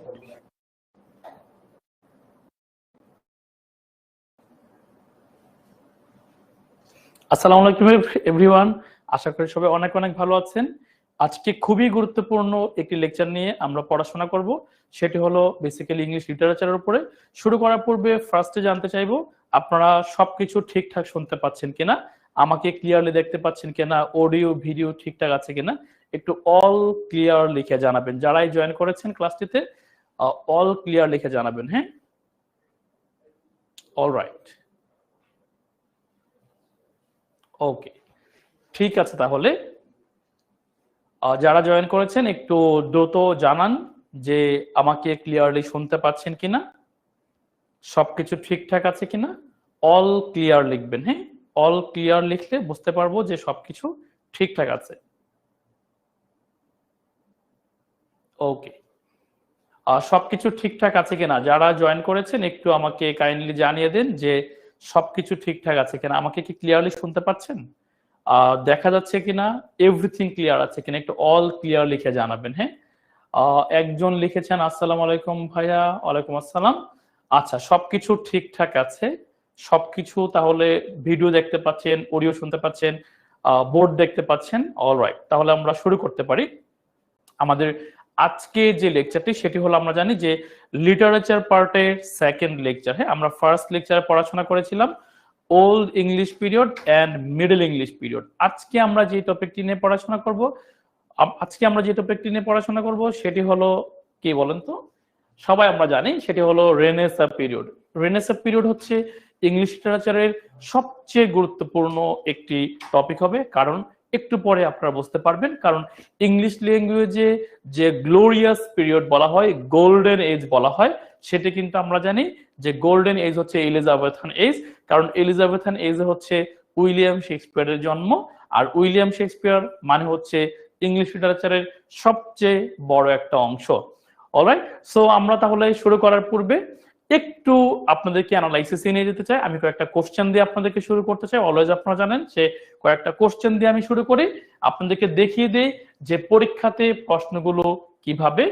আসসালামু আলাইকুম এভরিওয়ান, আশা করি সবাই অনেক অনেক ভালো আছেন। আজকে খুবই গুরুত্বপূর্ণ একটি লেকচার নিয়ে আমরা পড়াশোনা করব, সেটি হলো বেসিক্যালি ইংলিশ লিটারেচারের উপরে। শুরু করার পূর্বে ফার্স্টে জানতে চাইবো আপনারা সবকিছু ঠিকঠাক শুনতে পাচ্ছেন কিনা, আমাকে ক্লিয়ারলি দেখতে পাচ্ছেন কিনা, অডিও ভিডিও ঠিকঠাক আছে কিনা। একটু অল ক্লিয়ার লিখে জানাবেন, যারাই জয়েন করেছেন ক্লাসটিতে অল ক্লিয়ার লিখে জানাবেন। হ্যাঁ, অলরাইট, ওকে, ঠিক আছে। তাহলে যারা জয়েন করেছেন একটু দ্রুত জানান যে আমাকে ক্লিয়ারলি শুনতে পাচ্ছেন কিনা, সবকিছু ঠিকঠাক আছে কিনা। অল ক্লিয়ার লিখবেন। হ্যাঁ, অল ক্লিয়ার লিখলে বুঝতে পারবো যে সবকিছু ঠিকঠাক আছে। ওকে, সবকিছু ঠিকঠাক আছে কিনা যারা জয়েন করেছেন একটু আমাকে কাইন্ডলি জানিয়ে দেন যে সবকিছু ঠিকঠাক আছে কিনা। আমাকে কি ক্লিয়ারলি শুনতে পাচ্ছেন, দেখা যাচ্ছে কিনা, এভরিথিং ক্লিয়ার আছে কিনা, একটু অল ক্লিয়ার লিখে জানাবেন। হ্যাঁ, একজন লিখেছেন আসসালামু আলাইকুম ভাইয়া। ওয়ালাইকুম আসসালাম। আচ্ছা, সবকিছু ঠিকঠাক আছে, সবকিছু। তাহলে ভিডিও দেখতে পাচ্ছেন, অডিও শুনতে পাচ্ছেন, বোর্ড দেখতে পাচ্ছেন, অলরাইট। তাহলে আমরা শুরু করতে পারি। আমাদের আজকে যে লেকচারটি সেটি হলো, আমরা জানি যে লিটারেচার পার্টের সেকেন্ড লেকচার। হ্যাঁ, আমরা ফার্স্ট লেকচারে পড়াশোনা করেছিলাম old English period and middle English period. আজকে আমরা যে টপিকটি নিয়ে পড়াশোনা করব সেটি হলো কি বলেন তো, সবাই আমরা জানি সেটি হলো রেনেসাঁ পিরিয়ড। রেনেসাঁ পিরিয়ড হচ্ছে ইংলিশ লিটারেচারের সবচেয়ে গুরুত্বপূর্ণ একটি টপিক হবে, কারণ একটু পরে আপনারা বুঝতে পারবেন। কারণ ইংলিশ ল্যাঙ্গুয়েজে যে গ্লোরিয়াস পিরিয়ড বলা হয়, গোল্ডেন এজ বলা হয়, সেটি কিন্তু আমরা জানি যে গোল্ডেন এজ হচ্ছে এলিজাবেথান এজ। কারণ এলিজাবেথান এজে হচ্ছে উইলিয়াম শেক্সপিয়ারের জন্ম, আর উইলিয়াম শেক্সপিয়ার মানে হচ্ছে ইংলিশ লিটারেচারের সবচেয়ে বড় একটা অংশ। অলরাইট, সো আমরা তাহলে শুরু করার পূর্বে একটু আপনাদেরকে অ্যানালাইসিসে নিয়ে যেতে চাই। আমি কয়েকটা কোশ্চেন দিয়ে আপনাদেরকে শুরু করতে চাই। অলওয়েজ আপনারা জানেন যে কয়েকটা কোশ্চেন দিয়ে আমি শুরু করি, আপনাদেরকে দেখিয়ে দিই যে পরীক্ষাতে প্রশ্নগুলো কিভাবে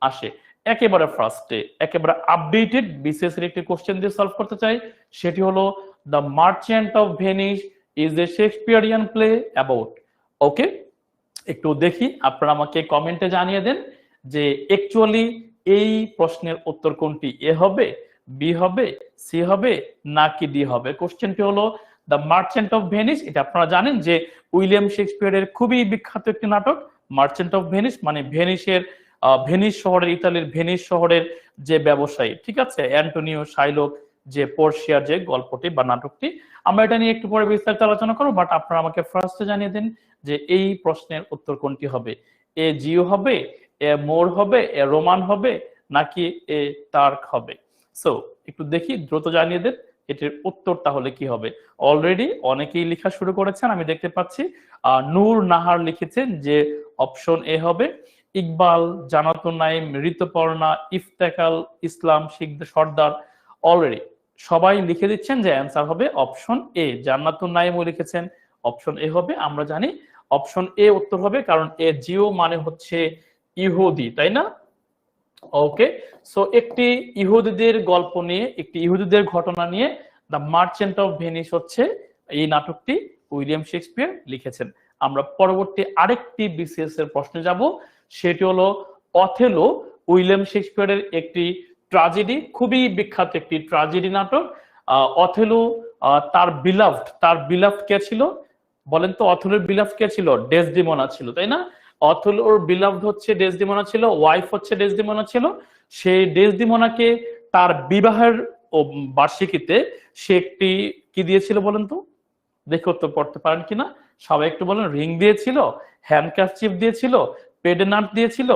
আসে। একেবারে ফার্স্টে একেবারে আপডেটেড বিসিএস এর একটি কোশ্চেন দিয়ে সলভ করতে চাই, সেটি হলো the merchant of Venice is a Shakespearean play about. Okay, একটু দেখি, আপনারা আমাকে কমেন্টে জানিয়ে দেন যে অ্যাকচুয়ালি এই প্রশ্নের উত্তর কোনটি, এ হবে, বি হবে, সি হবে, নাকি ডি হবে। কোশ্চেনটি হলো দ্য মার্চেন্ট অফ ভেনিস। এটা আপনারা জানেন যে উইলিয়াম শেক্সপিয়ারের খুবই বিখ্যাত একটি নাটক মার্চেন্ট অফ ভেনিস, মানে ভেনিস শহরের, ইতালির ভেনিস শহরের যে ব্যবসায়ী, ঠিক আছে, অ্যান্টোনিও শাইলক, যে পর্শিয়ার যে গল্পটি বা নাটকটি। আমরা এটা নিয়ে একটু পরে বিস্তারিত আলোচনা করবো, বাট আপনারা আমাকে ফার্স্টে জানিয়ে দেন যে এই প্রশ্নের উত্তর কোনটি হবে। এ জিও হবে, এ মোর হবে, এ রোমান হবে, নাকি এ টার্ক হবে। সো একটু দেখি, দ্রুত জানিয়ে দেন এটির উত্তর তাহলে কি হবে। অলরেডি অনেকেই লেখা শুরু করেছেন, আমি দেখতে পাচ্ছি। নূর নাহার লিখেছেন যে অপশন এ হবে। ইকবাল, জানাতুন নাইম, ঋতুপর্ণা, ইফতেখার ইসলাম, সর্দার, অলরেডি সবাই লিখে দিচ্ছেন যে অ্যান্সার হবে অপশন এ। জান্নাতুন নাইমও লিখেছেন অপশন এ হবে। আমরা জানি অপশন এ উত্তর হবে, কারণ এ জিও মানে হচ্ছে ইহুদি, তাই না? ওকে, সো একটি ইহুদিদের গল্প নিয়ে, একটি ইহুদিদের ঘটনা নিয়ে দ্য মার্চেন্ট অফ ভেনিস হচ্ছে এই নাটকটি উইলিয়াম শেক্সপিয়ার লিখেছেন। আমরা পরবর্তী আরেকটি বিসিএস এর প্রশ্নে যাব, সেটি হলো অথেলো। উইলিয়াম শেক্সপিয়ারের একটি ট্র্যাজেডি, খুবই বিখ্যাত একটি ট্র্যাজেডি নাটক অথেলো। তার বিলাভড কে ছিল বলেন তো? অথেলোর বিলাভড কে ছিল? ডেসডিমোনা ছিল, তাই না? অথেলোর বিলাভড হচ্ছে ডেসডিমোনা ছিল, ওয়াইফ হচ্ছে ডেসডিমোনা ছিল। সেই ডেসডিমোনাকে তার বিবাহের বার্ষিকীতে সে একটি কি দিয়েছিল বলেন তো? দেখে উত্তর করতে পারেন কিনা সবাই একটু বলেন। রিং দিয়েছিল, হ্যান্ডকারচিফ দিয়েছিল, পেডেনাট দিয়েছিল,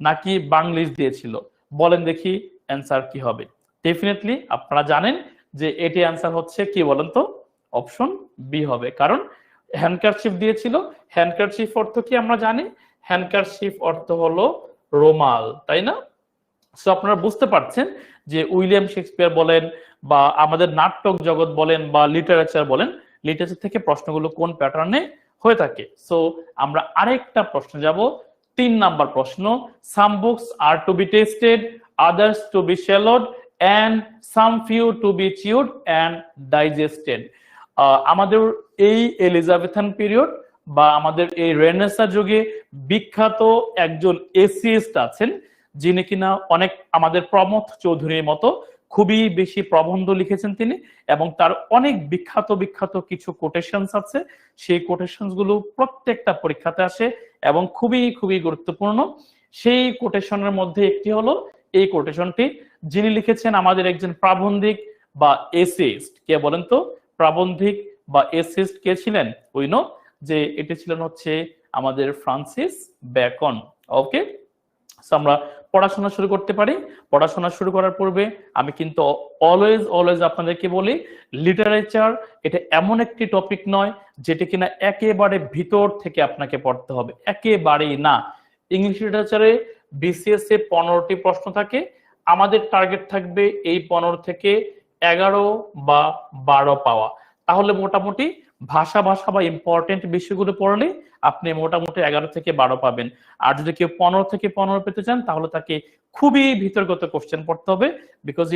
নাকি বাংলিশ দিয়েছিল? বলেন দেখি অ্যান্সার কি হবে। ডেফিনেটলি আপনারা জানেন যে এটি অ্যান্সার হচ্ছে কি বলেন তো? অপশন বি হবে, কারণ হ্যান্ডকারচিফ দিয়েছিল। হ্যান্ডকারচিফ অর্থ কি আমরা জানি? হ্যান্ডকারচিফ অর্থ হলো রুমাল, তাই না? সো আপনারা বুঝতে পারছেন যে উইলিয়াম শেক্সপিয়ার বলেন বা আমাদের নাটক জগৎ বলেন বা লিটারেচার বলেন, লিটারেচার থেকে প্রশ্নগুলো কোন প্যাটার্নে হয়ে থাকে। সো আমরা আরেকটা প্রশ্ন যাব, নাম্বার প্রশ্ন, some books are to be tasted, others to be swallowed and some few to be chewed and digested. আমাদের এই এলিজাবেথান পিরিয়ড বা আমাদের এই রেনেসা যুগে বিখ্যাত একজন এসিস্ট আছেন, যিনি কিনা অনেক আমাদের প্রমথ চৌধুরীর মতো খুবই বেশি প্রবন্ধ লিখেছেন তিনি, এবং তার অনেক বিখ্যাত বিখ্যাত কিছু কোটেশনস আছে। সেই কোটেশনস গুলো প্রত্যেকটা পরীক্ষাতে আসে এবং খুবই খুবই গুরুত্বপূর্ণ। সেই কোটেশনের মধ্যে একটি হলো এই কোটেশনটি, যিনি লিখেছেন আমাদের একজন প্রাবন্ধিক বা এসিস্ট। কে বলেন তো প্রাবন্ধিক বা এসিস্ট কে ছিলেন? উই নো যে এটি ছিলেন হচ্ছে আমাদের ফ্রান্সিস বেকন। ওকে, আমরা পড়াশোনা শুরু করতে পারি। পড়াশোনা শুরু করার পূর্বে আমি কিন্তু অলওয়েজ আপনাদেরকে বলি, লিটারেচার এটা এমন একটি টপিক নয় যেটা কিনা একেবারে ভিতর থেকে আপনাকে পড়তে হবে, একেবারেই না। ইংলিশ লিটারেচারে বিসিএস এ 15টি প্রশ্ন থাকে, আমাদের টার্গেট থাকবে এই 15 থেকে 11 বা 12 পাওয়া। তাহলে মোটামুটি ভাষা বা ইম্পর্টেন্ট বিষয়গুলো পড়লে আপনি মোটামুটি 11 থেকে 12 পাবেন। আর যদি কেউ 15 থেকে 15 পেতে চান তাহলে তাকে খুবই ভিতরগত কোশ্চেন পড়তে হবে। বিকজ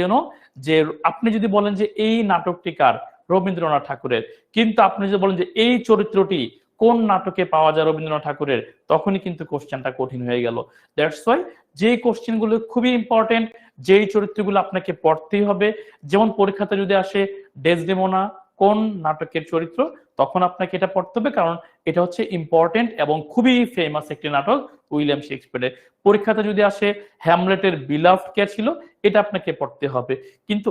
যে আপনি যদি বলেন যে এই নাটকটি কার, রবীন্দ্রনাথ ঠাকুরের, কিন্তু আপনি যদি বলেন যে এই চরিত্রটি কোন নাটকে পাওয়া যায় রবীন্দ্রনাথ ঠাকুরের, তখনই কিন্তু কোশ্চেনটা কঠিন হয়ে গেল। দ্যাটস ওয়াই যে কোশ্চেন গুলো খুবই ইম্পর্টেন্ট, যেই চরিত্রগুলো আপনাকে পড়তেই হবে, যেমন পরীক্ষাতে যদি আসে ডেসডেমোনা কোন নাটকের চরিত্র, তখন আপনাকে এটা পড়তে হবে, কারণ এটা হচ্ছে ইম্পর্টেন্ট এবং খুবই ফেমাস একটি নাটক উইলিয়াম শেক্সপিয়ারের। পরীক্ষাতে যদি আসে হ্যামলেটের বিলাভড কে ছিল, এটা আপনাকে পড়তে হবে। কিন্তু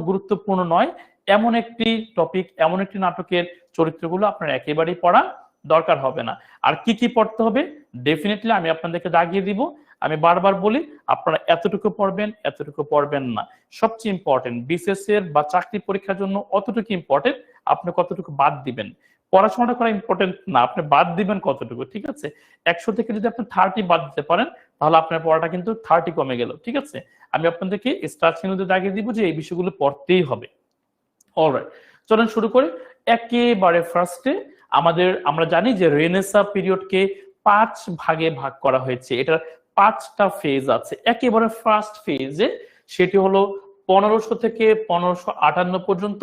গুরুত্বপূর্ণ নয় এমন একটি টপিক, এমন একটি নাটকের চরিত্রগুলো আপনার একেবারেই পড়া দরকার হবে না। আর কি কি পড়তে হবে ডেফিনেটলি আমি আপনাদেরকে দাগিয়ে দিব। আমি বারবার বলি, আপনারা এতটুকু পড়বেন না। সবচেয়ে ইম্পর্টেন্ট বিসিএস এর বা চাকরি পরীক্ষার জন্য অতটুকু ইম্পর্টেন্ট, আপনি কতটুকু বাদ দিবেন। পড়াশোনাটা করা ইম্পর্টেন্ট না, আপনি বাদ দিবেন কতটুকু। ঠিক আছে, 100 থেকে যদি আপনি 30 বাদ দিতে পারেন তাহলে আপনার পড়াটা কিন্তু 30 কমে গেল। ঠিক আছে, আমি আপনাদেরকে স্টার চিহ্ন দাগিয়ে দিব যে এই বিষয়গুলো পড়তেই হবে। অলরাইট, চলুন শুরু করি। একেবারে ফার্স্টে আমরা জানি যে রেনেসা পিরিয়ডকে 5 ভাগে ভাগ করা হয়েছে। এটার 5টা ফেজ আছে। একেবারে ফার্স্ট ফেজে সেটি হলো 1500 থেকে 1558 পর্যন্ত।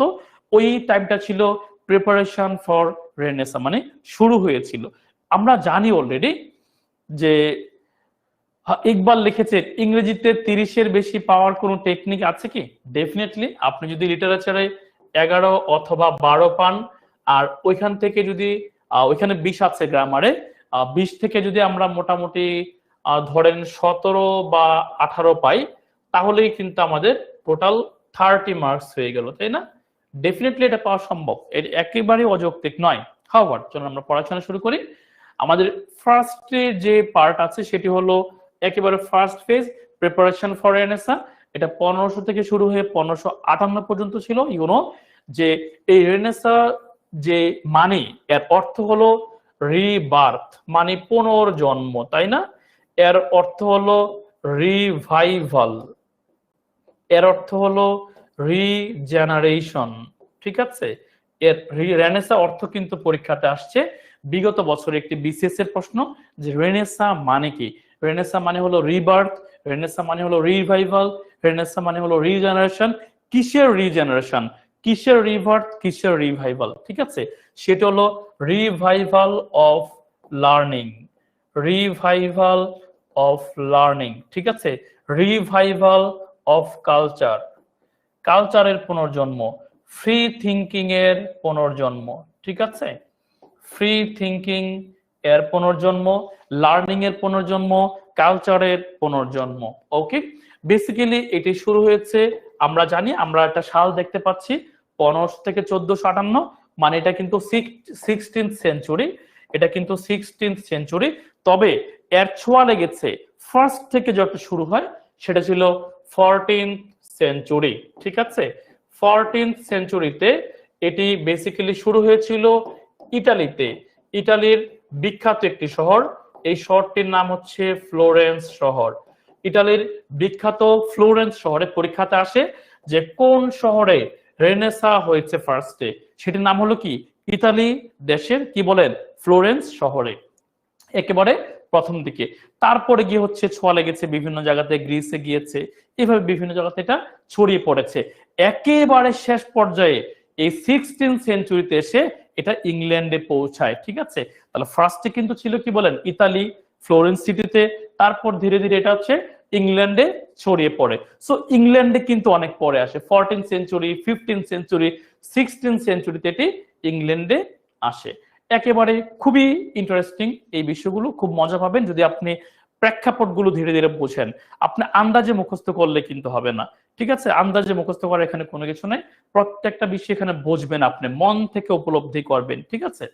ওই টাইমটা ছিল প্রিপারেশন ফর রেনেসা, মানে শুরু হয়েছিল। আমরা জানি অলরেডি যে ইকবাল লিখেছে ইংরেজিতে 30-এর বেশি পাওয়ার কোন টেকনিক আছে কি? ডেফিনেটলি আপনি যদি লিটারেচারে 11 অথবা 12 পান, আর ওইখান থেকে যদি ওইখানে 20 আছে গ্রামারে, 20 থেকে যদি আমরা মোটামুটি ধরেন 17 বা 18 পাই, তাহলেই কিন্তু আমাদের টোটাল 30 মার্কস হয়ে গেল, তাই না? ডেফিনেটলি এটা পাওয়া সম্ভব, এটা একেবারেই অযৌক্তিক নয়। হাওয়ার চলুন আমরা পড়াশোনা শুরু করি। আমাদের ফার্স্টে যে পার্ট আছে সেটি হলো একেবারে first phase preparation for Renaissance. এটা 1500 থেকে শুরু হয়ে 1558 পর্যন্ত ছিল। যে এই রেনেসা যে মানে এর অর্থ হলো রিবার্থ, মানে পুনর্জন্ম, তাই না? এর অর্থ হলো রিভাইভাল, এর অর্থ হলো রিজেনারেশন। ঠিক আছে, এর রেনেসা অর্থ কিন্তু পরীক্ষাতে আসছে। বিগত বছরে একটি বিসিএস এর প্রশ্ন যে রেনেসা মানে কি? রেনেসা মানে হলো রিবার্থ, রেনেসা মানে হলো রিভাইভাল, রেনেসা মানে হলো রিজেনারেশন। কিসের রিজেনারেশন, কিসের রিভার্থ, কিসের রিভাইভাল? ঠিক আছে, সেটা হলো revival of learning, revival of learning. ঠিক আছে, রিভাইভাল অফ কালচার, কালচারের পুনর্জন্ম, ফ্রি থিঙ্কিং এর পুনর্জন্ম। ঠিক আছে, ফ্রি থিঙ্কিং এর পুনর্জন্ম, লার্নিং এর পুনর্জন্ম, কালচারের পুনর্জন্ম। ওকে, বেসিক্যালি এটি শুরু হয়েছে, আমরা জানি, আমরা একটা সাল দেখতে পাচ্ছি 1500 থেকে 1458, মানে এটা কিন্তু 16th সেঞ্চুরি, এটা কিন্তু 16th সেঞ্চুরি। তবে এর ছোঁয়া লেগেছে ফার্স্ট থেকে যত শুরু হয় সেটা ছিল 14th সেঞ্চুরি। ঠিক আছে, 14th সেঞ্চুরিতে এটি বেসিক্যালি শুরু হয়েছিল ইটালিতে। ইটালির বিখ্যাত একটি শহর, এই শহরটির নাম হচ্ছে ফ্লোরেন্স শহর। ইটালির বিখ্যাত ফ্লোরেন্স শহরে পরীক্ষাতে আসে যে কোন শহরে রেনেসা হয়েছে ফার্স্টে, সেটির নাম হলো কি? ইতালি দেশের কি বলেন? ফ্লোরেন্স শহরে। একেবারে প্রথম দিকে। তারপরে গিয়ে হচ্ছে ছোঁয়া লেগেছে বিভিন্ন জায়গাতে, গ্রিসে গিয়েছে, এভাবে বিভিন্ন জায়গাতে এটা ছড়িয়ে পড়েছে। একেবারে শেষ পর্যায়ে এই 16th সেঞ্চুরিতে এসে এটা ইংল্যান্ডে পৌঁছায়। ঠিক আছে, তাহলে ফার্স্টে কিন্তু ছিল কি বলেন ইতালি, ফ্লোরেন্স সিটিতে, তারপর ধীরে ধীরে এটা হচ্ছে ইংল্যান্ডে ছড়িয়ে পড়ে। সো ইংল্যান্ডে কিন্তু অনেক পরে আসে, 14th century, 15th century, 16th সেঞ্চুরিতে এটি ইংল্যান্ডে আসে। একেবারে খুবই ইন্টারেস্টিং এই বিষয়গুলো, খুব মজা পাবেন যদি আপনি প্রেক্ষাপটগুলো ধীরে ধীরে বোঝেন। আপনি আন্দাজে মুখস্থ করলে কিন্তু হবে না। ঠিক আছে, আন্দাজে মুখস্থ করার এখানে কোনো কিছু নাই, প্রত্যেকটা বিষয় এখানে বুঝবেন, আপনি মন থেকে উপলব্ধি করবেন। ঠিক আছে,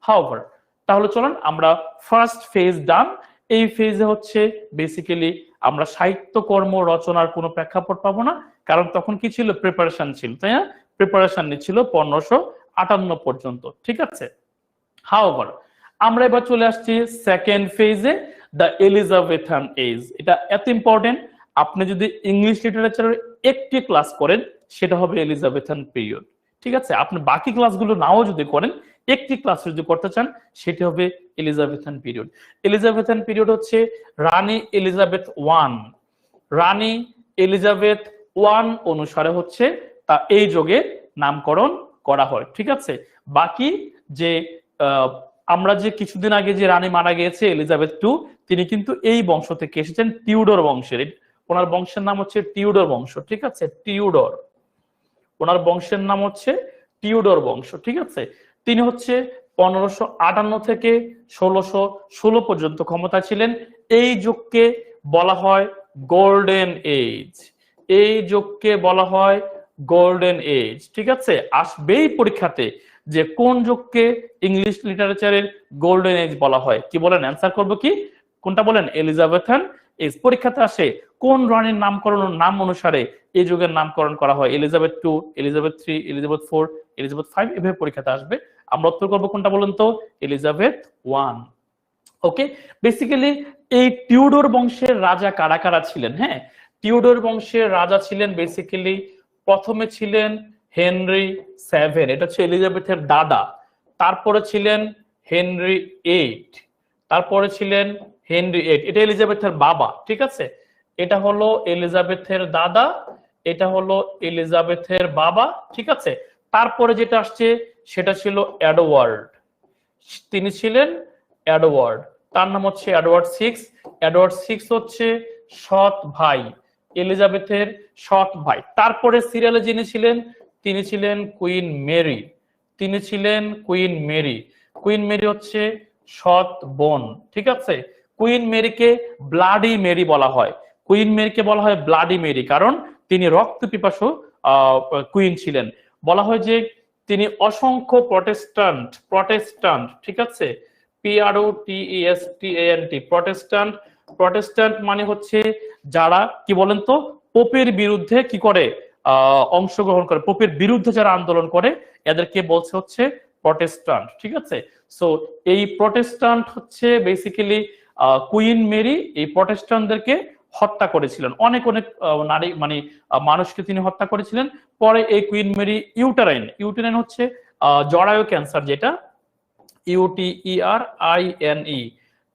হাউভার তাহলে চলেন আমরা ফার্স্ট ফেজ ডান। এই ফেজে হচ্ছে বেসিক্যালি আমরা সাহিত্যকর্ম রচনার কোনো প্রেক্ষাপট পাবো না, কারণ তখন কি ছিল, প্রিপারেশন ছিল, তাই না? প্রিপারেশন নিচ্ছিল 1558 পর্যন্ত। ঠিক আছে, হাউভার আমরা এবার চলে আসছি সেকেন্ড ফেজে, দ্য এলিজাবেথান এজ। এটা এত ইম্পর্টেন্ট, আপনি যদি ইংলিশ লিটারেচারের একটি ক্লাস করেন সেটা হবে এলিজাবেথান পিরিয়ড। ঠিক আছে, আপনি বাকি ক্লাসগুলো নাও যদি করেন, একটি ক্লাস যদি করতে চান সেটি হবে এলিজাবেথান পিরিয়ড। এলিজাবেথান পিরিয়ড হচ্ছে রানী এলিজাবেথ ওয়ান, রানী এলিজাবেথ ওয়ান অনুসারে হচ্ছে তা এই যুগে নামকরণ করা হয়। ঠিক আছে, বাকি যে আমরা যে কিছুদিন আগে যে রানী মারা গিয়েছে এলিজাবেথ টু, তিনি কিন্তু এই বংশ থেকে এসেছেন, টিউডর বংশের। ওনার বংশের নাম হচ্ছে টিউডর বংশ। ঠিক আছে, টিউডর, ওনার বংশের নাম হচ্ছে টিউডর বংশ। ঠিক আছে, তিনি হচ্ছে 1558 থেকে 1616 পর্যন্ত ক্ষমতা ছিলেন। এই যুগকে বলা হয় গোল্ডেন এজ, এই যুগকে বলা হয় গোল্ডেন এজ। ঠিক আছে, আসবেই পরীক্ষাতে যে কোন যুগকে ইংলিশ লিটারেচারের গোল্ডেন এজ বলা হয়। কি বলেন, অ্যান্সার করবো কি, কোনটা বলেন? Elizabethan age. পরীক্ষাতে আসে কোন রানীর নামকরণ নাম অনুসারে এই যুগের নামকরণ করা হয়, Elizabeth two, Elizabeth three, Elizabeth four, Elizabeth five, এভাবে পরীক্ষাতে আসবে। আমরা উত্তর করবো কোনটা বলেন তো? Elizabeth one. ওকে, বেসিক্যালি এই টিউডর বংশের রাজা কারা কারা ছিলেন? হ্যাঁ, টিউডর বংশের রাজা ছিলেন বেসিক্যালি, প্রথমে ছিলেন হেনরি সেভেন, এটা হচ্ছে এলিজাবেথের দাদা। তারপরে ছিলেন হেনরি এইট, তারপরে ছিলেন হেনরি এইট, এটা এলিজাবেথের বাবা। ঠিক আছে, এটা হলো এলিজাবেথের দাদা, এটা হলো এলিজাবেথের বাবা। ঠিক আছে, তারপরে যেটা আসছে সেটা ছিল এডওয়ার্ড, তিনি ছিলেন এডওয়ার্ড, তার নাম হচ্ছে এডওয়ার্ড সিক্স। এডওয়ার্ড সিক্স হচ্ছে সৎ ভাই, এলিজাবেথের সৎ ভাই। তারপরে সিরিয়ালে যিনি ছিলেন তিনি ছিলেন কুইন মেরি, তিনি ছিলেন কুইন মেরি। কুইন মেরি হচ্ছে সৎ বোন। ঠিক আছে, কুইন মেরিকে ব্লাডি মেরি বলা হয়, কুইন মেরিকে বলা হয় ব্লাডি মেরি, কারণ তিনি রক্ত পিপাসু কুইন ছিলেন। বলা হয় যে তিনি অসংখ্য প্রটেস্ট্যান্ট, প্রটেস্ট্যান্ট, ঠিক আছে, PROTESTANT, প্রটেস্ট্যান্ট। প্রটেস্ট্যান্ট মানে হচ্ছে যারা কি বলেন তো, পোপের বিরুদ্ধে কি করে, অংশগ্রহণ করে, পোপের বিরুদ্ধে যারা আন্দোলন করে এদেরকে বলছে হচ্ছে প্রটেস্ট্যান্ট। ঠিক আছে, সো এই প্রটেস্ট্যান্ট হচ্ছে বেসিক্যালি কুইন মেরি এই প্রটেস্ট্যান্টদেরকে হত্যা করেছিলেন, অনেক অনেক নারী মানে মানুষকে তিনি হত্যা করেছিলেন। পরে এই কুইন মেরি ইউটেরাইন, ইউটেরাইন হচ্ছে জরায়ু ক্যান্সার, যেটা UTERINE,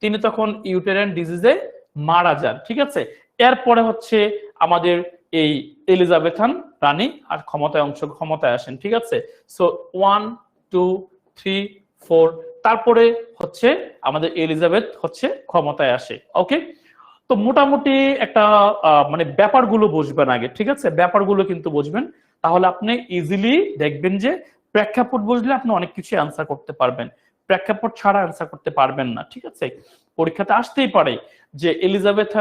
তিনি তখন ইউটেরাইন ডিজিজে মারা যান। ঠিক আছে, এরপরে হচ্ছে আমাদের এই এলিজাবেথান রানী আর ক্ষমতায় আসেন। ঠিক আছে, সো 1 2 3 4, তারপরে হচ্ছে আমাদের এলিজাবেথ হচ্ছে ক্ষমতায় আসে। ওকে, তো মোটামুটি একটা মানে ব্যাপারগুলো বুঝবেন আগে। ঠিক আছে, ব্যাপারগুলো কিন্তু বুঝবেন, তাহলে আপনি ইজিলি দেখবেন যে প্রেক্ষাপট বুঝলে আপনি অনেক কিছু অ্যান্সার করতে পারবেন, প্রেক্ষাপট ছাড়া অ্যান্সার করতে পারবেন না। ঠিক আছে, পরীক্ষাতে আসতেই পারে যে এলিজাবেথ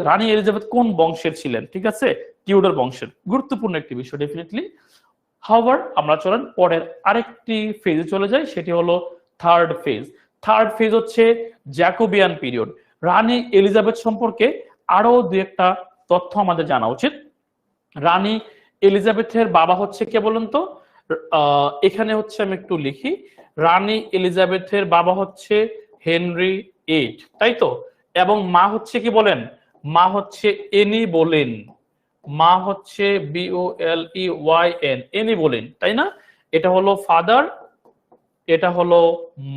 রানী এলিজাবেথ কোন বংশের ছিলেন। ঠিক আছে, টিউডর বংশের, গুরুত্বপূর্ণ একটি বিষয় ডেফিনেটলি। হাওয়ার আমরা চলেন পরের আরেকটি ফেজে চলে যাই, সেটি হলো থার্ড ফেজ। থার্ড ফেজ হচ্ছে জ্যাকোবিয়ান পিরিয়ড। রানী এলিজাবেথ সম্পর্কে আরো দু একটা তথ্য আমাদের জানা উচিত। রানী এলিজাবেথের বাবা হচ্ছে কে বলুন তো? এখানে হচ্ছে আমি একটু লিখি, রানী এলিজাবেথের বাবা হচ্ছে হেনরি এইট, তাই তো? এবং মা হচ্ছে কি বলেন? মা হচ্ছে এনি বোলেন, মা হচ্ছে BOLEYN, এনি বোলেন, তাই না? এটা হলো ফাদার, এটা হলো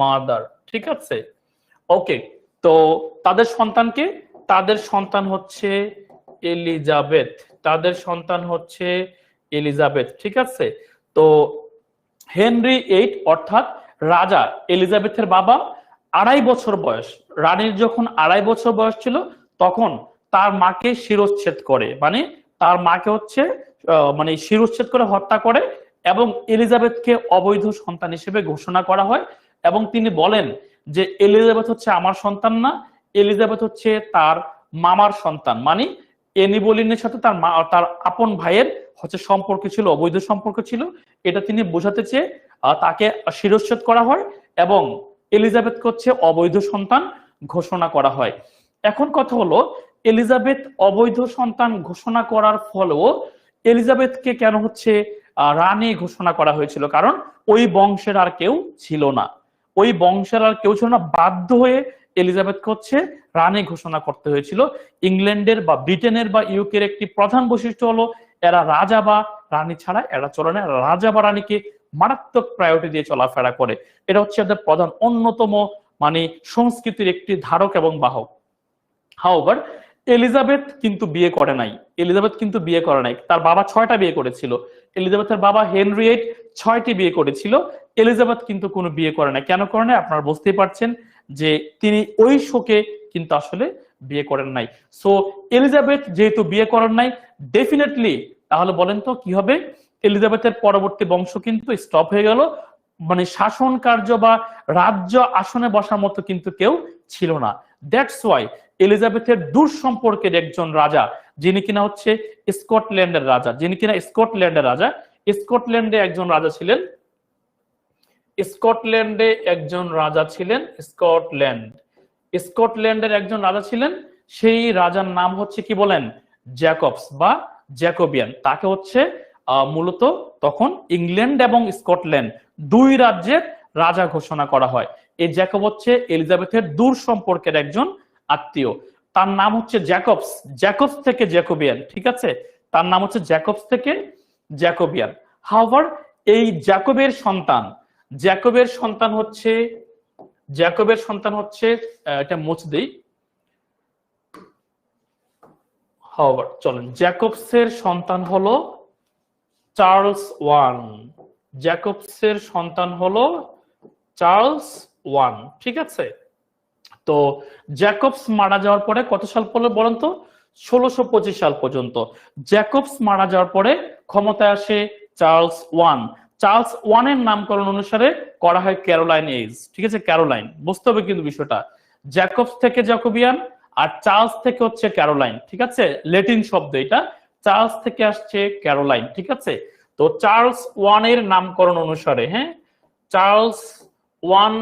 মাদার। ঠিক আছে, ওকে, তো তাদের সন্তানকে, তাদের সন্তান হচ্ছে এলিজাবেথ, তাদের সন্তান হচ্ছে এলিজাবেথ, ঠিক আছে। তো হেনরি এইট অর্থাৎ রাজা এলিজাবেথের বাবা 2.5 বছর বয়স, রানীর যখন 2.5 বছর বয়স ছিল তখন তার মাকে শিরশ্ছেদ করে, মানে তার মাকে হচ্ছে মানে শিরশ্ছেদ করে হত্যা করে এবং এলিজাবেথকে অবৈধ সন্তান হিসেবে ঘোষণা করা হয়। এবং তিনি বলেন যে এলিজাবেথ হচ্ছে আমার সন্তান না, এলিজাবেথ হচ্ছে তার মামার সন্তান, মানে এনি বোলিনের সাথে তার মা, তার আপন ভাইয়ের হচ্ছে সম্পর্ক ছিল, অবৈধ সম্পর্ক ছিল। এটা তিনি বোঝাতে চেয়ে তাকে শিরশ্ছেদ করা হয় এবং এলিজাবেথকে হচ্ছে অবৈধ সন্তান ঘোষণা করা হয়। এখন কথা হলো, এলিজাবেথ অবৈধ সন্তান ঘোষণা করার ফলেও এলিজাবেথকে কেন হচ্ছে রানী ঘোষণা করা হয়েছিল? কারণ ওই বংশের আর কেউ ছিল না, ওই বংশের আর কেউ ছিল না, বাধ্য হয়ে এলিজাবেথকে হচ্ছে রানী ঘোষণা করতে হয়েছিল। ইংল্যান্ডের বা ব্রিটেনের বা ইউকের একটি প্রধান বৈশিষ্ট্য হলো এরা রাজা বা রানী ছাড়া এরা চলে না, রাজা বা রানীকে মারাত্মক প্রায়োরিটি দিয়ে চলাফেরা করে। এটা হচ্ছে এদের প্রধান অন্যতম মানে সংস্কৃতির একটি ধারক এবং বাহক। হাউভার এলিজাবেথ কিন্তু বিয়ে করে নাই, এলিজাবেথ কিন্তু বিয়ে করে নাই, তার বাবা 6টা বিয়ে করেছিল। এলিজাবেথের বাবা হেনরি এইট 6টি বিয়ে করেছিল, এলিজাবেথ কিন্তু কোনো বিয়ে করে নাই। কেন করে নাই আপনারা বুঝতেই পারছেন যে তিনি ওই শোকে কিন্তু আসলে বিয়ে করেন নাই। সো এলিজাবেথ যেহেতু বিয়ে করেন নাই, ডেফিনেটলি তাহলে বলেন তো কি হবে? এলিজাবেথের পরবর্তী বংশ কিন্তু স্টপ হয়ে গেল, মানে শাসন কার্য বা রাজ্য আসনে বসার মতো কিন্তু কেউ ছিল না। দ্যাটস ওয়াই এলিজাবেথের দূর সম্পর্কের একজন রাজা, যিনি কিনা হচ্ছে স্কটল্যান্ডের রাজা, যিনি কিনা স্কটল্যান্ডের রাজা, স্কটল্যান্ডে একজন রাজা ছিলেন, স্কটল্যান্ডে একজন রাজা ছিলেন, স্কটল্যান্ডের একজন রাজা ছিলেন, সেই রাজার নাম হচ্ছে কি বলেন? জ্যাকবস বা জ্যাকোবিয়ান। তাকে হচ্ছে মূলত তখন ইংল্যান্ড এবং স্কটল্যান্ড দুই রাজ্যের রাজা ঘোষণা করা হয়। এই জ্যাকব হচ্ছে এলিজাবেথের দূর সম্পর্কের একজন আত্মীয়, তার নাম হচ্ছে জ্যাকবস, জ্যাকবস থেকে জ্যাকোবিয়ান, ঠিক আছে, তার নাম হচ্ছে জ্যাকবস থেকে জ্যাকোবিয়ান। হাওভার এই জ্যাকবের সন্তান, জ্যাকবের সন্তান হচ্ছে, জ্যাকবের সন্তান হচ্ছে এটা মুছে দেই, হাওভার চলেন, জ্যাকবসের সন্তান হলো চার্লস ওয়ান, জ্যাকবসের সন্তান হলো চার্লস ওয়ান, ঠিক আছে। তো জ্যাকবস মারা যাওয়ার পরে কত সাল পরে বলেন তো? 1625 সাল পর্যন্ত। জ্যাকবস মারা যাওয়ার পরে ক্ষমতায় আসে চার্লস ওয়ান। চার্লস ওয়ানের নামকরণ অনুসারে করা হয় ক্যারোলাইন এজ, ঠিক আছে, ক্যারোলাইন, বুঝতে হবে কিন্তু বিষয়টা। জ্যাকবস থেকে জ্যাকোবিয়ান আর চার্লস থেকে হচ্ছে ক্যারোলাইন, ঠিক আছে, ল্যাটিন শব্দ এটা, চার্লস থেকে আসছে ক্যারোলাইন, ঠিক আছে। তো চার্লস ওয়ানের নামকরণ অনুসারে, হ্যাঁ, চার্লস ওয়ান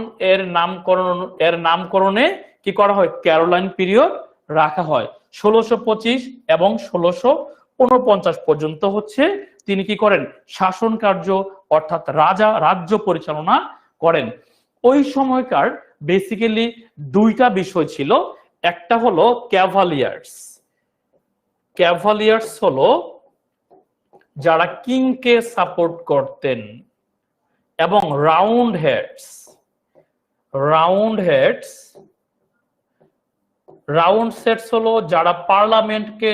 এর নামকরণে কি করা হয়? ক্যারোলাইন পিরিয়ড রাখা হয়। 1625 এবং 1649 পর্যন্ত হচ্ছে তিনি কি করেন? শাসন কার্য অর্থাৎ রাজ্য পরিচালনা করেন। ওই সময়কার বেসিক্যালি দুইটা বিষয় ছিল, একটা হলো ক্যাভালিয়ার্স, ক্যাভালিয়ার্স হলো যারা কিংকে সাপোর্ট করতেন, এবং রাউন্ড হেডস, রাউন্ড সেটস হলো যারা পার্লামেন্টকে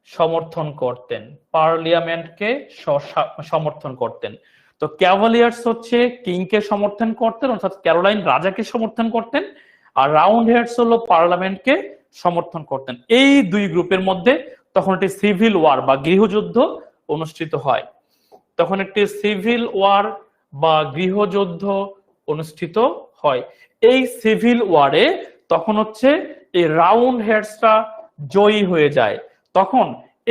সমর্থন করতেন, পার্লামেন্টকে সমর্থন করতেন। তো ক্যাভালিয়ার্স হচ্ছে কিংকে সমর্থন করতেন অর্থাৎ ক্যারোলাইন রাজাকে সমর্থন করতেন, আর রাউন্ড হেডস হলো পার্লামেন্টকে সমর্থন করতেন। এই দুই গ্রুপের মধ্যে তখন একটি সিভিল ওয়ার বা গৃহযুদ্ধ অনুষ্ঠিত হয়, তখন একটি সিভিল ওয়ার বা গৃহযুদ্ধ অনুষ্ঠিত হয়। এই সিভিল ওয়ারে তখন হচ্ছে এই রাউন্ড হেডসরা জয়ী হয়ে যায়। তখন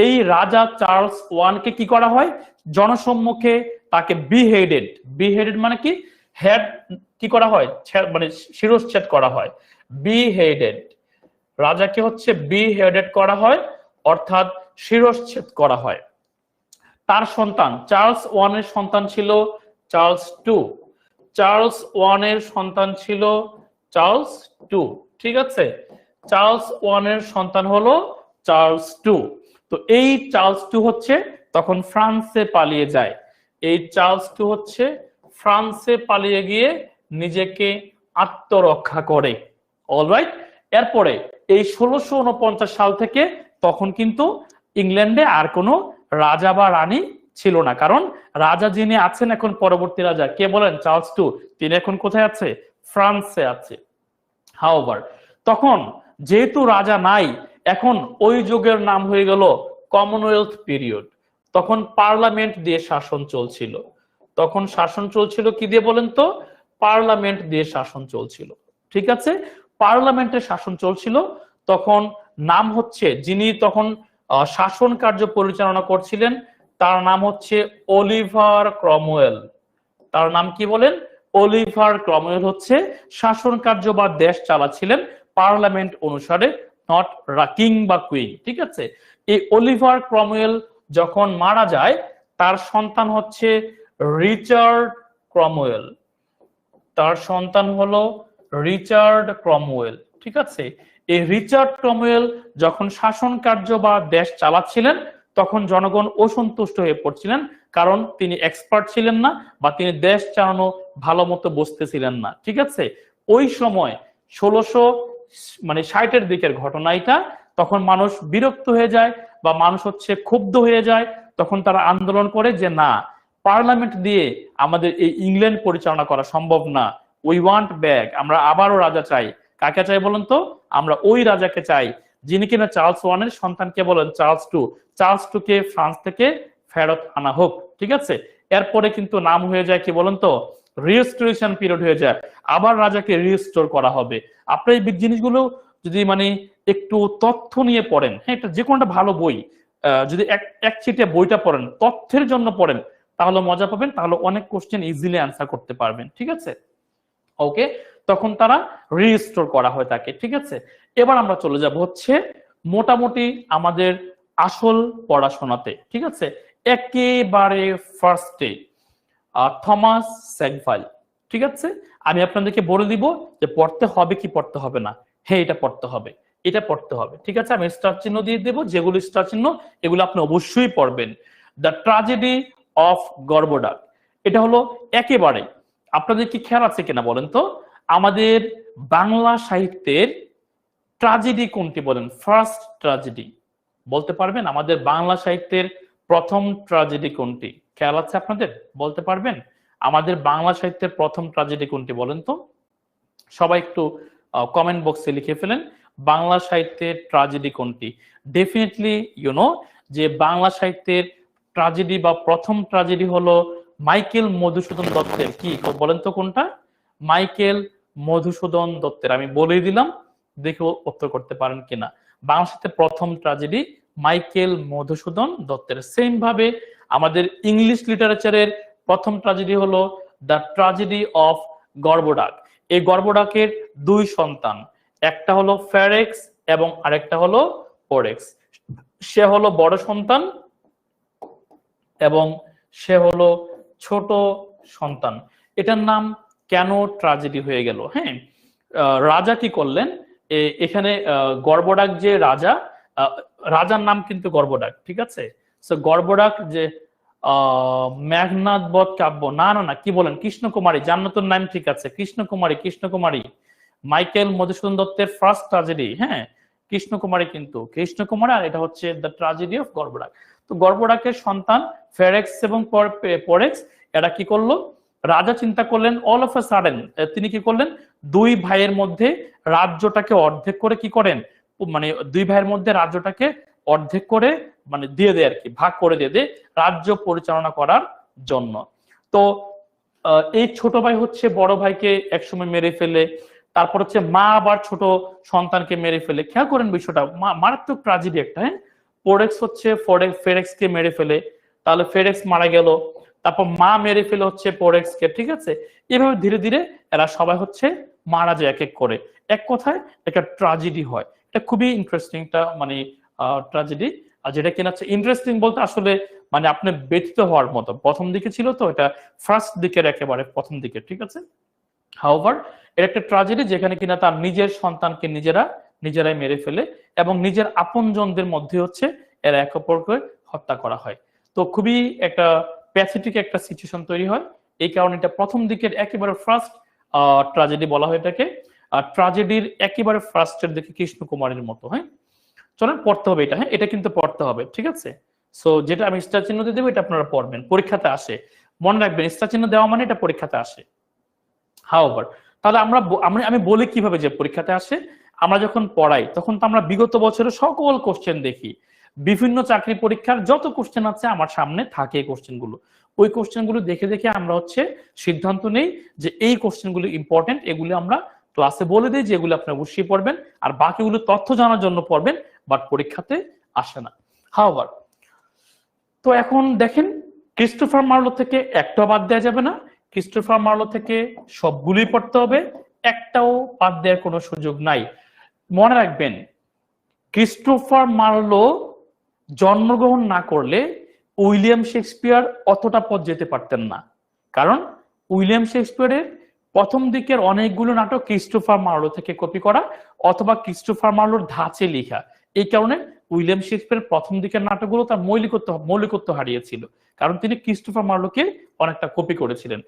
এই রাজা চার্লস ওয়ানকে কি করা হয়? জনসম্মুখে তাকে বিহেডেড মানে কি? হেড কি করা হয়? মানে শিরশ্ছেদ করা হয়, বিহেডেড, রাজাকে হচ্ছে বিহেডেড করা হয় অর্থাৎ শিরশ্ছেদ করা হয়। তার সন্তান চার্লস ওয়ানের সন্তান ছিল চার্লস টু, চার্লস ওয়ানের সন্তান ছিল চার্লস টু, ঠিক আছে, চার্লস ওয়ানের সন্তান হলো চার্লস টু। তো এই চার্লস টু হচ্ছে তখন ফ্রান্সে পালিয়ে যায়, এই চার্লস টু হচ্ছে ফ্রান্সে পালিয়ে গিয়ে নিজেকে আত্মরক্ষা করে, অলরাইট। এরপরে এই 1649 সাল থেকে তখন কিন্তু ইংল্যান্ডে আর কোনো রাজা বা রানী ছিল না, কারণ রাজা যিনি আছেন এখন পরবর্তী রাজা কে বলেন, চার্লস টু, তিনি এখন কোথায় আছে, ফ্রান্সে আছে। হাওভার তখন যেহেতু রাজা নাই, এখন ওই যুগের নাম হয়ে গেল কমনওয়েলথ পিরিয়ড। তখন পার্লামেন্ট দিয়ে শাসন চলছিল। তখন শাসন চলছিল কি দিয়ে বলেন তো, পার্লামেন্ট দিয়ে শাসন চলছিল। ঠিক আছে, পার্লামেন্টের শাসন চলছিল। তখন নাম হচ্ছে, যিনি তখন শাসন কার্য পরিচালনা করছিলেন, তার নাম হচ্ছে অলিভার ক্রমওয়েল। তার নাম কি বলেন, অলিভার ক্রমওয়েল হচ্ছে শাসন কার্য বা দেশ চালাচ্ছিলেন পার্লামেন্ট অনুসারে, নট কিং বা কুইন। ঠিক আছে, এই অলিভার ক্রমওয়েল যখন মারা যায়, তার সন্তান হচ্ছে রিচার্ড ক্রমওয়েল। তার সন্তান হলো রিচার্ড ক্রমওয়েল। ঠিক আছে, এই রিচার্ড ক্রমওয়েল যখন শাসন কার্য বা দেশ চালাচ্ছিলেন, তখন জনগণ অসন্তুষ্ট হয়ে পড়ছিলেন, কারণ তিনি এক্সপার্ট ছিলেন না বা তিনি দেশ চালানো ভালো মতো বুঝতেছিলেন না। ঠিক আছে, ওই সময় 1660-এর দিকের ঘটনা এটা। তখন মানুষ বিরক্ত হয়ে যায় বা মানুষ হচ্ছে ক্ষুব্ধ হয়ে যায়। তখন তারা আন্দোলন করে যে না, পার্লামেন্ট দিয়ে আমাদের এই ইংল্যান্ড পরিচালনা করা সম্ভব না, উই ওয়ান্ট ব্যাক, আমরা আবারও রাজা চাই। কাকে চাই বলুন তো, আমরা ওই রাজাকে চাই যিনি কিনা চার্লস ওয়ানের সন্তানকে বলেন চার্লস টু, চার্লস টু কে ফ্রান্স থেকে ফেরত আনা হোক। ঠিক আছে, এরপরে কিন্তু নাম হয়ে যায় কি বলেন তো, রিস্টোরেশন পিরিয়ড হয়ে যায়, আবার রাজাকে রিস্টোর করা হবে। আপনি এই জিনিসগুলো যদি মানে একটু তথ্য নিয়ে পড়েন, হ্যাঁ, এটা যে কোনোটা ভালো বই, যদি এক চিটে বইটা পড়েন, তথ্যের জন্য পড়েন, তাহলে মজা পাবেন, তাহলে অনেক কোশ্চেন ইজিলি অ্যান্সার করতে পারবেন। ঠিক আছে, ওকে, তখন তারা রিস্টোর করা হয় তাকে। ঠিক আছে, এবার আমরা চলে যাব হচ্ছে মোটামুটি আমাদের আসল পড়াশোনাতে। ঠিক আছে, একেবারে ফার্স্টে থমাস স্যাগভাইল। ঠিক আছে, আমি আপনাদেরকে বলে দিব যে পড়তে হবে কি পড়তে হবে না। হ্যাঁ, এটা পড়তে হবে, এটা পড়তে হবে। ঠিক আছে, আমি স্টার চিহ্ন দিয়ে দেবো, যেগুলো স্টার চিহ্ন এগুলো আপনি অবশ্যই পড়বেন। দ্য ট্রাজেডি অফ গর্ভডাক, এটা হলো একেবারে, আপনাদের কি খেয়াল আছে কিনা বলেন তো, আমাদের বাংলা সাহিত্যের ট্রাজেডি কোনটি বলেন, ফার্স্ট ট্রাজেডি বলতে পারবেন? আমাদের বাংলা সাহিত্যের প্রথম ট্রাজেডি কোনটি, খেয়াল আছে আপনাদের, বলতে পারবেন? আমাদের বাংলা সাহিত্যের প্রথম ট্রাজেডি কোনটি বলেন তো, সবাই একটু কমেন্ট বক্সে লিখে ফেলেন, বাংলা সাহিত্যের ট্রাজেডি কোনটি। ডেফিনেটলি যে বাংলা সাহিত্যের ট্রাজেডি বা প্রথম ট্রাজেডি হলো মাইকেল মধুসূদন দত্তের, কি বলেন তো কোনটা, মাইকেল মধুসূদন দত্তের। আমি বলেই দিলাম, দেখে উত্তর করতে পারেন কিনা। বাংলা সাহিত্যের প্রথম ট্রাজেডি মাইকেল মধুসূদন দত্তের। সেম ভাবে আমাদের ইংলিশ লিটারেচারের প্রথম ট্রাজেডি হলো দ্য ট্রাজেডি অফ গর্ভডাক। এই গর্ভডাকের দুই সন্তান, একটা হলো ফেরেক্স এবং আরেকটা হলো পোরেক্স। সে হলো বড় সন্তান এবং সে হলো ছোট সন্তান। এটার নাম কেন ট্রাজেডি হয়ে গেল? হ্যাঁ, রাজা কি করলেন এখানে, গর্ভডাক যে রাজা, রাজার নাম কিন্তু গর্ভডাক। ঠিক আছে, সো গর্ভডাক যে মেঘনাদ বধ কাব্য, না না না, কি বলেন, কৃষ্ণকুমারী, জান্নাতুর নাম, ঠিক আছে, কৃষ্ণকুমারী, কৃষ্ণকুমারী মাইকেল মধুসূদন দত্তের ফার্স্ট ট্রাজেডি। হ্যাঁ, কৃষ্ণকুমারী, কিন্তু কৃষ্ণকুমারী, আর এটা হচ্ছে দ্য ট্রাজেডি অফ গর্ভডাক। তো গর্ভডাকের সন্তান ফেরেক্স এবং পোরেক্স, এরা কি করলো, রাজা চিন্তা করলেন, অল অফ আ সাডেন তিনি কি করলেন, দুই ভাইয়ের মধ্যে রাজ্যটাকে অর্ধেক করে কি করেন, মানে দুই ভাইয়ের মধ্যে রাজ্যটাকে অর্ধেক করে মানে দিয়ে দেয় আর কি, ভাগ করে দিয়ে দেয় রাজ্য পরিচালনা করার জন্য। তো এই ছোট ভাই হচ্ছে বড় ভাইকে একসময় মেরে ফেলে, তারপর হচ্ছে মা আবার ছোট সন্তানকে মেরে ফেলে। খেয়াল করেন বিষয়টা, মারাত্মক ট্রাজেডি একটা। হ্যাঁ, পোরেক্স হচ্ছে ফেরেক্স কে মেরে ফেলে, তাহলে ফেরেক্স মারা গেল, তারপর মা মেরে ফেলে হচ্ছে পোরেক্স কে। ঠিক আছে, এভাবে ধীরে ধীরে এরা সবাই হচ্ছে মারা যায় এক এক করে। এক কথায় একটা ট্রাজেডি হয়। এটা খুবই ইন্টারেস্টিং একটা মানে ট্রাজেডি, আর যেটা কিনা হচ্ছে ইন্টারেস্টিং বলতে আসলে মানে আপনি ব্যথিত হওয়ার মতো। প্রথম দিকে ছিল তো, এটা ফার্স্ট দিকের একেবারে প্রথম দিকে। ঠিক আছে, হাউভার এর একটা ট্রাজেডি যেখানে কিনা তার নিজের সন্তানকে নিজেরাই মেরে ফেলে এবং নিজের আপনজনদের মধ্যে হচ্ছে এরা একে অপরকে হত্যা করা হয়। তো খুবই একটা প্যাথেটিক একটা সিচুয়েশন তৈরি হয়। এই কারণে এটা প্রথম দিকের একেবারে ফার্স্ট ট্রাজেডি বলা হয় এটাকে। ট্রাজেডির একেবারে ফার্স্টের দিকে কৃষ্ণ কুমারের মতো। হ্যাঁ, চলেন পড়তে হবে এটা। হ্যাঁ, এটা কিন্তু পড়তে হবে, ঠিক আছে। সো যেটা আমি স্টার চিহ্ন দিয়ে দেবো এটা আপনারা পড়বেন, পরীক্ষাতে আসে, মনে রাখবেন স্টার চিহ্ন দেওয়া মানে এটা পরীক্ষাতে আসে। হাওয়ার তাহলে আমি বলি কিভাবে যে পরীক্ষাতে আসে। আমরা যখন পড়াই তখন তো আমরা বিগত বছরের সকল কোশ্চেন দেখি, বিভিন্ন চাকরি পরীক্ষার যত কোশ্চেন আছে আমার সামনে থাকে এই কোশ্চেনগুলো। ওই কোশ্চেনগুলো দেখে দেখে আমরা হচ্ছে সিদ্ধান্ত নেই যে এই কোশ্চেনগুলো ইম্পর্টেন্ট, এগুলো আমরা ক্লাসে বলে দিই যে এগুলো আপনি অবশ্যই পড়বেন, আর বাকিগুলো তথ্য জানার জন্য পড়বেন, বাট পরীক্ষাতে আসে না। হাওয়ার তো এখন দেখেন, ক্রিস্টোফার মার্লো থেকে একটাও বাদ দেওয়া যাবে না, ক্রিস্টোফার মার্লো থেকে সবগুলোই পড়তে হবে, একটাও বাদ দেওয়ার কোনো সুযোগ নাই। মনে রাখবেন, ক্রিস্টোফার মার্লো জন্মগ্রহণ না করলে উইলিয়াম শেক্সপিয়ার অতটা পথ যেতে পারতেন না। কারণ উইলিয়াম শেক্সপিয়ারের প্রথম দিকের অনেকগুলো নাটক ক্রিস্টোফার মার্লো থেকে কপি করা অথবা ক্রিস্টোফার মার্লোর ধাঁচে লেখা। এই কারণে উইলিয়াম শেক্সপিয়ার প্রথম দিকের নাটকগুলো তার মৌলিকত্ব হারিয়েছিল, কারণ তিনি ক্রিস্টোফার মার্লোকে অনেকটা কপি করেছিলেন।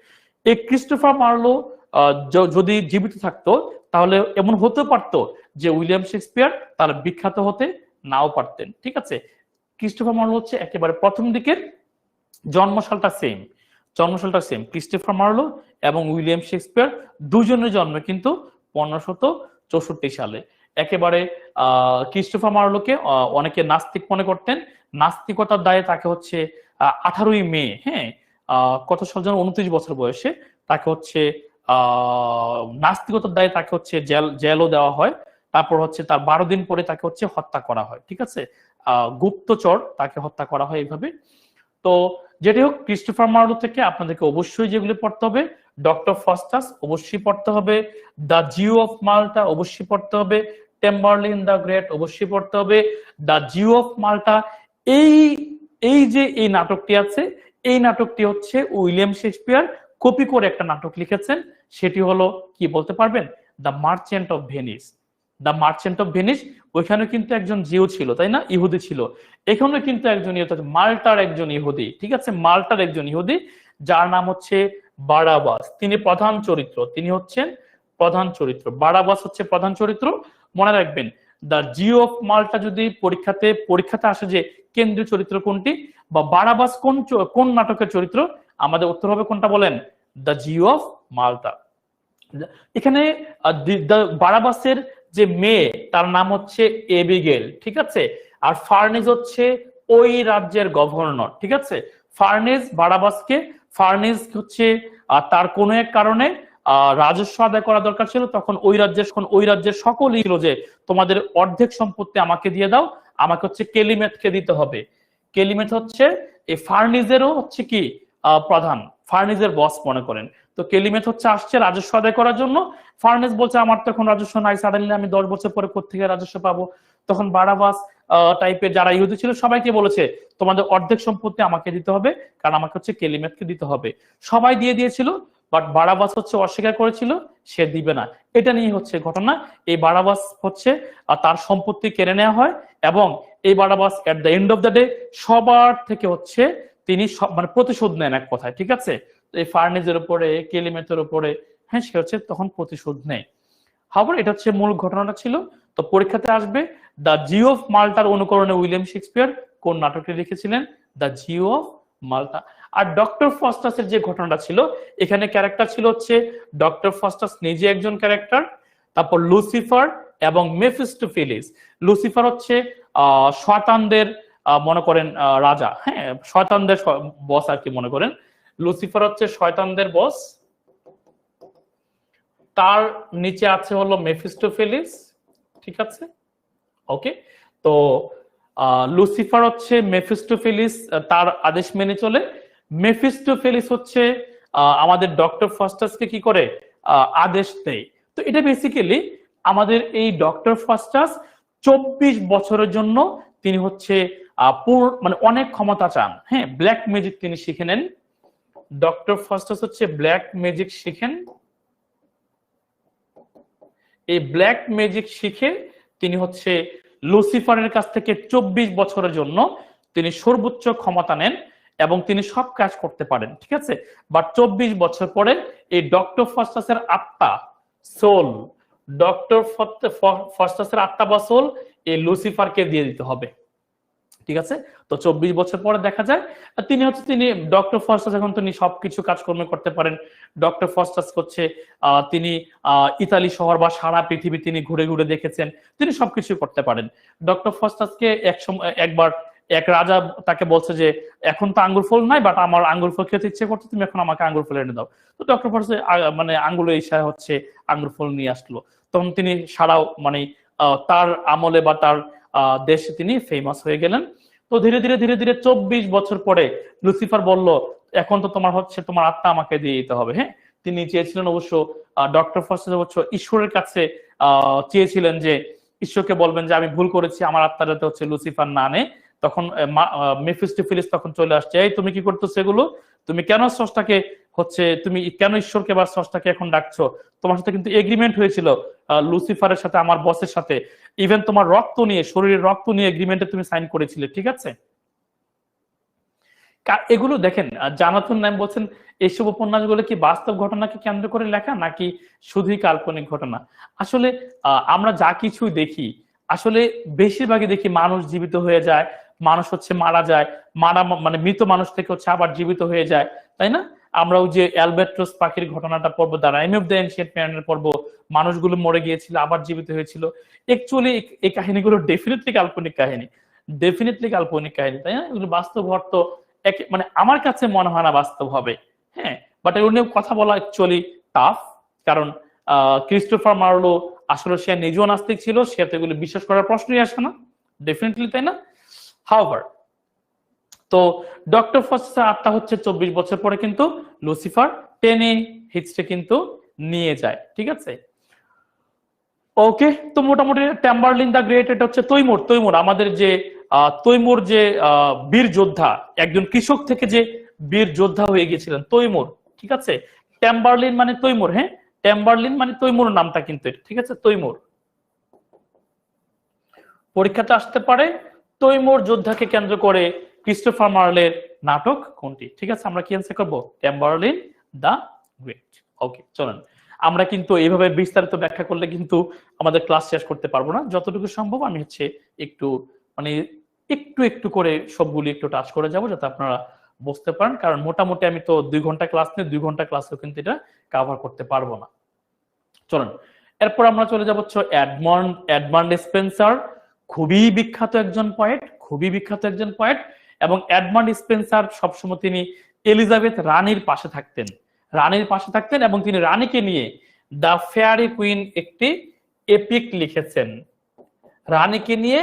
এই ক্রিস্টোফার মার্লো যদি জীবিত থাকতো তাহলে এমন হতে পারতো যে উইলিয়াম শেক্সপিয়ার তার বিখ্যাত হতে নাও পারতেন, ঠিক আছে। ক্রিস্টোফার মার্লো হচ্ছে একেবারে প্রথম দিকের, জন্মসালটা সেম। ক্রিস্টোফার মার্লো এবং উইলিয়াম শেক্সপিয়ার দুজনের জন্ম কিন্তু 1564 সালে। একেবারে ক্রিস্টোফার মার্লোকে অনেকে নাস্তিক মনে করতেন। নাস্তিকতার দায়ে তাকে হচ্ছে 18ই মে, হ্যাঁ, কত সাল যেন 29 বছর বয়সে তাকে হচ্ছে নাস্তিকতার দায়ে তাকে হচ্ছে জেলও দেওয়া হয়। তারপর হচ্ছে তার 12 দিন পরে তাকে হচ্ছে হত্যা করা হয়, ঠিক আছে। গুপ্তচর তাকে হত্যা করা হয় এইভাবে। তো যেটি হোক, ক্রিস্টোফার মার্লো থেকে আপনাদেরকে অবশ্যই যেগুলি পড়তে হবে, ডক্টর ফস্টাস অবশ্যই পড়তে হবে, দ্য জিও অফ মাল্টা অবশ্যই পড়তে হবে, টেম্বারলিন দ্য গ্রেট অবশ্যই পড়তে হবে। দ্য জিও অফ মাল্টা এই নাটকটি আছে, এই নাটকটি হচ্ছে উইলিয়াম শেক্সপিয়ার কপি করে একটা নাটক লিখেছেন, সেটি হলো কি বলতে পারবেন? The merchant of Venice. The merchant of Venice, ওইখানে কিন্তু একজন জিও ছিল, তাই না, ইহুদি ছিল। এখানে কিন্তু একজন মাল্টার একজন ইহুদি, ঠিক আছে, মাল্টার একজন ইহুদি যার নাম হচ্ছে বারাবাস। তিনি প্রধান চরিত্র। বারাবাস হচ্ছে প্রধান চরিত্র। মনে রাখবেন, দ্য জিও অফ মাল্টা যদি পরীক্ষাতে আসে যে কেন্দ্রীয় চরিত্র কোনটি বা বারাবাস কোন নাটকের চরিত্র, আমাদের উত্তর হবে কোনটা বলেন? দ্য জিও অফ মাল্টা। এখানে বারাবাসের যে মেয়ে তার নাম হচ্ছে এবিগেল, ঠিক আছে। আর ফার্নেজ হচ্ছে ওই রাজ্যের গভর্নর, ঠিক আছে। ফার্নেজ হচ্ছে তার কোনো এক কারণে রাজস্ব আদায় করা দরকার ছিল, তখন ওই রাজ্যের সকলেই ছিল যে তোমাদের অর্ধেক সম্পত্তি আমাকে দিয়ে দাও, আমাকে হচ্ছে কেলিমেথকে দিতে হবে। কেলিমেথ হচ্ছে এই ফার্নিজেরও হচ্ছে কি প্রধান, ফার্নিজের বস মনে করেন। তো কেলিমেথ হচ্ছে আসছে রাজস্ব আদায় করার জন্য। ফার্নেস বলছে আমার তো এখন রাজস্ব নাই, সাডেনলি আমি 10 বছর পরে কোত্থেকে রাজস্ব পাবো? তখন বারাবাস টাইপের যারা ইহুদি ছিল সবাইকে বলেছে তোমাদের অর্ধেক সম্পত্তি আমাকে দিতে হবে, কারণ আমাকে হচ্ছে কেলিমেথকে দিতে হবে। সবাই দিয়ে দিয়েছিল, বাট বারাবাস হচ্ছে অস্বীকার করেছিল, সে দিবে না। এটা নিয়ে হচ্ছে ঘটনা। এই বারাবাস হচ্ছে তার সম্পত্তি কেড়ে নেওয়া হয়, এবং এই Barabas at the end of the day সবার থেকে হচ্ছে তিনি মানে প্রতিশোধ নেন এক কথায়, ঠিক আছে। এই ফার্নেজের উপরে, কেলিমেথের উপরে, হ্যাঁ, সে হচ্ছে তখন প্রতিশোধ নেয়। হাওয়ার এটা হচ্ছে মূল ঘটনাটা ছিল। তো পরীক্ষাতে আসবে দ্য জিও অফ মাল্টার অনুকরণে উইলিয়াম শেক্সপিয়ার কোন নাটকটি লিখেছিলেন? The Jew of Malta. আর ডক্টর ফস্টাসের যে ঘটনাটা ছিল, এখানে ক্যারেক্টার ছিল হচ্ছে ডক্টর ফস্টাস নিজে একজন ক্যারেক্টার, তারপর লুসিফার এবং মেফিস্টোফেলিস। লুসিফার হচ্ছে শয়তানদের মনে করেন রাজা, হ্যাঁ, শয়তানদের বস আর কি মনে করেন। লুসিফার হচ্ছে শয়তানদের বস, তার নিচে আছে হলো মেফিস্টোফেলিস, ঠিক আছে, ওকে। তো লুসিফার হচ্ছে মেফিস্টোফেলিস তার আদেশ মেনে চলে। মেফিস্টোফেলিস হচ্ছে আমাদের ডক্টর ফস্টাসকে কি করে আদেশ দেয়। তো এটা বেসিক্যালি আমাদের এই ডক্টর ফস্টাস 24 বছরের জন্য তিনি হচ্ছে মানে অনেক ক্ষমতা চান, হ্যাঁ, ব্ল্যাক ম্যাজিক তিনি শিখে নেন। ডক্টর ফস্টাস হচ্ছে ব্ল্যাক ম্যাজিক শিখেন। এই ব্ল্যাক ম্যাজিক শিখে তিনি হচ্ছে লুসিফারের কাছ থেকে 24 বছরের জন্য তিনি সর্বোচ্চ ক্ষমতা নেন এবং তিনি সব কাজ করতে পারেন, ঠিক আছে। বাট 24 বছর পরে এই ডক্টর ফস্টাসের আত্মা, সোল, ডক্টর ফস্টাসের আত্মা বাসল এই লুসিফারকে দিয়ে দিতে হবে। ঠিক আছে, তো 24 বছর পরে দেখা যায় তিনি ডক্টর ফস্টাস এখন তিনি সবকিছু কাজকর্ম করতে পারেন। ডক্টর ফস্টাস হচ্ছে তিনি ইতালি শহর বা সারা পৃথিবী তিনি ঘুরে ঘুরে দেখেছেন, তিনি সবকিছু করতে পারেন। ডক্টর ফস্টাসকে একবার এক রাজা তাকে বলছে যে এখন তো আঙ্গুর ফল নাই, বাট আমার আঙ্গুর ফল খেতে ইচ্ছে করছে, তুমি এখন আমাকে আঙ্গুর ফল এনে দাও। তো ডক্টর ফস্টাস মানে আঙ্গুলের ইশারায় হচ্ছে আঙ্গুর ফল নিয়ে আসলো। তখন তিনি সারাও মানে তার আমলে বা তার দেশে তিনি ফেমাস হয়ে গেলেন। তো ধীরে ধীরে ধীরে ধীরে 24 বছর পরে লুসিফার বলল এখন তো তোমার হচ্ছে তোমার আত্মা আমাকে দিয়ে দিতে হবে। হ্যাঁ, তিনি চেয়েছিলেন অবশ্য ডক্টর ফস্টাস অবশ্য ঈশ্বরের কাছে চেয়েছিলেন যে ঈশ্বরকে বলবেন যে আমি ভুল করেছি, আমার আত্মা যাতে হচ্ছে লুসিফার না নেয়। তখন মেফিস্টোফেলিস তখন চলে আসছে, এই তুমি কি করতেছো এগুলো, তুমি কেন স্রষ্টাকে হচ্ছে তুমি কেন ঈশ্বরকে বা স্রষ্টাকে এখন ডাকছো, তোমার সাথে কিন্তু এগ্রিমেন্ট হয়েছিল লুসিফারের সাথে আমার বসের সাথে, ইভেন তোমার রক্ত নিয়ে শরীরের রক্ত নিয়ে এগ্রিমেন্টে তুমি সাইন করেছিলে, ঠিক আছে। এগুলো দেখেন জানাতুন নাম বলছেন এইসব উপন্যাসগুলো কি বাস্তব ঘটনাকে কেন্দ্র করে লেখা নাকি শুধুই কাল্পনিক ঘটনা। আসলে আমরা যা কিছু দেখি আসলে বেশিরভাগই দেখি মানুষ জীবিত হয়ে যায়, মানুষ হচ্ছে মারা যায়, মানে মৃত মানুষ থেকে হচ্ছে আবার জীবিত হয়ে যায়, তাই না। আমরা ওই যে অ্যালবাট্রস পাখির ঘটনাটা পড়বো, the rime of the ancient ম্যানের পড়বো, মানুষগুলো মরে গিয়েছিল আবার জীবিত হয়েছিল। অ্যাকচুয়ালি এই কাহিনীগুলো ডেফিনেটলি কাল্পনিক কাহিনী, ডেফিনেটলি কাল্পনিক কাহিনী, তাই না। এগুলো বাস্তব অর্থ মানে আমার কাছে মনে হয় না বাস্তব হবে। হ্যাঁ, বাট এগুলো নিয়ে কথা বলা অ্যাকচুয়ালি টাফ, কারণ ক্রিস্টোফার মার্লো আসলে সে নিজেও নাস্তিক ছিল, সে তো এগুলো বিশ্বাস করার প্রশ্নই আসে না, ডেফিনেটলি, তাই না। হাউভার তো ডক্টর ফস্টাসের আত্মা হচ্ছে 24 বছর পরে কিন্তু লুসিফার টেনে হিচড়ে কিন্তু নিয়ে যায়, ঠিক আছে। ওকে, তো মোটামুটি টেম্বারলিন দা গ্রেট এটা হচ্ছে তৈমুর আমাদের যে তৈমুর যে বীর যোদ্ধা, একজন কৃষক থেকে যে বীর যোদ্ধা হয়ে গিয়েছিলেন তৈমুর, ঠিক আছে। টেম্বারলিন মানে তৈমুর, হ্যাঁ, টেম্বারলিন মানে তৈমুর নামটা কিন্তু, ঠিক আছে, তৈমুর পরীক্ষাতে আসতে পারে। তৈমুর যোদ্ধাকে কেন্দ্র করে ক্রিস্টোফার মার্লের নাটক কোনটি, ঠিক আছে। আমরা কি অ্যান্সার করবো, টেম্বারলিন দা গ্রেট। ওকে, চলেন আমরা কিন্তু এইভাবে বিস্তারিত ব্যাখ্যা করলে কিন্তু আমাদের ক্লাস শেষ করতে পারবো না, যতটুকু সম্ভব আমি হচ্ছে একটু মানে একটু একটু করে সবগুলি একটু টাচ করে যাব যাতে আপনারা বুঝতে পারেন, কারণ মোটামুটি আমি তো 2 ঘন্টা ক্লাস নিয়ে 2 ঘন্টা ক্লাসেও কিন্তু এটা কভার করতে পারবো না। চলেন এরপর আমরা চলে যাবো এডমান্ড স্পেন্সার, খুবই বিখ্যাত একজন পয়েট, খুবই বিখ্যাত একজন পয়েট। এবং এডমান্ড স্পেন্সার সবসময় তিনি এলিজাবেথ রানীর পাশে থাকতেন, রানীর পাশে থাকতেন এবং তিনি রানীকে নিয়ে দ্য ফেয়ারি কুইন একটি এপিক লিখেছেন। রানীকে নিয়ে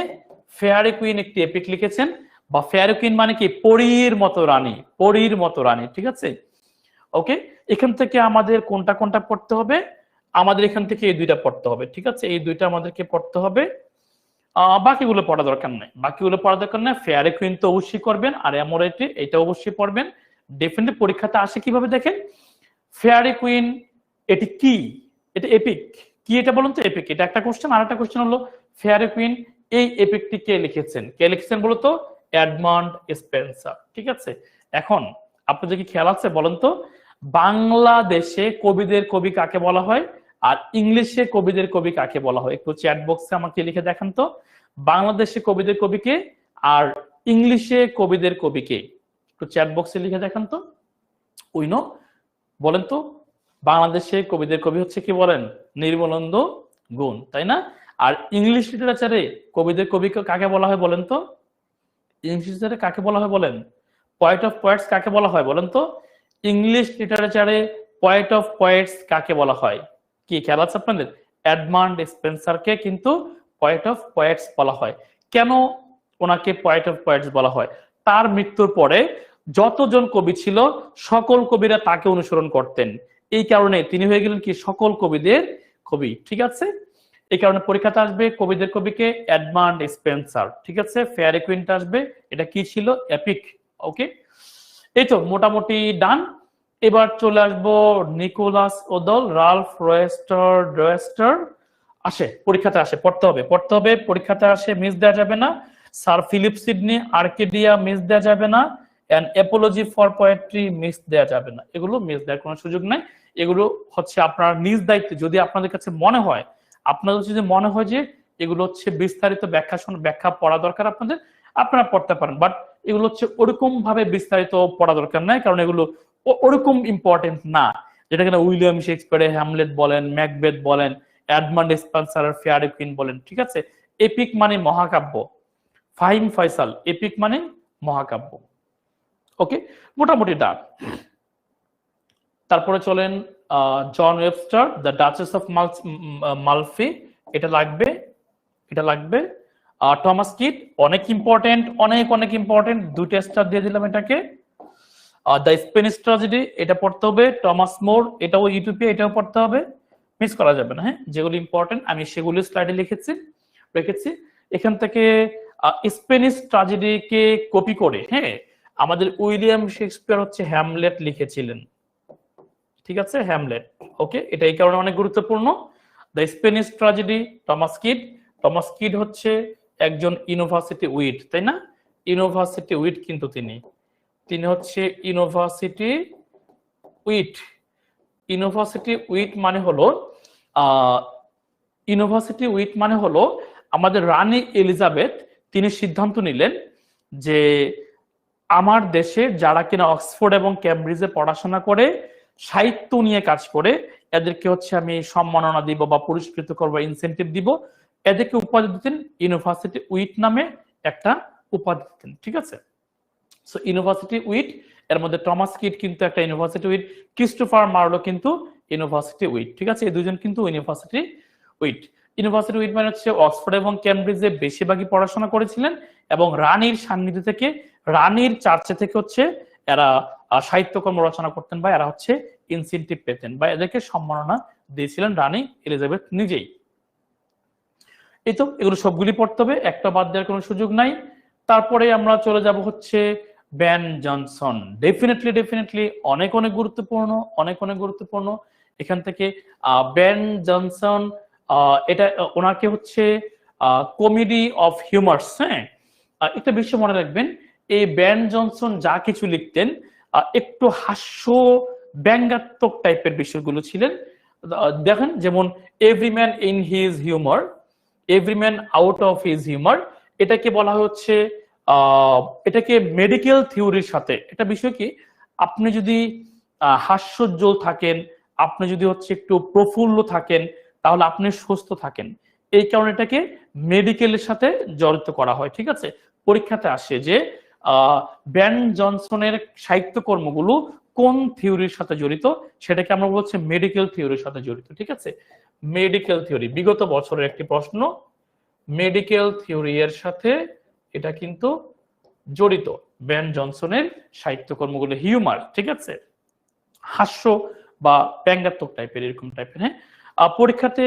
ফেয়ারি কুইন একটি এপিক লিখেছেন, বা ফেয়ারি কুইন মানে কি পরীর মতো রানী, পরীর মতো রানী, ঠিক আছে। ওকে, এখান থেকে আমাদের কোনটা কোনটা পড়তে হবে, আমাদের এখান থেকে এই দুইটা পড়তে হবে, ঠিক আছে, এই দুইটা আমাদেরকে পড়তে হবে, বাকিগুলো পড়া দরকার নাই, বাকিগুলো পড়া দরকার নাই। ফেয়ারি কুইন তো অবশ্যই করবেন, আর অ্যামোরেটে এটা অবশ্যই পড়বেন, ডেফিনেটলি পরীক্ষাতে আসে কিভাবে দেখেন। ফেয়ারি কুইন এটি কি, এটা এপিক কি, এটা বলুন তো এপিক, এটা একটা কোশ্চেন। আর একটা কোশ্চেন হলো ফেয়ারি কুইন এই এপিকটি কে লিখেছেন, কে লিখেছেন বলো তো, এডমান্ড স্পেন্সার, ঠিক আছে। এখন আপনাদের কি খেয়াল আছে বলেন তো, বাংলাদেশে কবিদের কবি কাকে বলা হয় আর ইংলিশে কবিদের কবি কাকে বলা হয়, একটু চ্যাট বক্সে আমাকে লিখে দেখান তো, বাংলাদেশে কবিদের কবিকে আর ইংলিশে কবিদের কবিকে, একটু চ্যাট বক্সে লিখে দেখান তো। উইনো বলেন তো, বাংলাদেশে কবিদের কবি হচ্ছে কি বলেন, নির্মলানন্দ গুণ, তাই না। আর ইংলিশ লিটারেচারে কবিদের কবি কাকে বলা হয় বলেন তো, ইংলিশ লিটারেচারে কাকে বলা হয় বলেন, পয়েট অফ পয়েটস কাকে বলা হয় বলেন তো, ইংলিশ লিটারেচারে পয়েট অফ পয়েটস কাকে বলা হয়, কি খেয়াল আছে আপনাদের, এডমান্ড স্পেন্সারকে কিন্তু পয়েট অফ পয়েটস বলা হয়। কেন ওনাকে পয়েট অফ পয়েটস বলা হয়, তার মৃত্যুর পরে যতজন কবি ছিল সকল কবিরা তাকে অনুসরণ করতেন, এই কারণে তিনি হয়ে গেলেন কি সকল কবিদের কবি, ঠিক আছে। এই কারণে পরীক্ষাতে আসবে কবিদের কবিকে এডমান্ড স্পেন্সার, ঠিক আছে। ফেয়ারি কুইনটা আসবে, এটা কি ছিল, এপিক। ওকে, এই তো মোটামুটি ডান। এবার চলে আসবো নিকোলাস ওদল, রালফ রয়েস্টার আসে, পরীক্ষাতে আসে, পড়তে হবে পড়তে হবে, পরীক্ষাতে আসে, মিস দেওয়া যাবে না। Sir Philip Sidney Arcadia miss দেওয়া যাবে না, an apology for poetry miss দেওয়া যাবে না, এগুলো মিস দেওয়ার কোনো সুযোগ নাই। এগুলো হচ্ছে আপনার নিজ দায়িত্বে, যদি আপনাদের কাছে মনে হয় আপনাদের যদি মনে হয় যে এগুলো হচ্ছে বিস্তারিত ব্যাখ্যা পড়া দরকার আপনাদের, আপনারা পড়তে পারেন, বাট এগুলো হচ্ছে ওরকম ভাবে বিস্তারিত পড়া দরকার নাই, কারণ এগুলো ওরকম ইম্পর্টেন্ট না। যেটা কিনা উইলিয়াম শেক্সপিয়ারের হ্যামলেট বলেন, ম্যাকবেথ বলেন, এডমান্ড স্পেন্সারের ফেয়ারি কুইন বলেন, ঠিক আছে? এপিক মানে মহাকাব্য, ফাহিম ফয়সাল, এপিক মানে মহাকাব্য। ওকে, মোটামুটি ডান। তারপরে চলেন John Webster, the Duchess of Malfi, এটা লাগবে, এটা লাগবে। টমাস কিট, অনেক ইম্পর্টেন্ট, অনেক অনেক ইম্পর্টেন্ট, 2টা স্টার দিয়ে দিলাম এটাকে। দ্য স্পেনিশ ট্র্যাজেডি, এটা পড়তে হবে। টমাস মোর, এটাও ইউটোপিয়া, এটাও পড়তে হবে, মিস করা যাবে না। হ্যাঁ, যেগুলো ইম্পর্টেন্ট আমি সেগুলো স্লাইডে রেখেছি। এখান থেকে স্পেনিশ ট্র্যাজেডিকে কপি করে, হ্যাঁ, আমাদের উইলিয়াম শেক্সপিয়ার হচ্ছে হ্যামলেট লিখেছিলেন, ঠিক আছে? হ্যামলেট, ওকে, এটা এই কারণে অনেক গুরুত্বপূর্ণ। The Spanish tragedy, Thomas Kyd হচ্ছে একজন ইউনিভার্সিটি উইট, তাই না? ইউনিভার্সিটি উইট কিন্তু তিনি হচ্ছে ইউনিভার্সিটি উইট মানে হলো আমাদের রানী এলিজাবেথ, তিনি সিদ্ধান্ত নিলেন যে আমার দেশে যারা কিনা অক্সফোর্ড এবং ক্যামব্রিজে পড়াশোনা করে, সাহিত্য নিয়ে কাজ করে, এদেরকে হচ্ছে আমি সম্মাননা দিব বা পুরস্কৃত করবো, ইনসেন্টিভ দিব, এদেরকে উপাধি দিতেন ইউনিভার্সিটি উইট নামে একটা উপাধি দিতেন, ঠিক আছে? সো ইউনিভার্সিটি উইট, এর মধ্যে টমাস কিড কিন্তু একটা ইউনিভার্সিটি উইট, ক্রিস্টোফার মার্লো কিন্তু ইউনিভার্সিটি উইট, ঠিক আছে? এই দুজন কিন্তু ইউনিভার্সিটি উইট মানে হচ্ছে অক্সফোর্ড এবং ক্যামব্রিজে বেশিরভাগই পড়াশোনা করেছিলেন, এবং রানীর সান্নিধ্য থেকে, রানীর চার্চে থেকে হচ্ছে এরা সাহিত্যকর্ম রচনা করতেন, বা এরা হচ্ছে ইনসেন্টিভ পেতেন, বা এদেরকে সম্মাননা দিয়েছিলেন রানী এলিজাবেথ নিজেই। এই তো, এগুলো সবগুলি পড়তে হবে, একটা বাদ দেওয়ার কোনো সুযোগ নাই। তারপরে আমরা চলে যাব হচ্ছে বেন জনসন, ডেফিনেটলি অনেক গুরুত্বপূর্ণ। এখান থেকে বেন জনসন, এটা ওনাকে হচ্ছে কমেডি অফ হিউমার্স, হ্যাঁ, একটা বিষয় মনে রাখবেন, এই বেন জনসন যা কিছু লিখতেন একটু হাস্য ব্যঙ্গাত্মক টাইপের বিষয়গুলো ছিলেন। দেখেন, যেমন every man in his humour, every man out of his humour, এটাকে বলা হচ্ছে এটাকে মেডিকেল থিওরির সাথে, এটা বিষয় কি, আপনি যদি হাস্যোজ্জ্বল থাকেন, আপনি যদি হচ্ছে একটু প্রফুল্ল থাকেন, তাহলে আপনি সুস্থ থাকেন, এই কারণে এটাকে মেডিকেলের সাথে জড়িত করা হয়, ঠিক আছে? পরীক্ষাতে আসে যে বেন জনসনের সাহিত্যকর্মগুলো কোন থিওরির সাথে জড়িত, সেটাকে আমরা বলছি মেডিকেল থিওরির সাথে জড়িত, ঠিক আছে? মেডিকেল থিওরি, বিগত বছরের একটি প্রশ্ন, মেডিকেল থিওরি এর সাথে এটা কিন্তু জড়িত, বেন জনসনের সাহিত্যকর্মগুলো হিউমার, ঠিক আছে? হাস্য বা ব্যঙ্গাত্মক টাইপের, এরকম টাইপের। হ্যাঁ, পরীক্ষাতে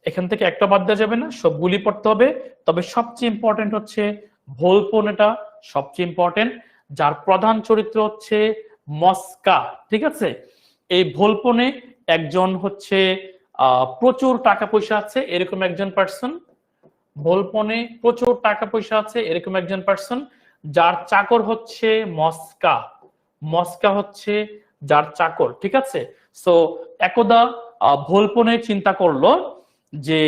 এখান থেকে একটা বাদ দেওয়া যাবে না, সবগুলি পড়তে হবে। তবে সবচেয়ে ইম্পর্টেন্ট হচ্ছে ভোলপন, এটা সবচেয়ে ইম্পর্টেন্ট, যার প্রধান চরিত্র হচ্ছে মস্কা, ঠিক আছে? এই ভোলপনে একজন হচ্ছে প্রচুর টাকা পয়সা আছে এরকম একজন পার্সন, ভোলপনে প্রচুর টাকা পয়সা আছে এরকম একজন পার্সন, যার চাকর হচ্ছে মস্কা হচ্ছে যার চাকর, ঠিক আছে? সো একদা ভোলপনে চিন্তা করলো যে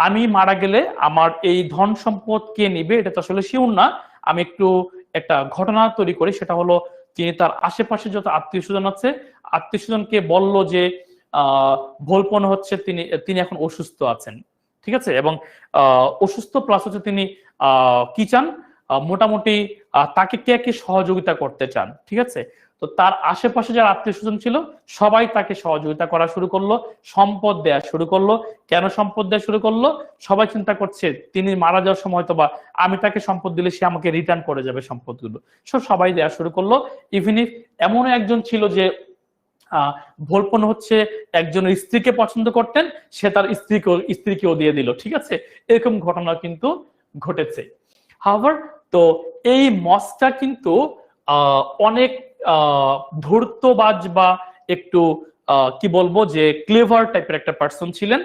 আমি মারা গেলে আমার এই ধন সম্পদ কে নিবে, এটা তো আসলে শিওর না, আমি একটু একটা ঘটনা তৈরি করি। সেটা হলো, তিনি তার আশেপাশে যত আত্মীয় স্বজন আছে, আত্মীয় স্বজনকে বলল যে ভোলপন হচ্ছে তিনি এখন অসুস্থ আছেন, ঠিক আছে? এবং অসুস্থ প্লাস হচ্ছে তিনি কি চান, মোটামুটি তাকে কে সহযোগিতা করতে চান, ঠিক আছে? তো তার আশেপাশে যারা আত্মীয় স্বজন ছিল সবাই তাকে সহযোগিতা করা শুরু করলো, সম্পদ দেয়া শুরু করলো। কেন সম্পদ দেওয়া শুরু করলো? সবাই চিন্তা করছে তিনি মারা যাওয়ার সময় তো বা আমি তাকে সম্পদ দিলে সে আমাকে রিটার্ন করে যাবে সম্পদগুলো, সবাই দেয়া শুরু করলো। ইভেন ইফ এমন একজন ছিল যে ভোলপন হচ্ছে একজনের স্ত্রীকে পছন্দ করতেন, সে তার স্ত্রীকেও দিয়ে দিল, ঠিক আছে? এরকম ঘটনা কিন্তু ঘটেছে। হাওয়ার, তো এই মসটা কিন্তু অনেক ধূর্তবাজ বা একটু কি বলবো যে ক্লেভার টাইপের একটা পার্সন ছিলেন।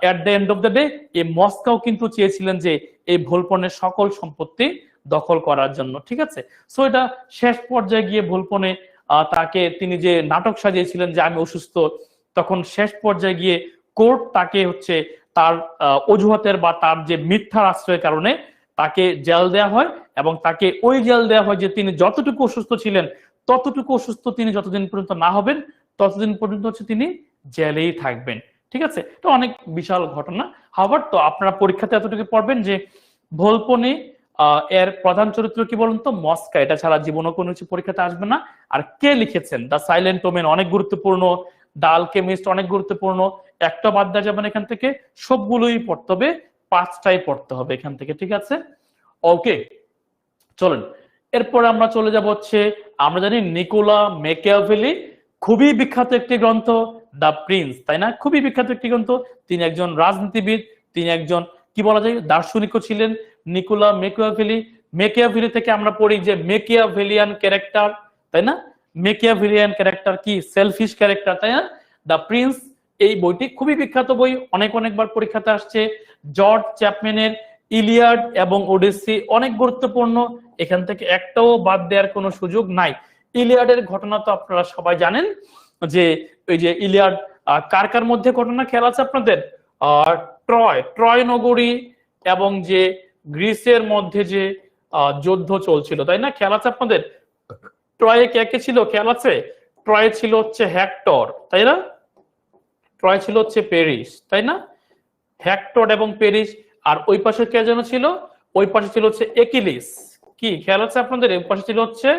এট the end of the day এই মস্কাও কিন্তু চেয়েছিলেন যে এই ভোলপনের সকল সম্পত্তি দখল করার জন্য, ঠিক আছে? সো এটা শেষ পর্যায়ে গিয়ে ভোলপনে তাকে, তিনি যে নাটক সাজিয়েছিলেন যে আমি অসুস্থ, তখন শেষ পর্যায়ে গিয়ে কোর্ট তাকে হচ্ছে তার অজুহাতের বা তার যে মিথ্যার আশ্রয়ের কারণে তাকে জেল দেওয়া হয়, এবং তাকে ওই জেল দেওয়া হয় যে তিনি যতটুকু অসুস্থ ছিলেন ততটুকু অসুস্থ তিনি যতদিন পর্যন্ত না হবেন ততদিন পর্যন্ত হচ্ছে তিনি জেলেই থাকবেন। ঠিক আছে, তো অনেক বিশাল ঘটনা। হাওয়ার তো আপনারা পরীক্ষাতে এতটুকু পড়বেন যে ভোলপনি এর প্রধান চরিত্র কি বলুন তো? মস্কা। এটা ছাড়া জীবনও কোনো কিছু পরীক্ষাতে আসবে না। আর কে লিখেছেন? দ্য সাইলেন্ট ওমেন অনেক গুরুত্বপূর্ণ, দ্য আলকেমিস্ট অনেক গুরুত্বপূর্ণ। একটা বাদ দেওয়া যাবে না এখান থেকে, সবগুলোই পড়তে হবে, 5টাই পড়তে হবে এখান থেকে। ঠিক আছে, ওকে চলেন এরপরে আমরা চলে যাব হচ্ছে, আমরা জানি নিকোলা ম্যাকিয়াভেলি খুবই বিখ্যাত একটি গ্রন্থ দ্য প্রিন্স, তাই না? খুবই বিখ্যাত একটি গ্রন্থ। তিনি একজন রাজনীতিবিদ, তিনি একজন কি বলা যায় দার্শনিকও ছিলেন নিকোলা ম্যাকিয়াভেলি। ম্যাকিয়াভেলি থেকে আমরা পড়ি যে ম্যাকিয়াভেলিয়ান ক্যারেক্টার, তাই না? ম্যাকিয়াভেলিয়ান ক্যারেক্টার কি সেলফিশ ক্যারেক্টার, তাই না? দ্য প্রিন্স এই বইটি খুবই বিখ্যাত বই, অনেকবার পরীক্ষাতে আসছে। জর্জ চ্যাপম্যানের ইলিয়াড এবং ওডিসি অনেক গুরুত্বপূর্ণ, এখান থেকে একটাও বাদ দেওয়ার কোনো সুযোগ নাই। ইলিয়াডের ঘটনা তো আপনারা সবাই জানেন, যে ওই যে ইলিয়াড কার কার মধ্যে ঘটনা খেয়াল আছে আপনাদের? ট্রয় নগরী এবং যে গ্রিসের মধ্যে যে যুদ্ধ চলছিল, তাই না? খেয়াল আছে আপনাদের? ট্রয়ে কে কে ছিল খেয়াল আছে? ট্রয়ে ছিল হচ্ছে হেক্টর, তাই না? ট্রয় ছিল হচ্ছে প্যারিস, তাই না? হেক্টর এবং প্যারিস। আর ওই পাশে কে যেন ছিল? ওই পাশে ছিল হচ্ছে একিলিস। কি খেয়াল আছে আপনাদের? ওই পাশে ছিল হচ্ছে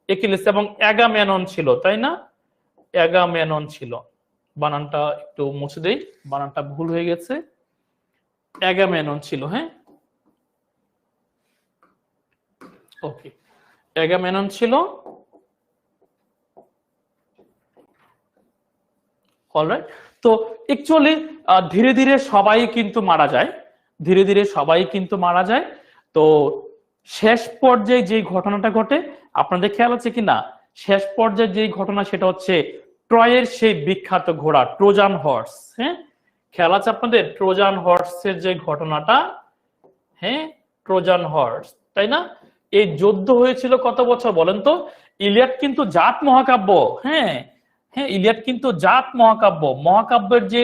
একিলিস এবং অ্যাগামেনন ছিল, তাই না? অ্যাগামেনন ছিল। বানানটা একটু মুছে দেই, বানানটা ভুল হয়ে গেছে। অ্যাগামেনন ছিল, হ্যাঁ ওকে, অ্যাগামেনন ছিল। অলরাইট, তো অ্যাকচুয়ালি ধীরে ধীরে সবাই কিন্তু মারা যায়, ধীরে ধীরে সবাই কিন্তু মারা যায়। তো শেষ পর্যায়ে যে ঘটনাটা ঘটে আপনাদের খেয়াল আছে কি না? শেষ পর্যায়ে যে ঘটনা সেটা হচ্ছে ট্রয়ের সেই বিখ্যাত ঘোড়া ট্রোজান হর্স। হ্যাঁ, খেয়াল আছে আপনাদের ট্রোজান হর্সের যে ঘটনাটা? হ্যাঁ, ট্রোজান হর্স, তাই না? এই যুদ্ধ হয়েছিল কত বছর বলেন তো? ইলিয়াড কিন্তু জাত মহাকাব্য। হ্যাঁ হ্যাঁ, ইলিয়াড কিন্তু জাত মহাকাব্য, মহাকাব্যের যে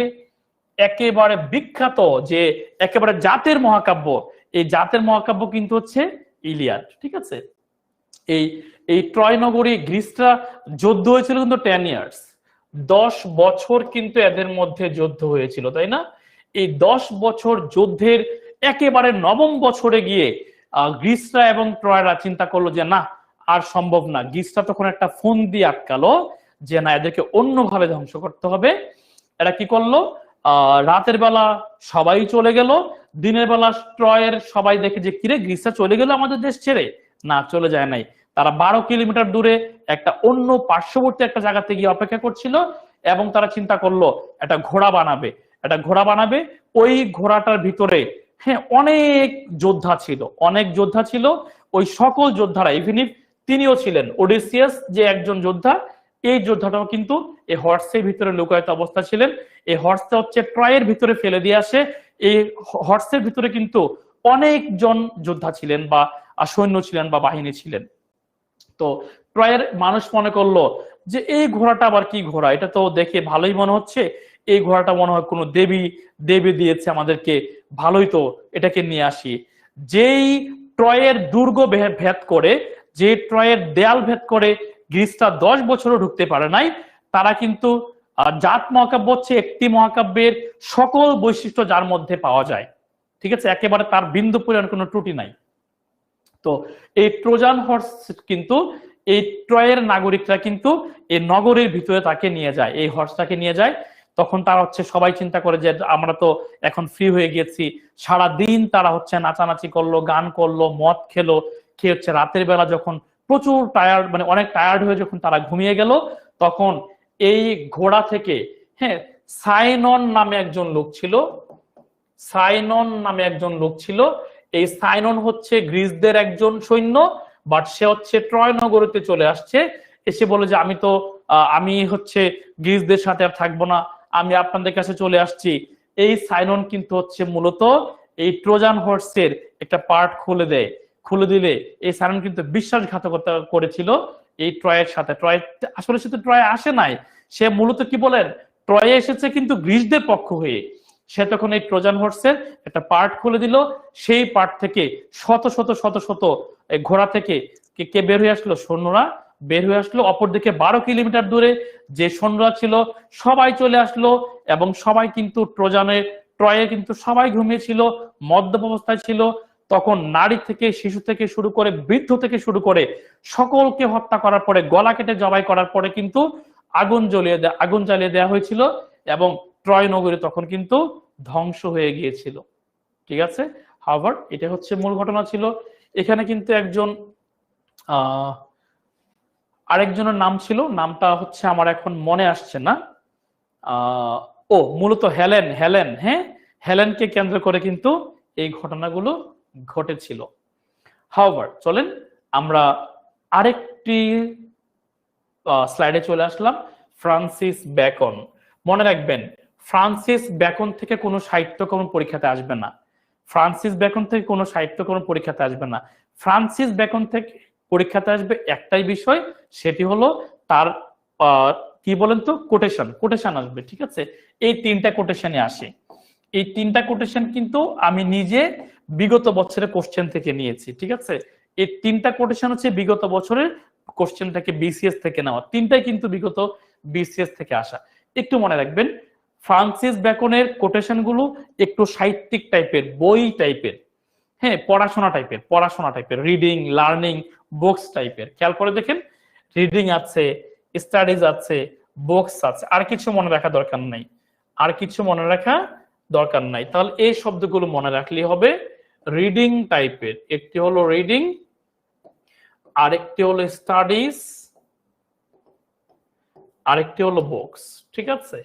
একেবারে বিখ্যাত, যে একেবারে জাতের মহাকাব্য, এই জাতের মহাকাব্য কিন্তু হচ্ছে ইলিয়াড। ঠিক আছে, এই এই ট্রয় নগরী গ্রিসরা যুদ্ধ হয়েছিল কিন্তু 10 ইয়ার্স, 10 বছর কিন্তু এদের মধ্যে যুদ্ধ হয়েছিল, তাই না? এই 10 বছর যুদ্ধের একেবারে 9ম বছরে গিয়ে গ্রিসরা এবং ট্রয়রা চিন্তা করলো যে না আর সম্ভব না। গ্রিসরা তখন একটা ফোন দিয়ে আটকালো যে না এদেরকে অন্যভাবে ধ্বংস করতে হবে। এরা কি করলো? রাতের বেলা সবাই চলে গেল, দিনের বেলা ট্রয়ের সবাই দেখে যে কিরে গ্রিসরা চলে গেল আমাদের দেশ ছেড়ে। না, চলে যায় নাই। তারা 12 কিলোমিটার দূরে একটা অন্য পার্শ্ববর্তী একটা জায়গাতে গিয়ে অপেক্ষা করছিল, এবং তারা চিন্তা করলো একটা ঘোড়া বানাবে, একটা ঘোড়া বানাবে। ওই ঘোড়াটার ভিতরে হ্যাঁ অনেক যোদ্ধা ছিল, অনেক যোদ্ধা ছিল। ওই সকল যোদ্ধারা, ইভেন ইফ তিনিও ছিলেন ওডিসিয়াস যে একজন যোদ্ধা, এই যোদ্ধাটাও কিন্তু এই হর্সের ভিতরে লুকায়িত অবস্থা ছিলেন। এই হর্সটা হচ্ছে ট্রয়ের ভিতরে ফেলে দিয়ে আসে। এই হর্সের ভিতরে কিন্তু অনেকজন যোদ্ধা ছিলেন বা সৈন্য ছিলেন বা বাহিনী ছিলেন। তো ট্রয়ের মানুষ মনে করলো যে এই ঘোড়াটা আবার কি ঘোড়া, এটা তো দেখে ভালোই মনে হচ্ছে, এই ঘোড়াটা মনে হয় কোনো দেবী দেবী দিয়েছে আমাদেরকে, ভালোই তো, এটাকে নিয়ে আসি। যেই ট্রয়ের দুর্গ ভেদ করে, যে ট্রয়ের দেয়াল ভেদ করে গ্রিসটা 10 বছরও ঢুকতে পারে নাই, তারা কিন্তু জাত মহাকাব্য হচ্ছে একটি মহাকাব্যের সকল বৈশিষ্ট্য যার মধ্যে পাওয়া যায়। ঠিক আছে, একেবারে তার বিন্দু পরিমাণ কোনো ত্রুটি নাই। তো এই ট্রোজান হর্স কিন্তু এই ট্রয়ের নাগরিকরা কিন্তু এই নগরের ভিতরে তাকে নিয়ে যায়, এই হর্সটাকে নিয়ে যায়। তখন তারা হচ্ছে সবাই চিন্তা করে যে আমরা তো এখন ফ্রি হয়ে গেছি। সারা দিন তারা হচ্ছে নাচানাচি করলো, গান করলো, মদ খেলো, খেয়ে হচ্ছে রাতের বেলা যখন প্রচুর টায়ার্ড, মানে অনেক টায়ার্ড হয়ে যখন তারা ঘুমিয়ে গেল, তখন এই ঘোড়া থেকে হ্যাঁ সাইনন নামে একজন লোক ছিল, সাইনন নামে একজন লোক ছিল। এই সাইনন হচ্ছে গ্রিসদের একজন সৈন্য, বাট সে হচ্ছে ট্রয় নগরীতে চলে আসছে। এসে বলে যে আমি হচ্ছে গ্রিসদের সাথে আর থাকবো না, আমি আপনাদের কাছে চলে আসছি। এই সাইনন কিন্তু হচ্ছে মূলত এই ট্রোজান হর্সের একটা পার্ট খুলে দেয়। খুলে দিলে এই সাইনন কিন্তু বিশ্বাসঘাতকতা করেছিল এই ট্রয়ের সাথে। ট্রয় আসলে সে তো ট্রয়ে আসে নাই, সে মূলত কি বলেন ট্রয়ে এসেছে কিন্তু গ্রিসদের পক্ষ হয়ে। সে তখন এই ট্রোজান হর্সের একটা পার্ট খুলে দিল, সেই পার্ট থেকে শত শত শত শত ঘোড়া থেকে কে বের হয়ে আসলো? সৈন্যরা বের হয়ে আসলো। অপরদিকে 12 কিলোমিটার দূরে যে সৈন্যরা ছিল সবাই চলে আসলো, এবং সবাই কিন্তু ট্রয়ে কিন্তু সবাই ঘুমিয়েছিল, মদ্যপ অবস্থায় ছিল। তখন নারী থেকে, শিশু থেকে শুরু করে, বৃদ্ধ থেকে শুরু করে সকলকে হত্যা করার পরে, গলা কেটে জবাই করার পরে কিন্তু আগুন জ্বালিয়ে দেওয়া হয়েছিল, এবং ট্রয় নগরী তখন কিন্তু ধ্বংস হয়ে গিয়েছিল। ঠিক আছে, হাওয়ার এটা হচ্ছে মূল ঘটনা ছিল। এখানে কিন্তু একজন আরেকজনের নাম ছিল, নামটা হচ্ছে আমার এখন মনে আসছে না। মূলত হেলেন, হ্যাঁ, হেলেনকে কেন্দ্র করে কিন্তু এই ঘটনাগুলো ঘটেছিল। হাওয়ার চলেন আমরা আরেকটি স্লাইডে চলে আসলাম। Francis Bacon. মনে রাখবেন, ফ্রান্সিস বেকন থেকে কোনো সাহিত্যকর্ম পরীক্ষাতে আসবে না। ফ্রান্সিস বেকন থেকে কোনো সাহিত্যকর্ম পরীক্ষাতে আসবে না। ফ্রান্সিস বেকন থেকে পরীক্ষাতে আসবে একটাই বিষয়, সেটি হলো তার কি বলেন তো, কোটেশন আসবে। ঠিক আছে, এই 3টা কোটেশনে আসে। এই 3টা কোটেশন কিন্তু আমি নিজে বিগত বছরের কোশ্চেন থেকে নিয়েছি। ঠিক আছে, এই 3টা কোটেশন হচ্ছে বিগত বছরের কোশ্চেন থেকে, বিসিএস থেকে নেওয়া। 3টাই কিন্তু বিগত বিসিএস থেকে আসা। একটু মনে রাখবেন, ফ্রান্সিস বেকনের কোটেশন গুলো একটু সাহিত্যিক টাইপের, বই টাইপের, হ্যাঁ, পড়াশোনা টাইপের, রিডিং, লার্নিং, বুকস টাইপের। খেয়াল করে দেখেন, রিডিং আছে, স্টাডিজ আছে, বুকস আছে, আর কিছু মনে রাখা দরকার নাই। তাহলে এই শব্দগুলো মনে রাখলেই হবে। রিডিং টাইপের, একটি হলো রিডিং, আরেকটি হলো স্টাডিজ, আরেকটি হলো বুকস। ঠিক আছে,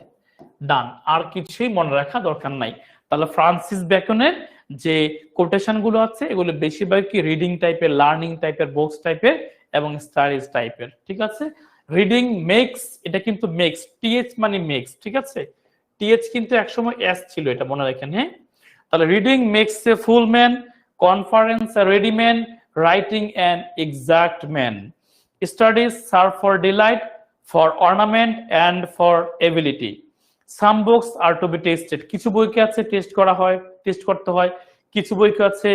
ডান, আর কিছুই মনে রাখা দরকার নাই। তাহলে ফ্রান্সিস বেকনের যে কোটেশন গুলো আছে এগুলো বেশিরভাগ কি রিডিং টাইপের, লার্নিং টাইপের, বুকস টাইপের এবং স্টাডিজ টাইপের। ঠিক আছে, রিডিং মেক্স, এটা কিন্তু মেক্স, টিএচ মানে মেক্স। ঠিক আছে, টিএচ কিন্তু একসময় এস ছিল, এটা মনে রাখেন। হ্যাঁ, তাহলে reading makes a full man, conference a ready man, writing an exact man, studies serve for delight, for ornament and for ability, some books are to be tested. কিছু বইকে আছে টেস্ট করতে হয়, কিছু বইকে আছে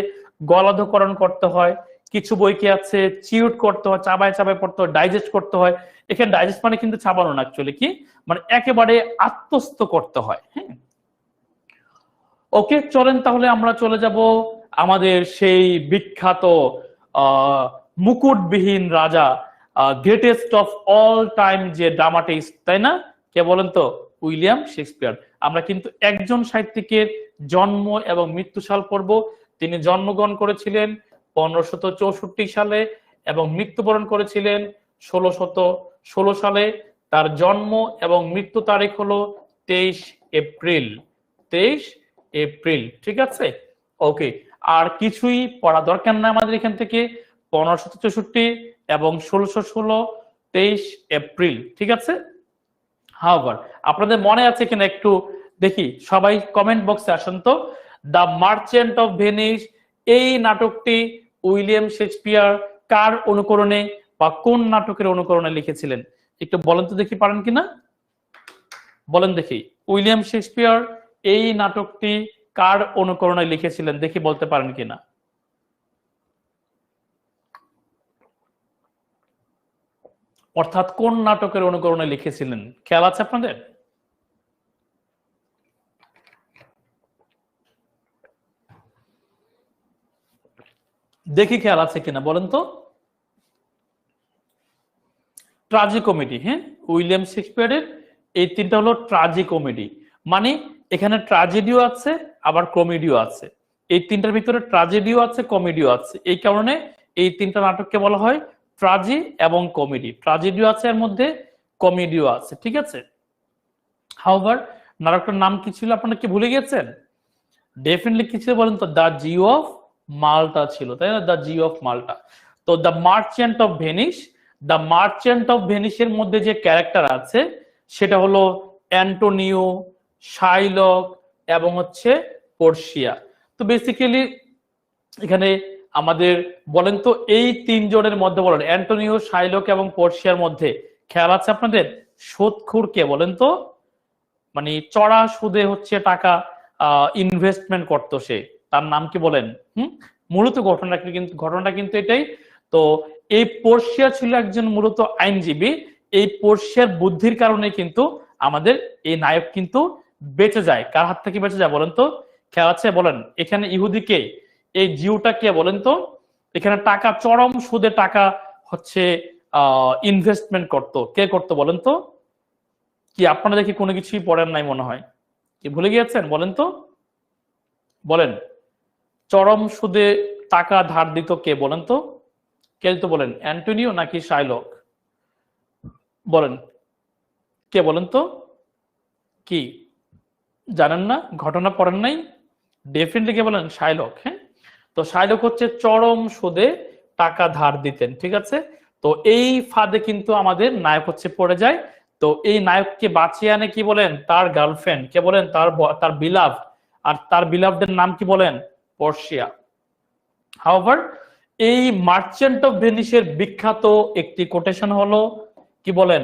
গলাধকরণ করতে হয়, কিছু বইকে আছে চিউট করতে হয়, চাবায় পড়তে হয়, ডাইজেস্ট করতে হয়। এখানে ডাইজেস্ট মানে কিন্তু চাবানো না, অ্যাকচুয়ালি কি মানে একেবারে আত্মস্থ করতে হয়। হ্যাঁ, ওকে, চলেন তাহলে আমরা চলে যাব আমাদের সেই বিখ্যাত মুকুটবিহীন রাজা, গ্রেটেস্ট অফ অল টাইম যে ড্রামাটিস্ট, তাই না? কে বলেন তো? William Shakespeare. আমরা কিন্তু একজন সাহিত্যিকের জন্ম এবং মৃত্যু সাল পড়ব। তিনি জন্মগ্রহণ করেছিলেন 1564 সালে এবং মৃত্যুবরণ করেছিলেন 1616 সালে। তার জন্ম এবং মৃত্যু তারিখ হলো 23 এপ্রিল। 23 এপ্রিল। ঠিক আছে, ওকে, আর কিছুই পড়া দরকার না আমাদের এখান থেকে। 1564 এবং 1616, 23 এপ্রিল। ঠিক আছে, হাওয়ার আপনাদের মনে আছে কিনা একটু দেখি, সবাই কমেন্ট বক্সে আসেন তো। দ্য মার্চেন্ট অফ ভেনিস, এই নাটকটি উইলিয়াম শেক্সপিয়ার কার অনুকরণে বা কোন নাটকের অনুকরণে লিখেছিলেন? একটু বলেন তো দেখি, পারেন কিনা বলেন দেখি। উইলিয়াম শেক্সপিয়ার এই নাটকটি কার অনুকরণে লিখেছিলেন, দেখি বলতে পারেন কিনা। অর্থাৎ কোন নাটকের অনুকরণে লিখেছিলেন, খেয়াল আছে আপনাদের? দেখি খেয়াল আছে কিনা বলেন তো। ট্রাজিকমেডি। হ্যাঁ, উইলিয়াম শেক্সপিয়ারের এই 3টা হলো ট্রাজিকমেডি, মানে এখানে ট্রাজেডিও আছে আবার কমেডিও আছে। এই 3টার ভিতরে ট্রাজেডিও আছে, কমেডিও আছে। এই কারণে এই 3টা নাটককে বলা হয় ট্রাজি এবং কমেডি। ট্রাজেডিও আছে এর মধ্যে, কমেডিও আছে। ঠিক আছে, হাওয়ার নাটকটার নাম কি ছিল, আপনারা কি ভুলে গেছেন? ডেফিনেটলি কি ছিল বলেন তো? দ্য জিও অফ মাল্টা ছিল, তাই না? The Jew of Malta. তো the merchant of Venice, the merchant of ভেনিসের মধ্যে যে ক্যারেক্টার আছে সেটা হলো অ্যান্টোনিও, শাইলক এবং হচ্ছে পোর্শিয়া। তো বেসিক্যালি এখানে আমাদের বলেন তো, এই 3 জনের মধ্যে বলেন, অ্যান্টোনিও, শাইলক এবং পোর্শিয়ার মধ্যে খেয়াল আছে আপনাদের সুদখোর কে বলেন তো? মানে চড়া সুদে হচ্ছে টাকা ইনভেস্টমেন্ট করতো সে, তার নাম কি বলেন? মূলত ঘটনাটা কিন্তু এটাই। তো এই পোর্শিয়া ছিল একজন মূলত আইনজীবী। এই পোর্শিয়ার বুদ্ধির কারণে কিন্তু আমাদের এই নায়ক কিন্তু বেঁচে যায়। কার হাত থেকে বেঁচে যায় বলেন তো? খেয়াল আছে? বলেন। এখানে ইহুদিকে, এই জিউটা কে বলেন তো? এখানে টাকা, চরম সুদে টাকা হচ্ছে ইনভেস্টমেন্ট করতো। কে করতো বলেন তো? কি আপনারা দেখি কোনো কিছুই পড়েন নাই মনে হয়, কি ভুলে গিয়েছেন বলেন তো? বলেন। চরম সুদে টাকা ধার দিত কে বলেন তো? কে দিত বলেন? অ্যান্টোনিও নাকি শাইলক? বলেন, কে বলেন তো? কি জানেন না? ঘটনা পড়েন নাই? ডেফিনেটলি কে বলেন? শাইলক। হ্যাঁ, তো শাইলক হচ্ছে চরম সুদে টাকা ধার দিতেন, ঠিক আছে? তো এই ফাঁদে কিন্তু আমাদের নায়ক হচ্ছে পড়ে যায়। তো এই নায়ককে বাঁচিয়ে আনে কি বলেন? তার গার্লফ্রেন্ড। কে বলেন? তার বিলাভ। আর তার বিলাভদের নাম কি বলেন? পর্শিয়া। হাউভার, এই মার্চেন্ট অফ ভেনিসের বিখ্যাত একটি কোটেশন হলো কি বলেন?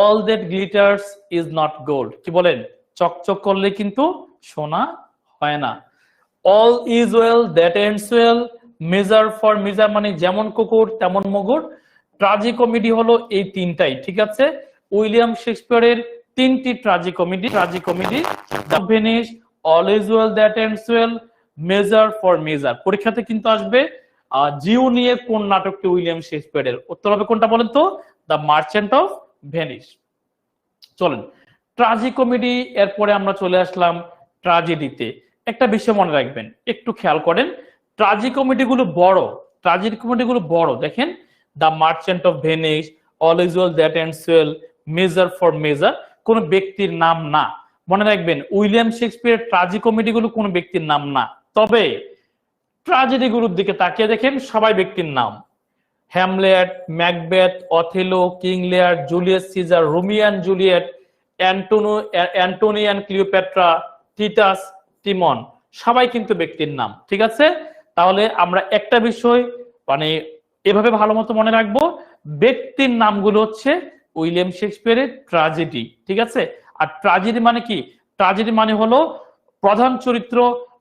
All that glitters is not gold. কি বলেন? চকচক করলে কিন্তু সোনা হয় না। All is well that ends well, measure for measure মানে যেমন কুকুর তেমন মগুর। ট্রাজিকমেডি হলো এই তিনটাই, ঠিক আছে? উইলিয়াম শেক্সপিয়ারের তিনটি tragicomedy, the Venice, all is well that ends well, measure for measure. পরীক্ষাতে কিন্তু আসবে জিও নিয়ে কোন নাটকটি উইলিয়াম শেক্সপিয়ারের? উত্তর হবে কোনটা বলেন তো? The merchant of Venice. চলেন, ট্রাজিকমেডি এরপরে আমরা চলে আসলাম ট্রাজেডিতে। একটা বিষয় মনে রাখবেন, একটু খেয়াল করেন, ট্রাজিকমেডি গুলো বড় দেখেন। The merchant of Venice, all is well that ends well, measure for measure, কোন ব্যক্তির নাম না। মনে রাখবেন, উইলিয়াম শেক্সপিয়ারের ট্রাজিকমেডি গুলো কোন ব্যক্তির নাম না। তবে ট্রাজেডি গুলোর দিকে তাকিয়ে দেখেন, সবাই ব্যক্তির নাম। Hamlet, Macbeth, Othello, King Lear, Julius Caesar, Romeo and Juliet, Antony and Cleopatra, Titus, Timon, সবাই কিন্তু ব্যক্তির নাম, ঠিক আছে? তাহলে আমরা একটা বিষয় মানে এভাবে ভালো মতো মনে রাখবো, ব্যক্তির নামগুলো হচ্ছে উইলিয়াম শেক্সপিয়ারের ট্রাজেডি, ঠিক আছে? আর ট্রাজেডি মানে কি? ট্রাজেডি মানে হলো প্রধান চরিত্র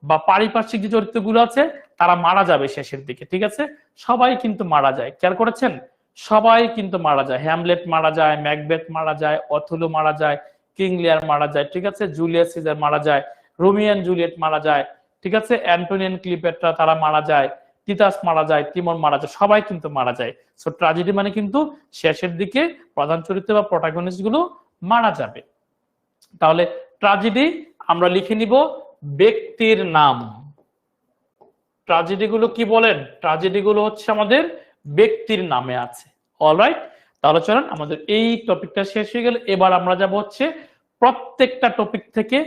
বা পারিপার্শ্বিক যে চরিত্রগুলো আছে তারা মারা যাবে শেষের দিকে, ঠিক আছে? সবাই কিন্তু মারা যায়, খেয়াল করেছেন? সবাই কিন্তু মারা যায়। হ্যামলেট মারা যায়, ম্যাকবেথ মারা যায়, অথেলো মারা যায়, কিং লিয়ার মারা যায়, ঠিক আছে? জুলিয়াস সিজার মারা যায়, রোমিও এন্ড জুলিয়েট মারা যায়, ঠিক আছে? অ্যান্টনি এন্ড ক্লিওপেট্রা তারা মারা যায়, টিটাস মারা যায়, তিমন মারা যায়, সবাই কিন্তু মারা যায়। সো ট্র্যাজেডি মানে কিন্তু শেষের দিকে প্রধান চরিত্র বা প্রোটাগনিস্ট গুলো মারা যাবে। তাহলে ট্র্যাজেডি আমরা লিখে নিব ব্যক্তির নাম। ট্র্যাজেডি গুলো কি বলেন? ট্র্যাজেডি গুলো হচ্ছে আমাদের ব্যক্তির নামে আছে। অলরাইট, তাহলে চলেন আমাদের এই টপিকটা শেষ হয়ে গেল। এবার আমরা যাব হচ্ছে প্রত্যেকটা টপিক থেকে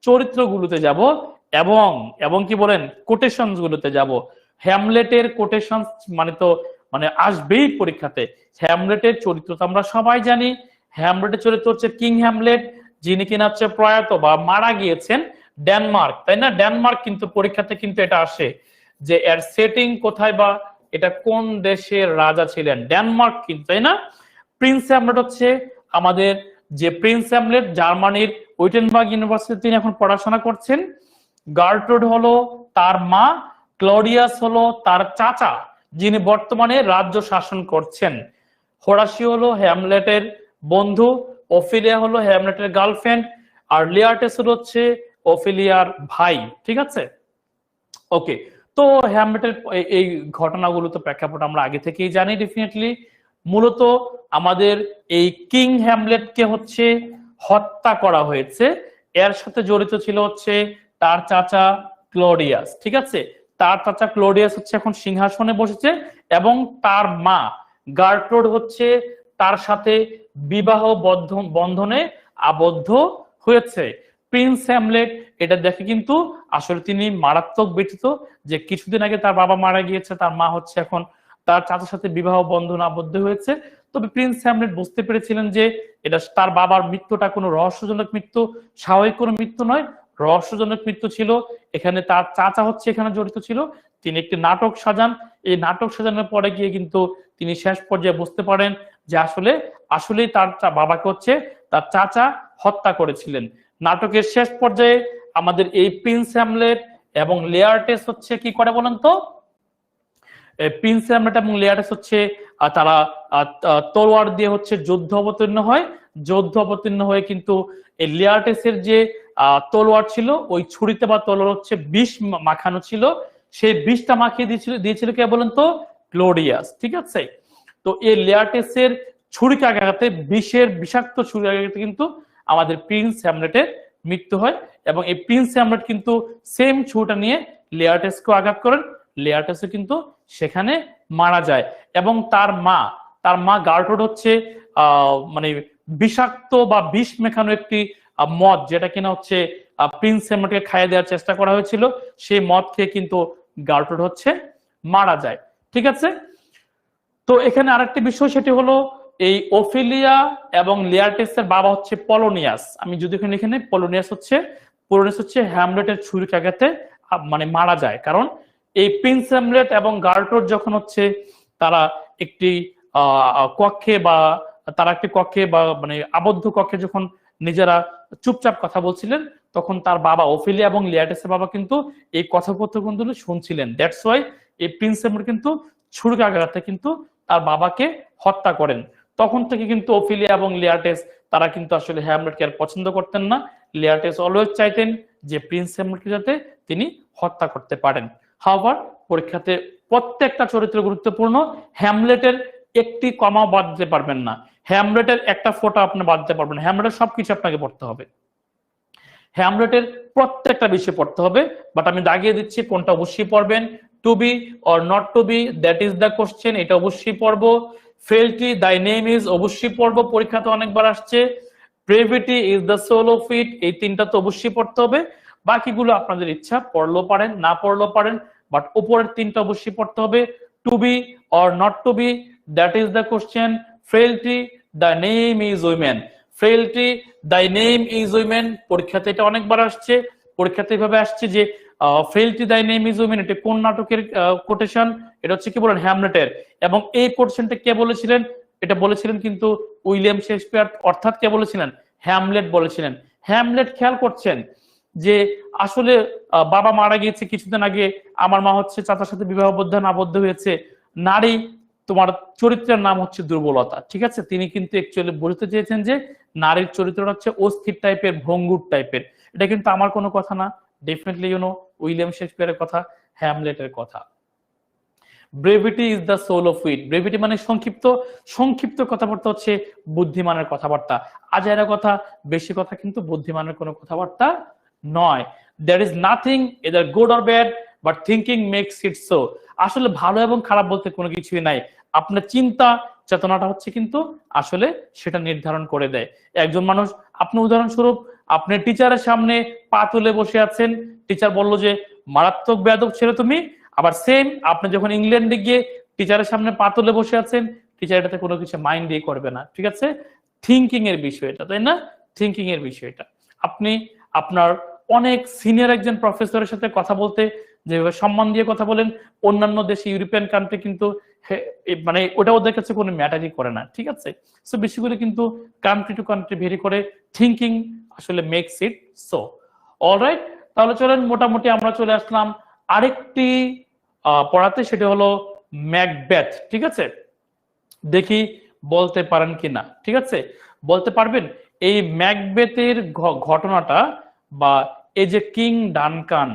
চরিত্রগুলোতে যাব এবং এবং কি বলেন কোটেশনস গুলোতে যাব। হ্যামলেটের কোটেশনস মানে তো মানে আসবেই পরীক্ষাতে। হ্যামলেটের চরিত্র তো আমরা সবাই জানি। হ্যামলেটের চরিত্র হচ্ছে কিং হ্যামলেট, যিনি কিনা হচ্ছে প্রয়াত বা মারা গিয়েছেন ডেনমার্ক, তাই না? ডেনমার্ক কিন্তু পরীক্ষাতে কিন্তু এটা আসে যে এর সেটিং কোথায় বা এটা কোন দেশের রাজা ছিলেন? ডেনমার্ক কিন্তু, তাই না? প্রিন্স হ্যামলেট হচ্ছে আমাদের যে প্রিন্স হ্যামলেট জার্মানির উইটেনবার্গ ইউনিভার্সিটি তিনি এখন পড়াশোনা করছেন। গার্ট্রুড হলো তার মা, ক্লডিয়াস হলো তার চাচা যিনি বর্তমানে রাজ্য শাসন করছেন। হোরাসিও হলো হ্যামলেটের বন্ধু, ওফিলিয়া হলো হ্যামলেটের গার্লফ্রেন্ড, আর লিয়ার্টেস হচ্ছে ওফিলিয়ার ভাই, ঠিক আছে? ওকে, তো হ্যামলেটের এই ঘটনাগুলো তো প্রেক্ষাপট আমরা আগে থেকেই জানি ডেফিনেটলি। মূলত আমাদের এই কিং হ্যামলেটকে হচ্ছে হত্যা করা হয়েছে, এর সাথে জড়িত ছিল হচ্ছে তার চাচা ক্লোডিয়াস, ঠিক আছে? তার চাচা ক্লোডিয়াস হচ্ছে এখন সিংহাসনে বসেছে এবং তার মা গার্ট্রুড হচ্ছে তার সাথে বিবাহ বন্ধনে আবদ্ধ হয়েছে। প্রিন্স হ্যামলেট এটা দেখে কিন্তু আসলে তিনি মারাত্মক ব্যথিত যে কিছুদিন আগে তার বাবা মারা গিয়েছে, তার মা হচ্ছে এখন তার চাচার সাথে বিবাহ বন্ধন আবদ্ধ হয়েছে। তবে প্রিন্স হ্যামলেট বুঝতে পেরেছিলেন যে এটা তার বাবার মৃত্যুটা কোনো রহস্যজনক মৃত্যু, স্বাভাবিক কোনো মৃত্যু নয়, রহস্যজনক মৃত্যু ছিল। এখানে তার চাচা হচ্ছে এখানে জড়িত ছিল। তিনি একটি নাটক সাজান, এই নাটক সাজানোর পরে গিয়ে কিন্তু তিনি শেষ পর্যায়ে বুঝতে পারেন যে আসলেই তার বাবাকে হচ্ছে তার চাচা হত্যা করেছিলেন। নাটকের শেষ পর্যায়ে আমাদের এই প্রিন্স হ্যামলেট এবং লেয়ারটেস হচ্ছে কি করে বলেন তো? প্রিন্স হ্যামলেট এবং লেয়ারটেস হচ্ছে তারা তলোয়ার দিয়ে হচ্ছে যুদ্ধ অবতীর্ণ হয়। যুদ্ধ অবতীর্ণ হয়ে কিন্তু এই লেয়ারটেসের যে তলোয়ার ছিল, ওই ছুরিতে বা তলোয়ার হচ্ছে বিষ মাখানো ছিল, সেই বিষটা মাখিয়ে দিয়েছিল কে বলেন তো? ক্লোডিয়াস। ঠিক আছে, তো এই লেয়ারটেসের ছুরিকাঘাতে, বিষাক্ত ছুরিকাঘাতে কিন্তু আমাদের প্রিন্স হ্যামলেটের মৃত্যু হয়, এবং এই প্রিন্স হ্যামলেট কিন্তু সেম ছুরিটা নিয়ে লেয়ারটেসকে আঘাত করেন। লেয়ারটেসও কিন্তু সেখানে মারা যায়, এবং তার মা গার্টরুড হচ্ছে মানে বিষাক্ত বা বিষ মেখানো একটি মদ, যেটা কিনা হচ্ছে প্রিন্স হ্যামলেটকে খাইয়ে দেওয়ার চেষ্টা করা হয়েছিল, সেই মদ খেয়ে কিন্তু গার্টরুড হচ্ছে মারা যায়। ঠিক আছে, তো এখানে আরেকটি বিষয়, সেটি হলো এই ওফেলিয়া এবং লেয়ারটেসের বাবা হচ্ছে পলোনিয়াস। আমি যদি এখানে পলোনিয়াস হচ্ছে হ্যামলেটের ছুরিকাঘাতে মানে মারা যায়। কারণ এই প্রিন্স হ্যামলেট এবং গার্টরুড যখন হচ্ছে তারা একটি কক্ষে বা মানে আবদ্ধ কক্ষে যখন নিজেরা চুপচাপ কথা বলছিলেন, তখন তার বাবা ওফেলিয়া এবং লেয়ারটেসের বাবা কিন্তু এই কথোপকথনগুলো শুনছিলেন। দ্যাটস ওয়াই এই প্রিন্স হ্যামলেট কিন্তু ছুরিকাঘাতে কিন্তু তার বাবাকে হত্যা করেন। তখন থেকে কিন্তু ওফেলিয়া এবং লেয়ারটেস তারা কিন্তু আসলে হ্যামলেটকে আর পছন্দ করতেন না। লেয়ারটেস অলওয়েজ চাইতেন যে প্রিন্স হ্যামলেটকে যাতে তিনি হত্যা করতে পারেন। হাওয়ার পরীক্ষাতে প্রত্যেকটা চরিত্র গুরুত্বপূর্ণ, হ্যামলেটের একটি কমা বাদ দিতে পারবেন না, হ্যামলেটের একটা ফোঁটা আপনি বাদ দিতে পারবেন না, হ্যামলেটের সবকিছু আপনাকে পড়তে হবে, হ্যামলেটের প্রত্যেকটা বিষয় পড়তে হবে। বাট আমি দাগিয়ে দিচ্ছি কোনটা অবশ্যই পড়বেন। To be or not to be, that is the question, এটা অবশ্যই পড়বো। ফেলটি দাই নেম ইজ অবশ্যই পড়বো, পরীক্ষাতে অনেকবার আসছে। Brevity is the soul of it, এই তিনটা তো অবশ্যই পড়তে হবে। বাকিগুলো আপনাদের ইচ্ছা, পড়লেও পারেন না পড়লেও পারেন, বাট উপরের তিনটা অবশ্যই পড়তে হবে। To be or not to be, that is the question. Frailty, the name is women, frailty, the name is women, পরীক্ষাতে এটা অনেকবার আসছে। পরীক্ষাতে এভাবে আসছে যে frailty the name is women, এটা কোন নাটকের কোটেশন? এটা হচ্ছে কি বলেন? হ্যামলেটের। এবং এই কোটেশনটা কে বলেছিলেন? এটা বলেছিলেন কিন্তু উইলিয়াম শেক্সপিয়ার, অর্থাৎ কে বলেছিলেন? হ্যামলেট বলেছিলেন। হ্যামলেট খেয়াল করছেন যে আসলে বাবা মারা গিয়েছে কিছুদিন আগে, আমার মা হচ্ছে চাচার সাথে বিবাহ আবদ্ধ হয়েছে, নারী তোমার চরিত্রের নাম হচ্ছে দুর্বলতা। ঠিক আছে, তিনি কিন্তু অ্যাকচুয়ালি বলতে চেয়েছেন যে নারীর চরিত্রটা হচ্ছে অস্থির টাইপের, ভঙ্গুর টাইপের। এটা কিন্তু আমার কোনো কথা না, ডেফিনেটলি উইলিয়াম শেক্সপিয়ারের কথা, হ্যামলেটের কথা। Brevity is the soul of wit, brevity মানে সংক্ষিপ্ত কথাবার্তা হচ্ছে বুদ্ধিমানের কথাবার্তা। আজাইরা কথা, বেশি কথা কিন্তু বুদ্ধিমানের কোনো কথাবার্তা নয়। There is nothing either good or bad, but thinking makes it so. আসলে ভালো এবং খারাপ বলতে কোনো কিছুই নাই, আপনার চিন্তা চেতনাটা হচ্ছে কিন্তু আসলে সেটা নির্ধারণ করে দেয়। একজন মানুষ, আপনি উদাহরণস্বরূপ আপনি টিচারের সামনে পা তুলে বসে আছেন, টিচার বললো যে মারাত্মক বেয়াদব ছেলে তুমি, আবার সেম আপনি যখন ইংল্যান্ডে গিয়ে টিচারের সামনে পা তুলে বসে আছেন, টিচার এটাতে কোনো কিছু মাইন্ড দিয়ে করবে না। ঠিক আছে, থিঙ্কিং এর বিষয়টা, তাই না? থিঙ্কিং এর বিষয়টা। আপনি আপনার অনেক সিনিয়র একজন প্রফেসরের সাথে কথা বলতে যেভাবে সম্মান দিয়ে কথা বলেন, অন্যান্য দেশে ইউরোপিয়ান কান্ট্রি কিন্তু মানে ওটা ওদের কাছে কোনো ম্যাটারই করে না। ঠিক আছে, সো বেসিক্যালি কিন্তু কান্ট্রি টু কান্ট্রি ভেরি করে থিঙ্কিং আসলে মেক্স ইট সো। অলরাইট, তাহলে চলেন মোটামুটি আমরা চলে আসলাম আরেকটি পড়াতে, সেটা হলো ম্যাকবেথ। ঠিক আছে, দেখি বলতে পারেন কিনা। ঠিক আছে, বলতে পারবেন এই ম্যাকবেথের ঘটনাটা, বা এই যে কিং ডানকান,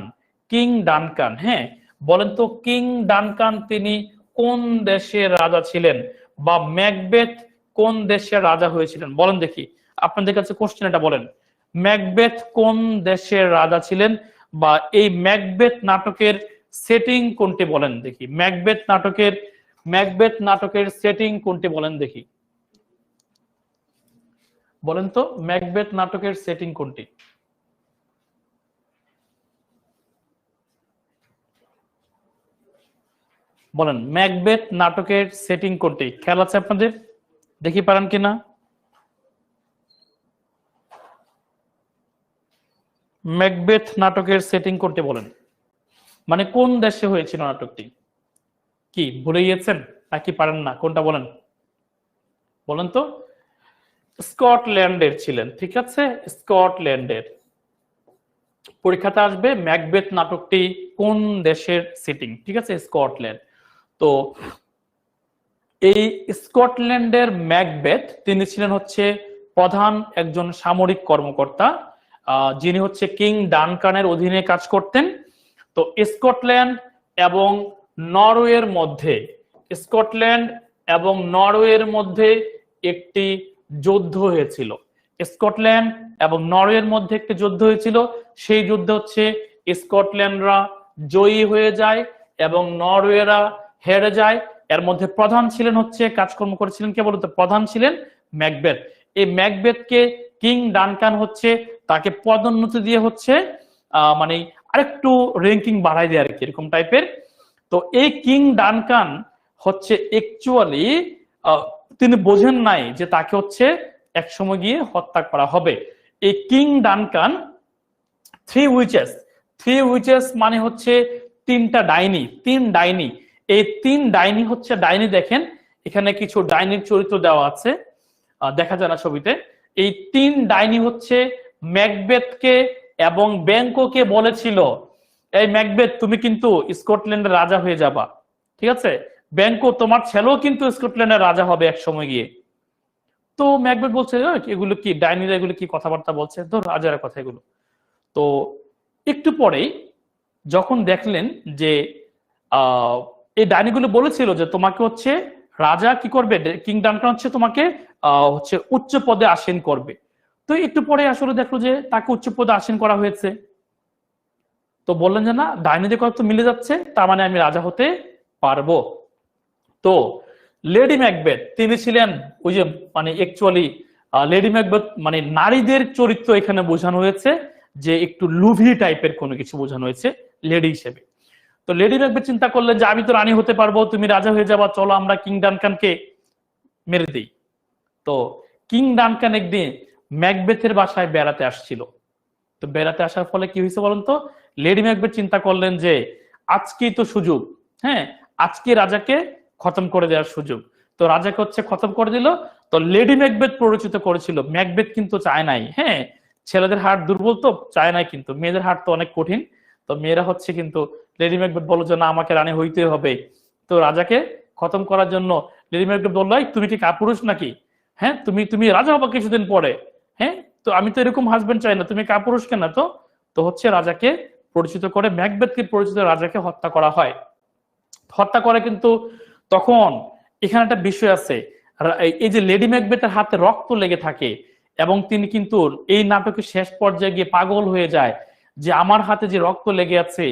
হ্যাঁ বলেন তো কিং ডানকান তিনি কোন দেশের রাজা ছিলেন, বা ম্যাকবেথ কোন দেশের রাজা হয়েছিলেন? বলেন দেখি, আপনাদের কাছে কোশ্চেন এটা বলেন, ম্যাকবেথ কোন দেশের রাজা ছিলেন, বা এই ম্যাকবেথ নাটকের সেটিং কোনটি? বলেন দেখি, ম্যাকবেথ নাটকের সেটিং কোনটি? বলেন দেখি, বলেন তো ম্যাকবেথ নাটকের সেটিং কোনটি? বলেন ম্যাকবেথ নাটকের সেটিং কোনটি? খেয়াল আছে আপনাদের? দেখি পারেন কিনা। ম্যাকবেথ নাটকের সেটিং কোনটি বলেন, মানে কোন দেশে হয়েছিল নাটকটি? কি ভুলে গিয়েছেন নাকি পারেন না? কোনটা বলেন, বলেন তো। স্কটল্যান্ডের ছিলেন। ঠিক আছে, স্কটল্যান্ডের। পরীক্ষাতে আসবে ম্যাকবেথ নাটকটি কোন দেশের সিটিং, ঠিক আছে, স্কটল্যান্ড। তো এই স্কটল্যান্ডের ম্যাকবেথ তিনি ছিলেন হচ্ছে প্রধান একজন সামরিক কর্মকর্তা, যিনি হচ্ছে কিং ডানকানের অধীনে কাজ করতেন। তো স্কটল্যান্ড এবং নরওয়ের মধ্যে, স্কটল্যান্ড এবং নরওয়ের মধ্যে একটি যুদ্ধ হয়েছিল। স্কটল্যান্ড এবং নরওয়ের মধ্যে একটি যুদ্ধ হয়েছিল। সেই যুদ্ধে হচ্ছে স্কটল্যান্ডরা জয়ী হয়ে যায় এবং নরওয়েরা হেরে যায়। এর মধ্যে প্রধান ছিলেন হচ্ছে, কাজকর্ম করেছিলেন কে বলতো, প্রধান ছিলেন ম্যাকবেথ। এই ম্যাকবেথকে কিং ডানকান হচ্ছে তাকে পদোন্নতি দিয়ে হচ্ছে মানে আরেকটু র্যাঙ্কিং বাড়াই দেয় আর কি, এরকম টাইপের। তো এই কিং ডানকান হচ্ছে অ্যাকচুয়ালি তিনি বোঝেন নাই যে তাকে হচ্ছে একসময় গিয়ে হত্যা করা হবে। এই কিং ডানকান থ্রি উইচেস মানে হচ্ছে তিনটা ডাইনি, তিন ডাইনি। এই তিন ডাইনি হচ্ছে, ডাইনি দেখেন এখানে কিছু ডাইনির চরিত্র দেওয়া আছে, দেখা যায় না ছবিতে। এই তিন ডাইনি হচ্ছে ম্যাকবেথকে এবং ব্যাংকোকে বলেছিল, এই ম্যাকবেথ তুমি কিন্তু স্কটল্যান্ডের রাজা হয়ে যাবা, ঠিক আছে, ব্যাংকো তোমার ছেলেও কিন্তু স্কটল্যান্ডের রাজা হবে এক সময় গিয়ে। তো ম্যাকবেথ বলছে এগুলো কি ডাইনিরা, এগুলো কি কথাবার্তা বলছে, তো রাজার কথা এগুলো। তো একটু পরেই যখন দেখলেন যে এই ডাইনিগুলো বলেছিল যে তোমাকে হচ্ছে রাজা কি করবে, কিং ডানকান হচ্ছে তোমাকে হচ্ছে উচ্চ পদে আসীন করবে। তো একটু পরে আসলে দেখলো যে তাকে উচ্চ পদে আসীন করা হয়েছে। তো বললেন যে না, ডাইনিদের কথা তো মিলে যাচ্ছে, তার মানে আমি রাজা হতে পারবো। তো লেডি ম্যাকবেথ তিনি ছিলেন ওই যে মানে অ্যাকচুয়ালি লেডি ম্যাকবেথ মানে নারীদের চরিত্র এখানে বোঝানো হয়েছে, যে একটু লুভি টাইপের কোনো কিছু বোঝানো হয়েছে লেডি হিসেবে। তো লেডি ম্যাকবেথ চিন্তা করলেন যে আমি তো রানী হতে পারবো, তুমি রাজা হয়ে যাবা, চলো আমরা কিং ডানকানকে মেরে দিই। তো কিং ডানকান একদিন ম্যাকবেথের বাসায় বেড়াতে আসছিল। তো বেড়াতে আসার ফলে কি হয়েছে বলুন তো, লেডি ম্যাকবেথ চিন্তা করলেন যে আজকেই তো সুযোগ, হ্যাঁ আজকে রাজাকে খতম করে দেওয়ার সুযোগ। তো রাজাকে হচ্ছে খতম করে দিল। তো লেডি ম্যাকবেথ প্ররোচিত করেছিল, ম্যাকবেথ কিন্তু চায় নাই, হ্যাঁ ছেলেদের হার্ট দুর্বল তো চায় নাই, কিন্তু মেয়েদের হার্ট তো অনেক কঠিন। তো মেয়েরা হচ্ছে কিন্তু লেডি ম্যাকবেথ বলল যে না আমাকে রানী হইতে হবে। তো রাজাকে খতম করার জন্য লেডি ম্যাকবেথ বলল তুমি কি কাপুরুষ নাকি, হ্যাঁ তুমি তুমি রাজা হবা কিছুদিন পরে, হ্যাঁ তো আমি তো এরকম হাজবেন্ড চাই না, তুমি কাপুরুষ কেন। তো তো হচ্ছে রাজাকে পরিচিত করে, ম্যাকবেথকে পরিচিত রাজাকে হত্যা করা হয়। হত্যা করে, কিন্তু তখন এখানে একটা বিষয় আছে, এই যে লেডি ম্যাকবেথের হাতে রক্ত লেগে থাকে এবং তিনি কিন্তু এই নাটকের শেষ পর্যায়ে গিয়ে পাগল হয়ে যায় যে আমার হাতে যে রক্ত লেগে আছে,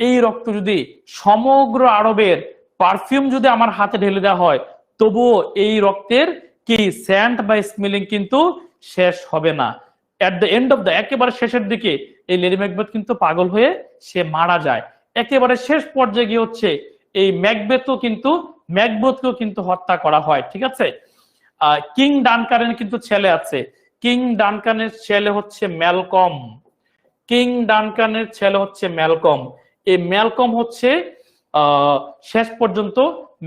এই রক্ত যদি সমগ্র আরবের পারফিউম যদি আমার হাতে ঢেলে দেওয়া হয়, তবুও এই রক্তের কি স্যান্ট বা স্মেলিং কিন্তু শেষ হবে না। এট দ্য এন্ড অফ দ্য, একেবারে শেষের দিকে এই লেডি ম্যাকবেথ কিন্তু পাগল হয়ে সে মারা যায়। একেবারে শেষ পর্যায়ে গিয়ে হচ্ছে এই ম্যাকবেথকেও কিন্তু হত্যা করা হয়, ঠিক আছে। কিং ডানকানের কিন্তু ছেলে আছে, কিং ডানকানের ছেলে হচ্ছে ম্যালকম, কিং ডানকানের ছেলে হচ্ছে ম্যালকম। এই ম্যালকম হচ্ছে শেষ পর্যন্ত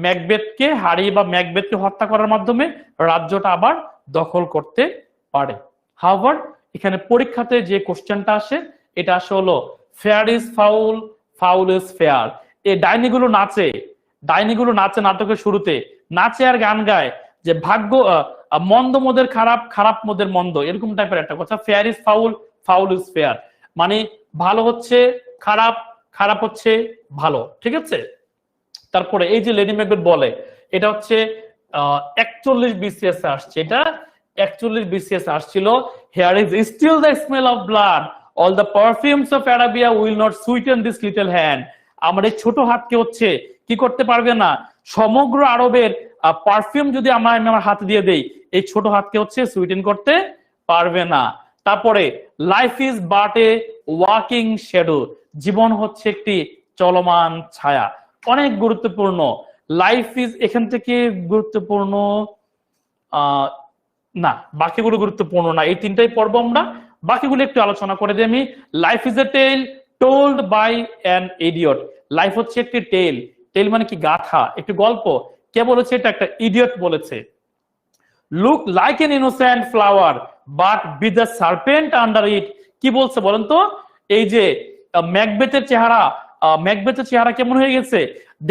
ম্যাকবেথকে হারিয়ে বা ম্যাকবেথকে হত্যা করার মাধ্যমে রাজ্যটা আবার দখল করতে পারে। হাওয়ার এখানে পরীক্ষাতে যে কোশ্চেনটা আসে এটা আসলে হলো fair is foul, foul is fair. এই ডাইনিগুলো নাচে নাটকের শুরুতে, নাচে আর গান গায় যে ভাগ্য মন্দ মোদের খারাপ, খারাপ মোদের মন্দ, এরকম টাইপের একটা কথা। Fair is foul, foul is fair, মানে ভালো হচ্ছে খারাপ, খারাপ হচ্ছে ভালো, ঠিক আছে। তারপরে এই যে লেডি ম্যাকবেথ বলে, এটা হচ্ছে 41 BCS আসছে, এটা 41 BCS আসছিল। Here is still the smell of blood, all the perfumes of Arabia will not sweeten this little hand. আমার এই ছোট হাতকে হচ্ছে কি করতে পারবে না, সমগ্র আরবের পারফিউম যদি আমার হাতে দিয়ে দেই, এই ছোট হাতকে হচ্ছে সুইটেন করতে পারবে না। তারপরে life is but a walking shadow, জীবন হচ্ছে একটি চলমান ছায়া, অনেক গুরুত্বপূর্ণ। লাইফ ইজ এখান থেকে গুরুত্বপূর্ণ না, বাকিগুলো গুরুত্বপূর্ণ না, এই তিনটাই পর্ব আমরা বাকিগুলো একটু আলোচনা করে দিই আমি। Life is a tale told by an idiot, life হচ্ছে একটি টেল, টেল মানে কি গাথা, একটি গল্প। কে বলেছে এটা, একটা ইডিয়ট বলেছে। Look like N innocent flower but with the serpent under ইট, কি বলছে বলেন তো, এই যে ম্যাকবেথের চেহারা, ম্যাকবেথের চেহারা কেমন হয়ে গেছে,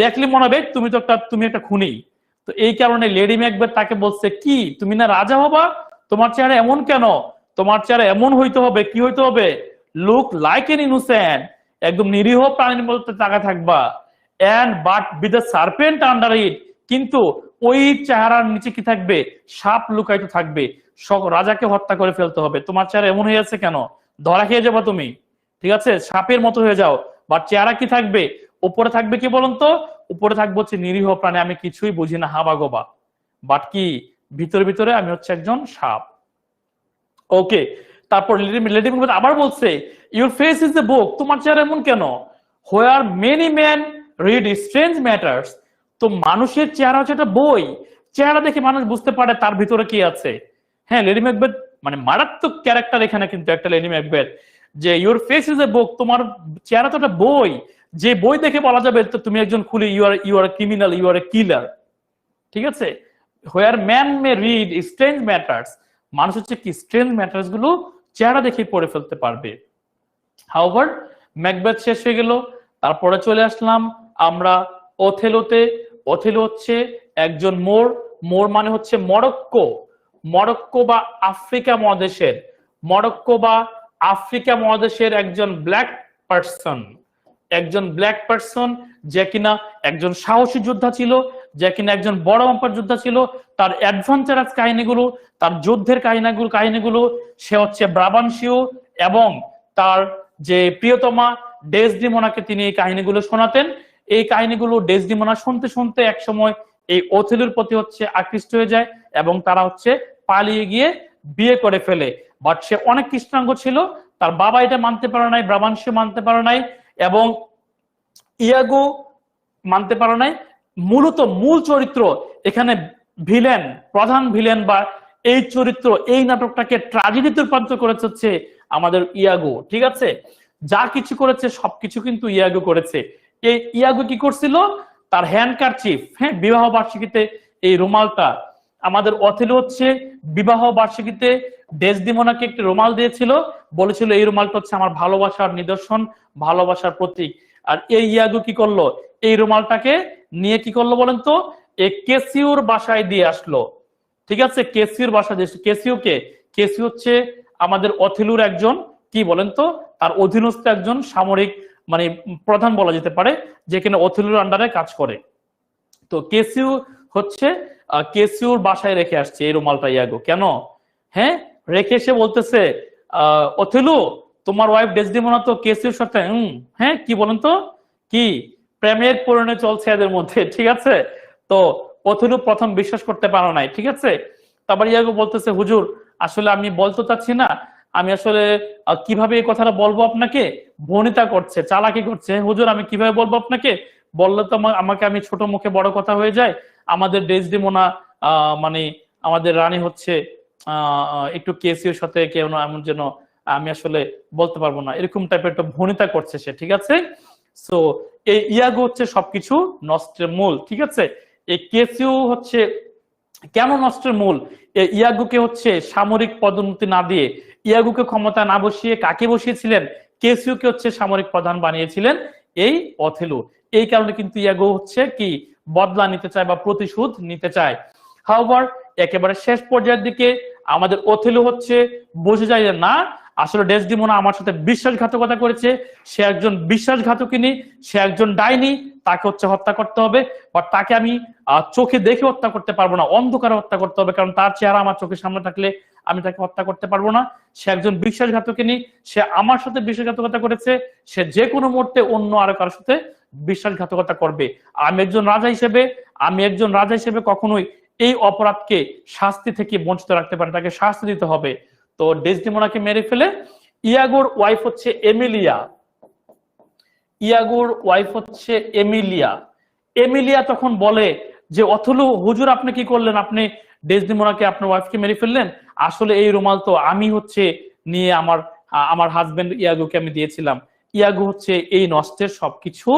দেখলে মনে হবে তুমি একটা খুনি। তো এই কারণে লেডি ম্যাকবেথ তাকে বলছে, কি তুমি না রাজা হবা, তোমার চেহারা এমন কেন, তোমার চেহারা এমন হইতে হবে, কি হইতে হবে, লুক লাইক এন ইনোসেন্ট, একদম নিরীহ প্রাণীর মতো তাকা থাকবা, and but with the serpent under it, কিন্তু ওই চেহারার নিচে কি থাকবে, সাপ লুকায়িত থাকবে, রাজাকে হত্যা করে ফেলতে হবে। তোমার চেহারা এমন হয়ে যাচ্ছে কেন, ধরা খেয়ে যাবা তুমি, ঠিক আছে, সাপের মতো হয়ে যাও। বাট চেহারা কি থাকবে, উপরে থাকবে কি বলুন তো, উপরে থাকবে হচ্ছে নিরীহ প্রাণী, আমি কিছুই বুঝি না হাবা গোবা, বাট কি ভিতরে ভিতরে আমি হচ্ছে একজন সাপ। ওকে, তারপর লেডি ম্যাকবেথ আবার বলছে, your face is a book, তোমার চেহারা এমন কেন, where many man read strange matters, তো মানুষের চেহারা হচ্ছে একটা বই, চেহারা দেখে মানুষ বুঝতে পারে তার ভিতরে কি আছে। হ্যাঁ, লেডি ম্যাকবেথ মানে মারাত্মক ক্যারেক্টার এখানে কিন্তু একটা লেডি ম্যাকবেথ, যে your face is a book, তোমার চেহারা তো একটা বই, যে বই দেখে বলা যাবে তো তুমি একজন খুলি, you are criminal, you are a killer, ঠিক আছে। Where man may read strange matters, মানুষ হচ্ছে কি স্ট্রেঞ্জ ম্যাটার্স গুলো চেহারা দেখে পড়ে ফেলতে পারবে। হাউভার ম্যাকবেথ শেষ হয়ে গেল, তারপরে চলে আসলাম আমরা ওথেলোতে। ওথেলো হচ্ছে একজন মোর, মোর মানে হচ্ছে মরক্কো, মরক্কো বা আফ্রিকা মহাদেশের, মরক্কো বা আফ্রিকা মহাদেশের একজন ব্ল্যাক পার্সন, একজন ব্ল্যাক পার্সন, যে কিনা একজন সাহসী যোদ্ধা ছিল, যে কিনা একজন বড় মাপের যোদ্ধা ছিল, তার অ্যাডভেঞ্চারাস কাহিনীগুলো, তার যুদ্ধের কাহিনীগুলো সে হচ্ছে ব্রাবানসীয়, এবং তার যে প্রিয়তমা ডেসডিমোনাকে তিনি এই কাহিনীগুলো শোনাতেন। এই কাহিনীগুলো ডেসডিমোনা শুনতে শুনতে একসময় এই ওথেলোর প্রতি হচ্ছে আকৃষ্ট হয়ে যায়, এবং তারা হচ্ছে পালিয়ে গিয়ে বিয়ে করে ফেলে। বাট সে অনেক কৃষ্ণাঙ্গ ছিল, তার বাবা এটা মানতে পারে নাই, ব্রাবানসীয় মানতে পারে নাই, এবং ইয়াগো মানতে পারে নাই। মূলত মূল চরিত্র এখানে ভিলেন, প্রধান ভিলেন বা এই চরিত্র, এই নাটকটাকে ট্র্যাজেডিতে রূপান্তর করেছে হচ্ছে আমাদের ইয়াগো, ঠিক আছে। যা কিছু করেছে সবকিছু কিন্তু ইয়াগো করেছে। এই ইয়াগো কি করছিল, তার হ্যান্ডকারচিফ, হ্যাঁ, বিবাহ বার্ষিকীতে এই রুমালটা, আমাদের অথেলো হচ্ছে বিবাহ বার্ষিকীতে ডেসডিমোনাকে একটি রুমাল দিয়েছিল, বলেছিল এই রুমালটা হচ্ছে আমার ভালোবাসার নিদর্শন, ভালোবাসার প্রতীক। আর এই ইয়াগো কি করলো, এই রুমালটাকে নিয়ে কি করলো বলেন তো, এই কেসিওর বাসায় দিয়ে আসলো, ঠিক আছে। কেসিওর বাসায় দিয়ে, কেসিওকে, কেসিও হচ্ছে আমাদের অথেলোর একজন কি বলেন তো, তার অধীনস্থ একজন সামরিক মানে প্রধান বলা যেতে পারে, যেখানে অথেলোর আন্ডারে কাজ করে। তো কেসিও হচ্ছে কেসিওর বাসায় রেখে আসছে এই রুমালটা ইয়াগো, কেন, হ্যাঁ, রেখে এসে বলতেছে অথেলো তোমার ওয়াইফ ডেসডিমোনা তো কেসিওর সাথে হ্যাঁ কি বলেন তো, কি প্রেমের পরিণে চলছে এদের মধ্যে, ঠিক আছে। তো অথেলো প্রথম বিশ্বাস করতে পারো নাই, ঠিক আছে। তারপর ইয়াগো বলতেছে, হুজুর আসলে আমি বলতে চাচ্ছি না, আমি আসলে কিভাবে এই কথাটা বলবো আপনাকে, ভনিতা করছে, চালাকি করছে, হুজুর আমি কিভাবে বলবো আপনাকে, বললে তো আমাকে আমি ছোট মুখে বড় কথা হয়ে যায়, আমাদের ডেসডিমোনা মানে আমাদের রানী হচ্ছে একটু কেসিওর সাথে কেউ না এমন যেন, আমি আসলে বলতে পারবো না, এরকম টাইপের একটা ভনিতা করছে সে, ঠিক আছে। সো এই ইয়াগো হচ্ছে সবকিছু নষ্টের মূল, ঠিক আছে। এই কেসিও হচ্ছে কেন নষ্টের মূল, ইয়াগুকে হচ্ছে সামরিক পদোন্নতি না দিয়ে, ইয়াগুকে ক্ষমতা না বসিয়ে কাকে বসিয়েছিলেন, কেসিওকে হচ্ছে সামরিক প্রধান বানিয়েছিলেন এই অথেলো। এই কারণে কিন্তু ইয়াগো হচ্ছে কি বদলা নিতে চায় বা প্রতিশোধ নিতে চায়। হাউভার একেবারে শেষ পর্যায়ের দিকে আমাদের অথেলো হচ্ছে বুঝে যায় যে না, আসলে ডেসডিমোনা আমার সাথে বিশ্বাসঘাতকতা করেছে, সে একজন বিশ্বাসঘাতকিনী, সে একজন ডাইনি, তাকে হচ্ছে হত্যা করতে হবে। বাট তাকে আমি চোখে দেখে হত্যা করতে পারবো না, অন্ধকারে হত্যা করতে হবে, কারণ তার চেহারা আমার চোখের সামনে থাকলে আমি তাকে হত্যা করতে পারবো না। সে একজন বিশ্বাসঘাতকিনী, সে আমার সাথে বিশ্বাসঘাতকতা করেছে, সে যে কোনো মুহূর্তে অন্য আরো কারোর সাথে বিশ্বাসঘাতকতা করবে। আমি একজন রাজা হিসেবে কখনোই এই অপরাধকে শাস্তি থেকে বঞ্চিত রাখতে পারে, তাকে শাস্তি দিতে হবে। তো ডেসডিমোনাকে মেরে ফেলে ইয়াগোর ওয়াইফ হচ্ছে এমিলিয়া, ইয়াগোর ওয়াইফ হচ্ছে এমিলিয়া। এমিলিয়া তখন বলে যে অথেলো হুজুর আপনি কি করলেন, আপনি ডেসডিমোনাকে আপনার ওয়াইফকে মেরে ফেললেন, আসলে এই রুমাল তো আমি হচ্ছে নিয়ে আমার হাজবেন্ড ইয়াগোকে আমি দিয়েছিলাম, ইয়াগো হচ্ছে এই নষ্টের সবকিছু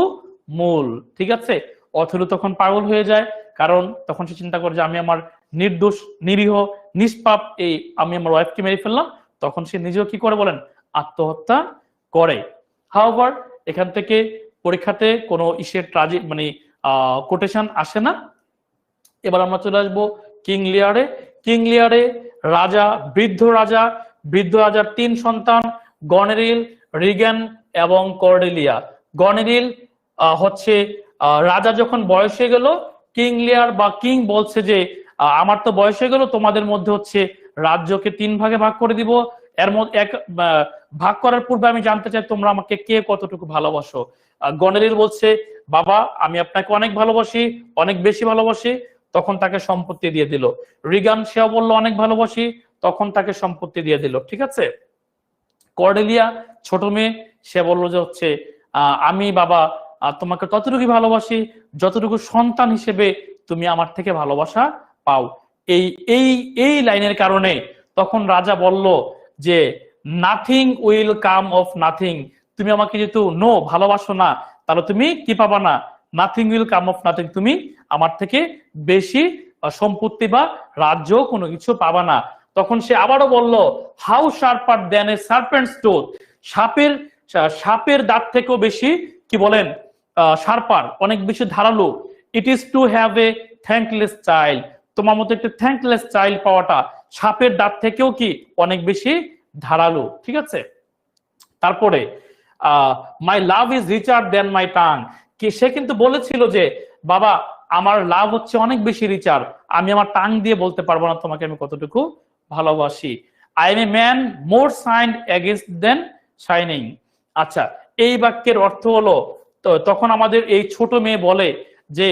মূল, ঠিক আছে। অথেলো তখন পাগল হয়ে যায়, কারণ তখন সে চিন্তা করে যে আমি আমার নির্দোষ নিরীহ নিষ্পাপ এই আমি আমার ওয়াইফকে মেরে ফেললাম। তখন সে নিজেও কি করে বলেন, আত্মহত্যা করে। হাউএভার এখান থেকে পরীক্ষাতে কোনো ইসের ট্রাজিক মানে কোটেশন আসে না। এবার আমরা চলে আসবো কিং লিয়ারে। কিং লিয়ারে রাজা, বৃদ্ধ রাজার 3 সন্তান, গনেরিল, রিগেন এবং কর্ডেলিয়া। গনেরিল হচ্ছে রাজা যখন বয়স হয়ে গেল, কিং লিয়ার বা কিং বলছে যে আমার তো বয়স হয়ে গেল, তোমাদের মধ্যে হচ্ছে রাজ্যকে 3 ভাগে ভাগ করে দিব। এর মধ্যে এক ভাগ করার পূর্বে আমি জানতে চাই তোমরা আমাকে কে কতটুকু ভালোবাসো। গনেরিল বলছে বাবা আমি আপনাকে অনেক ভালোবাসি, অনেক বেশি ভালোবাসি, তখন তাকে সম্পত্তি দিয়ে দিল। রিগান সেও বললো অনেক ভালোবাসি, তখন তাকে সম্পত্তি দিয়ে দিল। ঠিক আছে। কর্ডেলিয়া ছোট মেয়ে, সে বললো যে হচ্ছে আমি বাবা তোমাকে ততটুকু ভালোবাসি যতটুকু সন্তান হিসেবে তুমি আমার থেকে ভালোবাসা পাও। এই এই এই লাইনের কারণে তখন রাজা বলল যে nothing will come of nothing, তুমি আমাকে যেহেতু ভালোবাসো না, তাহলে তুমি কি পাবা না, nothing will come of nothing, তুমি আমার থেকে বেশি সম্পত্তি বা রাজ্য কোনো কিছু পাবা না। তখন সে আবারও বলল how sharper than a serpents Toth, সাপের দাঁত থেকেও বেশি কি বলেন শার্পার, অনেক বেশি ধারালো। It is to have a thankless child, তোমার মতো একটা থ্যাঙ্কলেস চাইল্ড পাওয়াটা সাপের দাঁত থেকেও কি অনেক বেশি ধারালো। ঠিক আছে। তারপরে মাই love is রিচার then my tongue, কি সে কিন্তু বলেছিল যে বাবা আমার লাভ হচ্ছে অনেক বেশি রিচার, আমি আমার টাং দিয়ে বলতে পারবো না তোমাকে আমি কতটুকু ভালোবাসি। I am a man more sinned against than shining. আচ্ছা, এই বাক্যের অর্থ হলো তখন আমাদের এই ছোট মেয়ে বলে যে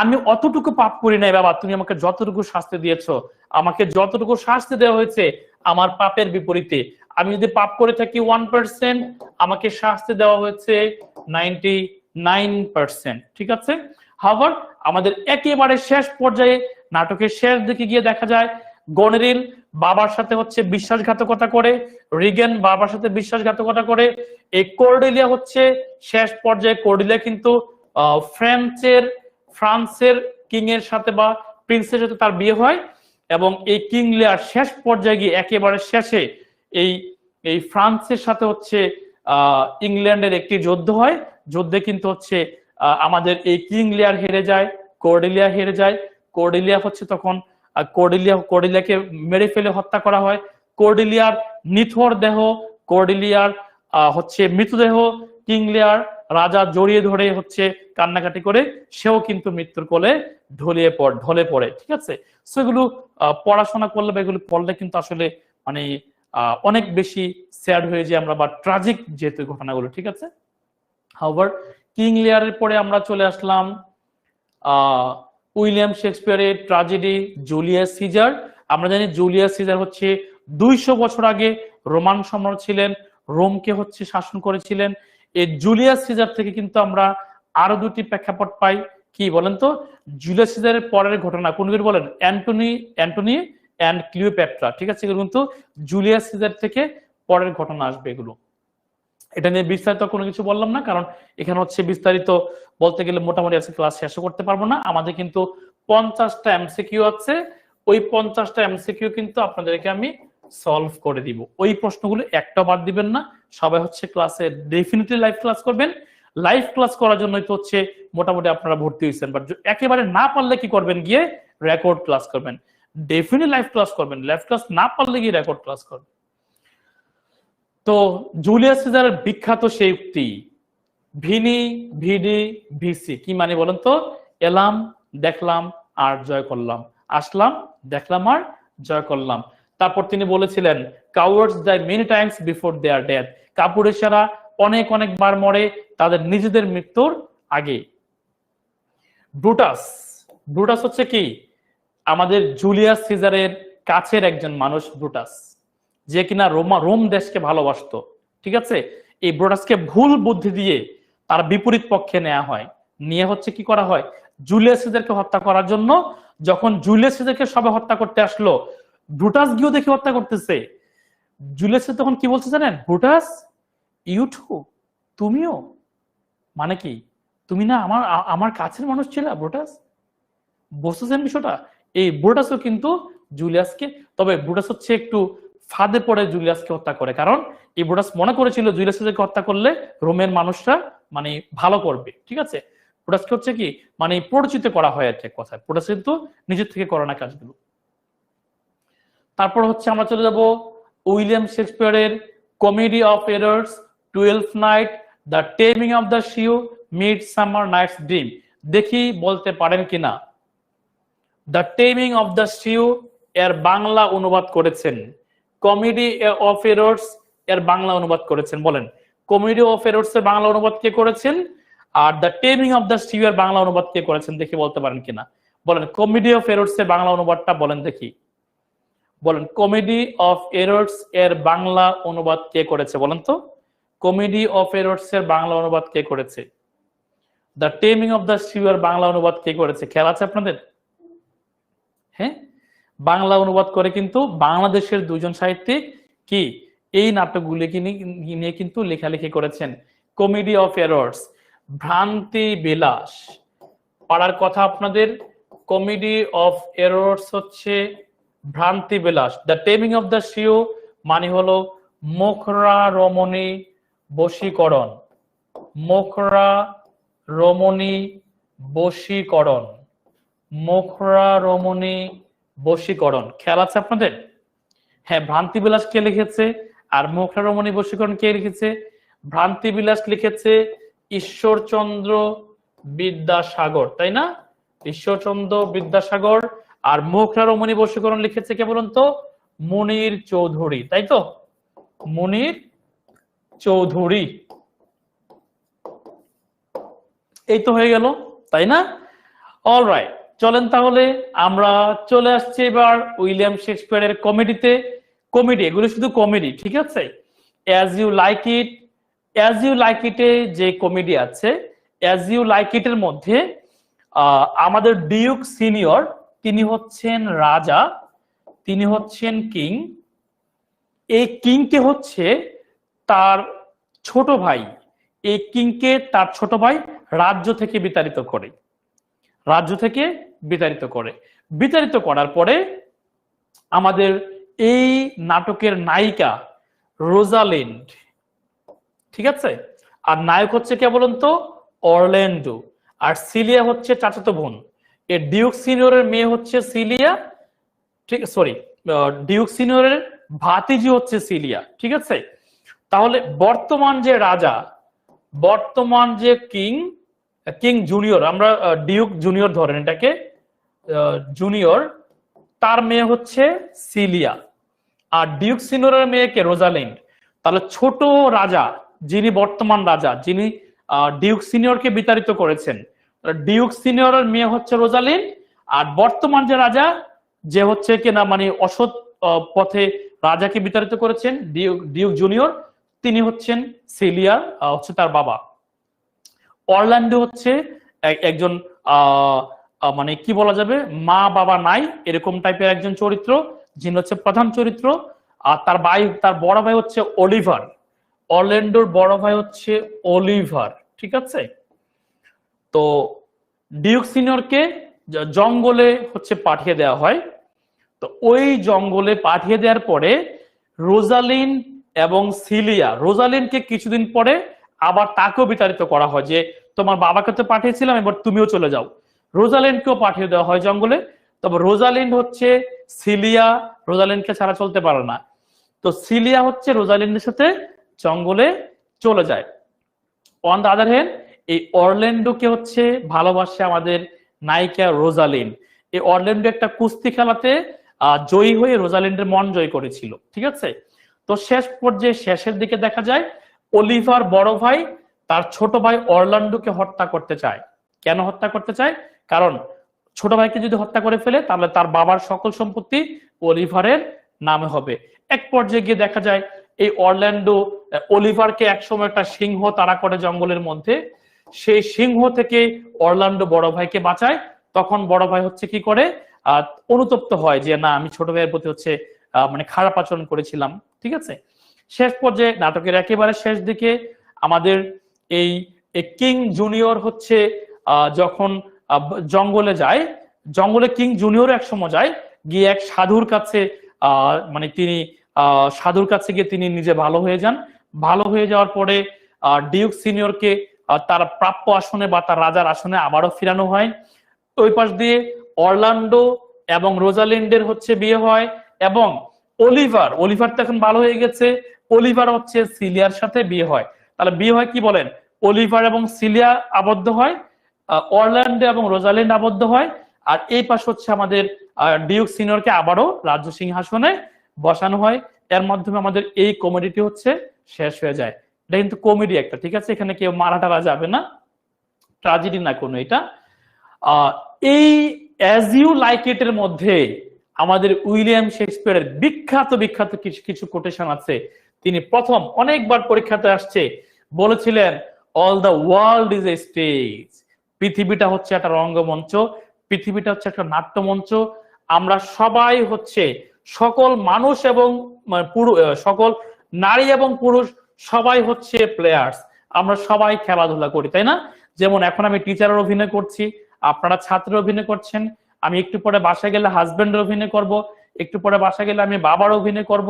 আমি অতটুকু পাপ করি নাই বাবা, তুমি আমাকে যতটুকু শাস্তি দিয়েছো, আমাকে যতটুকু শাস্তি দেওয়া হয়েছে আমার পাপের বিপরীতে, আমি যদি পাপ করে থাকি 1%, আমাকে শাস্তি দেওয়া হয়েছে 99%। ঠিক আছে। হাওয়ার আমাদের একেবারে শেষ পর্যায়ে নাটকের শেষ দিকে গিয়ে দেখা যায় গনেরিল বাবার সাথে হচ্ছে বিশ্বাসঘাতকতা করে, রিগেন বাবার সাথে বিশ্বাসঘাতকতা করে, এই কর্ডেলিয়া হচ্ছে শেষ পর্যায়ে, কর্ডেলিয়া কিন্তু ফ্রান্সের কিং এর সাথে বা প্রিন্সের সাথে তার বিয়ে হয়, এবং এই কিং লিয়ার শেষ পর্যায়ে গিয়ে একেবারে শেষে এই ফ্রান্সের সাথে হচ্ছে ইংল্যান্ডের একটি যুদ্ধ হয়। যুদ্ধে কিন্তু হচ্ছে আমাদের এই কিং লিয়ার হেরে যায়, কর্ডেলিয়া হেরে যায়। কর্ডেলিয়া হচ্ছে তখন কর্ডেলিয়াকে মেরে ফেলে হত্যা করা হয়। কর্ডেলিয়ার নিথর দেহ, কর্ডেলিয়ার হচ্ছে মৃতদেহ কিং লিয়ার রাজা জড়িয়ে ধরে হচ্ছে কান্নাকাটি করে, সেও কিন্তু মৃত্যুর কোলে ঢলে পড়ে। ঠিক আছে। সেগুলো পড়াশোনা করলে বা এগুলো পড়লে কিন্তু আসলে মানে অনেক বেশি স্যাড হয়ে যায় আমরা, বা ট্রাজিক যেহেতু ঘটনাগুলো। ঠিক আছে। হাওয়ার কিং লিয়ারের পরে আমরা চলে আসলাম উইলিয়াম শেক্সপিয়ারের ট্র্যাজেডি জুলিয়াস সিজার। আমরা জানি জুলিয়াস সিজার হচ্ছে 200 বছর আগে রোমান সম্রাট ছিলেন, রোমকে হচ্ছে শাসন করেছিলেন। এই জুলিয়াস সিজার থেকে কিন্তু আমরা আরো 2টি প্রেক্ষাপট পাই। কি বলেন তো? জুলিয়াস সিজারের পরের ঘটনা কোনগুলো বলেন? Antony and Cleopatra. ঠিক আছে। কিন্তু জুলিয়াস সিজার থেকে পরের ঘটনা আসবে এগুলো। এটা নিয়ে বিস্তারিত কোনো কিছু বললাম না, কারণ এখানে হচ্ছে বিস্তারিত বলতে গেলে মোটামুটি আজকে ক্লাস শেষ করতে পারবো না। আমাদের কিন্তু 50টা এমসিকিউ আছে, ওই 50টা এমসিকিউ কিন্তু আপনাদেরকে আমি সলভ করে দিব। ওই প্রশ্নগুলো একটা বাদ দিবেন না। সবাই হচ্ছে ক্লাসে ডেফিনেটলি লাইভ ক্লাস করবেন। লাইভ ক্লাস করার জন্যই তো হচ্ছে মোটামুটি আপনারা ভর্তি হয়েছেন, বাট একেবারে না পারলে কি করবেন, গিয়ে রেকর্ড ক্লাস করবেন। ডেফিনেটলি লাইভ ক্লাস করবেন, লাইভ ক্লাস না পারলে গিয়ে রেকর্ড ক্লাস করবেন। তো জুলিয়াস সিজারের বিখ্যাত সেই উক্তি ভিনি ভিডি ভিসি, কি মানে বলেন তো? এলাম, দেখলাম আর জয় করলাম, আসলাম, দেখলাম আর জয় করলাম। তারপর তিনি বলেছিলেন cowards die many times before their death, কাপুরুষেরা অনেকবার মরে তাদের নিজেদের মৃত্যুর আগে। ব্রুটাস হচ্ছে কি আমাদের জুলিয়াস সিজারের কাছের একজন মানুষ, ব্রুটাস, যে কিনা রোম দেশকে ভালোবাসতো। ঠিক আছে। এই ব্রুটাসকে ভুল বুদ্ধি দিয়ে তার বিপরীত পক্ষে নেওয়া হয়, নিয়ে হচ্ছে কি করা হয়, জুলিয়াস সিজারকে হত্যা করার জন্য। যখন জুলিয়াস সিজারকে সবাই হত্যা করতে আসলো, ব্রুটাস গিয়েও দেখে হত্যা করতেছে। জুলিয়াস সিজার তখন কি বলছে জানেন? ব্রুটাস ইউ টু, তুমিও? মানে কি, তুমি না আমার কাছের মানুষ ছিল ব্রুটাস? বুঝতেছেন বিষয়টা? এই ব্রুটাসও কিন্তু জুলিয়াসকে, তবে ব্রুটাস হচ্ছে একটু ফাঁদে পড়ে জুলিয়াসকে হত্যা করে, কারণ এই ব্রুটাস মনে করেছিল জুলিয়াসকে হত্যা করলে রোমের মানুষরা মানে ভালো করবে, ঠিক আছে। ব্রুটাসকে হচ্ছে কি মানে পরিচিত করা হয় আর কি, কথায় ব্রুটাস কিন্তু নিজের থেকে করে না কাজগুলো। তারপর হচ্ছে আমরা চলে যাব উইলিয়াম শেক্সপিয়ারের comedy of errors, 12th night, the taming of the shrew, midsummer night's dream. দেখি বলতে পারেন কিনা। The taming of the shrew এর বাংলা অনুবাদ করেছেন, কমেডি অফ এরর্স এর বাংলা অনুবাদ করেছেন, বলেন কমেডি অফ এরর্স এর বাংলা অনুবাদ কে করেছেন, আর the taming of the shrew এর বাংলা অনুবাদ কে করেছেন, দেখি বলতে পারেন কিনা। বলেন কমেডি অফ এরর্স এর বাংলা অনুবাদটা বলেন দেখি, বলেন কমেডি অফ এরর্স এর বাংলা অনুবাদ কে করেছে বলেন তো, কমেডি অফ এরর্স এর বাংলা অনুবাদ কে করেছে, the taming of the shrew এর বাংলা অনুবাদ কে করেছে, খেয়াল আছে আপনাদের? হ্যাঁ, বাংলা অনুবাদ করে কিন্তু বাংলাদেশের দুজন সাহিত্যিক কি এই নাটকগুলিকে নিয়ে কিন্তু লেখালেখি করেছেন। কমেডি অফ এরর্স, ভ্রান্তি বিলাস, পড়ার কথা আপনাদের। কমেডি অফ এরর্স হচ্ছে ভ্রান্তি বিলাস। দ্য টেমিং অফ দ্য শিউ মানে হলো মুখরা রমণী বশীকরণ, মুখরা রমণী বশীকরণ, মুখরা রমণী বশীকরণ, খেয়াল আছে আপনাদের? হ্যাঁ, ভ্রান্তি বিলাস কে লিখেছে আর মুখরা রমণী বশীকরণ কে লিখেছে? ভ্রান্তি বিলাস লিখেছে ঈশ্বরচন্দ্র বিদ্যাসাগর, তাই না? ঈশ্বরচন্দ্র বিদ্যাসাগর। আর মুখরা রমণী বশীকরণ লিখেছে কে বলুন তো? মুনির চৌধুরী, তাই তো? মুনির চৌধুরী। এই তো হয়ে গেল, তাই না? অলরাইট, চলেন তাহলে আমরা চলে আসছি এবার উইলিয়াম শেক্সপিয়ারের কমেডিতে। কমেডি, এগুলো শুধু কমেডি, ঠিক আছে। As you like it, as you like ইটে যে কমেডি আছে, অ্যাজ ইউ লাইক ইটের মধ্যে আমাদের ডিউক সিনিয়র, তিনি হচ্ছেন রাজা, তিনি হচ্ছেন কিং। এই কিংকে হচ্ছে তার ছোট ভাই, এই কিংকে তার ছোট ভাই রাজ্য থেকে বিতাড়িত করে, রাজ্য থেকে বিতাড়িত করে। বিতাড়িত করার পরে আমাদের এই নাটকের নায়িকা রোজালিন্ড, ঠিক আছে। আর নায়ক হচ্ছে কে বলুন তো? অরল্যান্ডো। আর সিলিয়া হচ্ছে চাচাতো বোন। এর ডিউক সিনিয়রের মেয়ে হচ্ছে সিলিয়া, ঠিক, সরি, ডিউক সিনিয়রের ভাতিজি হচ্ছে সিলিয়া, ঠিক আছে। তাহলে বর্তমান যে রাজা, বর্তমান যে কিং, কিং জুনিয়র, আমরা ডিউক জুনিয়র ধরেন এটাকে, জুনিয়র, তার মেয়ে হচ্ছে সিলিয়া। আর ডিউক সিনিয়রের মেয়েকে রোজালিন্ড। তাহলে ছোট রাজা, যিনি বর্তমান রাজা, যিনি ডিউক সিনিয়রকে বিতাড়িত করেছেন, ডিউক সিনিয়রের মেয়ে হচ্ছে রোজালিন্ড। আর বর্তমান যে রাজা, যে হচ্ছে কিনা মানে অসৎ পথে রাজাকে বিতাড়িত করেছেন, ডিউক জুনিয়র, তিনি হচ্ছেন সিলিয়া, হচ্ছে তার বাবা। অরল্যান্ডো হচ্ছে একজন মানে কি বলা যাবে, মা বাবা নাই এরকম টাইপের একজন চরিত্র, যিনি হচ্ছে প্রধান চরিত্র। আর তার ভাই, তার বড় ভাই হচ্ছে অলিভার। অরল্যান্ডোর বড় ভাই হচ্ছে অলিভার, ঠিক আছে। তো ডিউক সিনিয়রকে জঙ্গলে হচ্ছে পাঠিয়ে দেওয়া হয়। তো ওই জঙ্গলে পাঠিয়ে দেওয়ার পরে রোজালিন এবং সিলিয়া, রোজালিনকে কিছুদিন পরে আবার তাকেও বিতাড়িত করা হয়, যে তোমার বাবাকে তো পাঠিয়েছিলাম, এবার তুমিও চলে যাও। রোজালিনকেও পাঠিয়ে দেওয়া হয় জঙ্গলে। তবে রোজালিন হচ্ছে সিলিয়া রোজালিনকে ছাড়া চলতে পারে না, তো সিলিয়া হচ্ছে রোজালিনের সাথে জঙ্গলে চলে যায়। অন দ্য আদার হ্যান্ড, এই অরল্যান্ডোকে হচ্ছে ভালোবাসে আমাদের নায়িকা রোজালিন। এই অরল্যান্ডো একটা কুস্তি খেলাতে জয়ী হয়ে রোজালিন্ডের মন জয় করেছিল, ঠিক আছে। তো শেষ পর্যায়ে শেষের দিকে দেখা যায় অলিভার বড় ভাই তার ছোট ভাই অরল্যান্ডোকে হত্যা করতে চায়। কেন হত্যা করতে চায়? কারণ ছোট ভাইকে যদি হত্যা করে ফেলে তাহলে তার বাবার সকল সম্পত্তি অলিভারের নামে হবে। এক পর্যায়ে গিয়ে দেখা যায় এই অরল্যান্ডো অলিভারকে একসময় একটা সিংহ তাড়া করে জঙ্গলের মধ্যে, সেই সিংহ থেকে অরল্যান্ডো বড় ভাইকে বাঁচায়। তখন বড় ভাই হচ্ছে কি করে, অনুতপ্ত হয় যে না, আমি ছোট ভাইয়ের প্রতি হচ্ছে মানে খারাপ আচরণ করেছিলাম, ঠিক আছে। শেষ পর্যায়ে নাটকের একেবারে শেষ দিকে আমাদের এই কিং জুনিয়র হচ্ছে যখন জঙ্গলে যায়, জঙ্গলে কিং জুনিয়র এক সময় যায়, গিয়ে এক সাধুর কাছে মানে তিনি সাধুর কাছে গিয়ে তিনি নিজে ভালো হয়ে যান। ভালো হয়ে যাওয়ার পরে ডিউক সিনিয়রকে তার প্রাপ্য আসনে বা তার রাজার আসনে আবারও ফিরানো হয়। ওই পাশ দিয়ে অরল্যান্ডো এবং রোজালিন্ডের হচ্ছে বিয়ে হয়, এবং অলিভার তো এখন ভালো হয়ে গেছে, অলিভার হচ্ছে সিলিয়ার সাথে বিয়ে হয়। তাহলে বিয়ে হয় কি বলেন, অলিভার এবং সিলিয়া আবদ্ধ হয়, অরল্যান্ডো এবং রোজালিন্ড আবদ্ধ হয়, আর এই পাশ হচ্ছে আমাদের ডিউক সিনিয়রকে আবারও রাজ্য সিংহাসনে বসানো হয়। এর মাধ্যমে আমাদের এই কমেডিটি হচ্ছে শেষ হয়ে যায়। এটা কিন্তু কমেডি একটা, ঠিক আছে, এখানে কেউ মারা টারা যাবে না, ট্রাজেডি না কোনো এটা। এই অ্যাজ ইউ লাইক ইট এর মধ্যে আমাদের উইলিয়াম শেক্সপিয়ারের বিখ্যাত বিখ্যাত কিছু কোটেশন আছে। তিনি প্রথম অনেকবার পরীক্ষাতে আসছে, বলেছিলেন all the world is a stage, পৃথিবীটা হচ্ছে একটা রঙ্গমঞ্চ, পৃথিবীটা হচ্ছে একটা নাট্যমঞ্চ, আমরা সবাই হচ্ছে সকল মানুষ এবং সকল নারী এবং পুরুষ সবাই হচ্ছে প্লেয়ার্স, আমরা সবাই খেলাধুলা করি, তাই না? যেমন এখন আমি টিচারের অভিনয় করছি, আপনারা ছাত্রের অভিনয় করছেন, আমি একটু পরে বাসায় গেলে হাজবেন্ডের অভিনয় করব, একটু পরে বাসায় গেলে আমি বাবার অভিনয় করব,